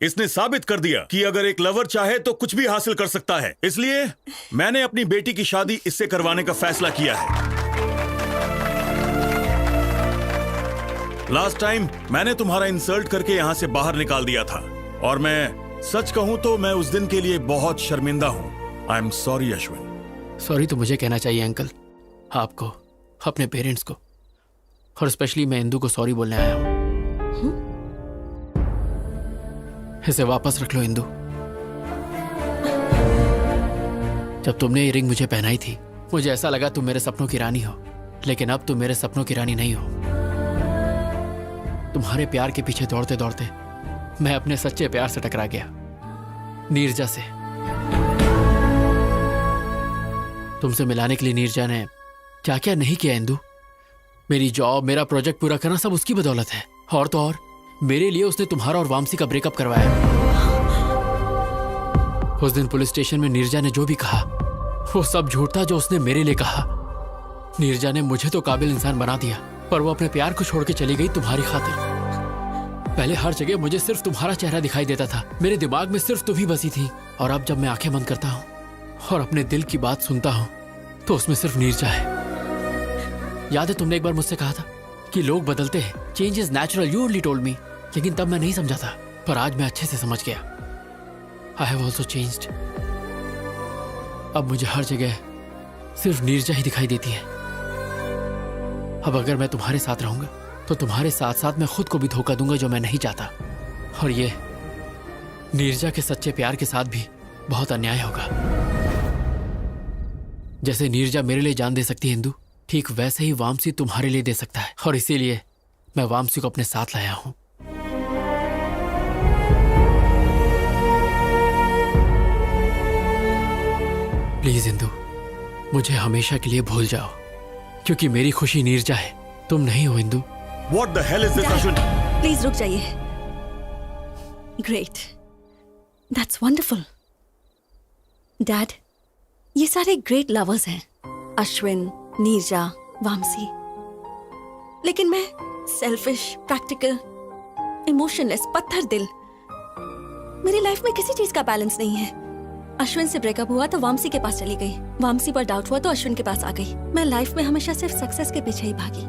इसने साबित कर दिया कि अगर एक लवर चाहे तो कुछ भी हासिल कर सकता है। इसलिए मैंने अपनी बेटी की शादी इससे करवाने का फैसला किया है। लास्ट टाइम मैंने तुम्हारा इंसल्ट करके यहां से बाहर निकाल दिया था, और मैं सच कहूं तो मैं उस दिन के लिए बहुत शर्मिंदा हूं। I am sorry Ashwin. Sorry तो मुझे कहना चाहिए अंकल, आपको, अपने पेरेंट्स को, और स्पेशली मैं इंदू को सॉरी बोलने आया हूं। इसे वापस रख लो इंदू। जब तुमने ये रिंग मुझे पहनाई थी, मुझे ऐसा लगा तुम मेरे सपनों की रानी हो, लेकिन अब तुम मेरे सपनों की रानी नहीं हो। तुम्हारे प्यार के पीछे दौड़ते दौड़ते मैं अपने सच्चे प्यार से टकरा गया, नीरजा से। तुमसे मिलाने के लिए नीरजा ने क्या क्या नहीं किया इंदू। मेरी जॉब, मेरा प्रोजेक्ट पूरा करना सब उसकी बदौलत है। और तो और मेरे लिए उसने तुम्हारा और वामसी का ब्रेकअप करवाया। उस दिन पुलिस स्टेशन में नीरजा ने जो भी कहा वो सब झूठ था जो उसने मेरे लिए कहा। नीरजा ने मुझे तो काबिल इंसान बना दिया, पर वो अपने प्यार को छोड़ के चली गई तुम्हारी खातिर। पहले हर जगह मुझे सिर्फ तुम्हारा चेहरा दिखाई देता था, मेरे दिमाग में सिर्फ तुम ही बसी थी। और अब जब मैं आंखें बंद करता हूँ और अपने दिल की बात सुनता हूँ तो उसमें सिर्फ नीरजा है। याद है तुमने एक बार मुझसे कहा था कि लोग बदलते हैं, change is natural, you only told me. लेकिन तब मैं नहीं समझा था, पर आज मैं अच्छे से समझ गया। I have also changed. अब मुझे हर जगह सिर्फ नीरजा ही दिखाई देती है। अब अगर मैं तुम्हारे साथ रहूंगा तो तुम्हारे साथ साथ मैं खुद को भी धोखा दूंगा, जो मैं नहीं चाहता। और ये नीरजा के सच्चे प्यार के साथ भी बहुत अन्याय होगा। जैसे नीरजा मेरे लिए जान दे सकती है इंदू, ठीक वैसे ही वामसी तुम्हारे लिए दे सकता है। और इसीलिए मैं वामसी को अपने साथ लाया हूं। प्लीज इंदू, मुझे हमेशा के लिए भूल जाओ, क्योंकि मेरी खुशी नीरजा है, तुम नहीं हो Indu. What the hell is this, Ashwin? Please रुक जाइए। Great, that's wonderful. डैड, ये सारे ग्रेट लवर्स हैं, अश्विन, नीरजा, वामसी। लेकिन मैं सेल्फिश, प्रैक्टिकल, इमोशनलेस, पत्थर दिल। मेरी लाइफ में किसी चीज का बैलेंस नहीं है। अश्विन से ब्रेकअप हुआ तो वामसी के पास चली गई, वामसी पर डाउट हुआ तो अश्विन के पास आ गई। मैं लाइफ में हमेशा सिर्फ सक्सेस के पीछे ही भागी।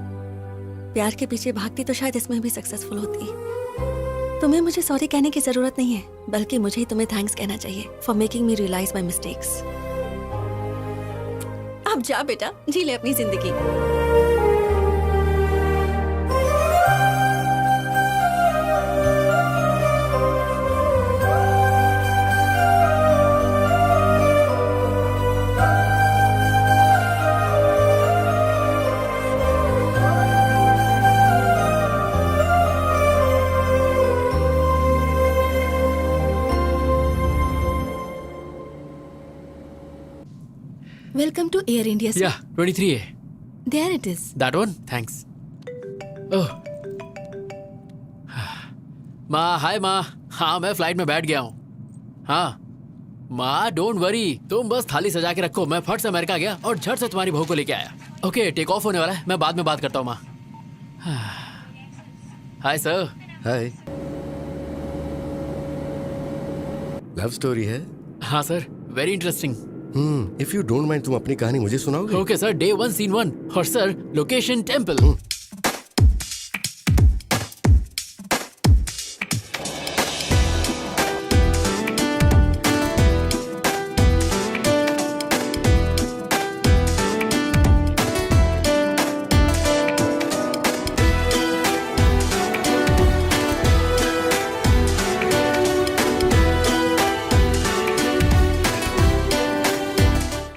प्यार के पीछे भागती तो शायद इसमें भी सक्सेसफुल होती। तुम्हें मुझे सॉरी कहने की जरूरत नहीं है, बल्कि मुझे ही तुम्हें थैंक्स कहना चाहिए for making me realise my mistakes. अब जा बेटा, जी ले अपनी जिंदगी। Welcome to Air India, sir. Yeah, 23A. There it is. That one? Thanks. Oh. माँ, हाय माँ। हाँ, मैं फ्लाइट में बैठ गया हूँ। हाँ माँ, डोंट वरी, तुम बस थाली सजा के रखो। मैं फट से अमेरिका गया और झट से तुम्हारी बहू को लेके आया। ओके, टेक ऑफ होने वाला है, मैं बाद में बात करता हूँ माँ। Hi sir. Hi. Love story है? हाँ sir, very interesting. If you don't mind, तुम अपनी कहानी मुझे सुनाओगे? Okay sir, day 1 scene 1। और सर, लोकेशन टेम्पल।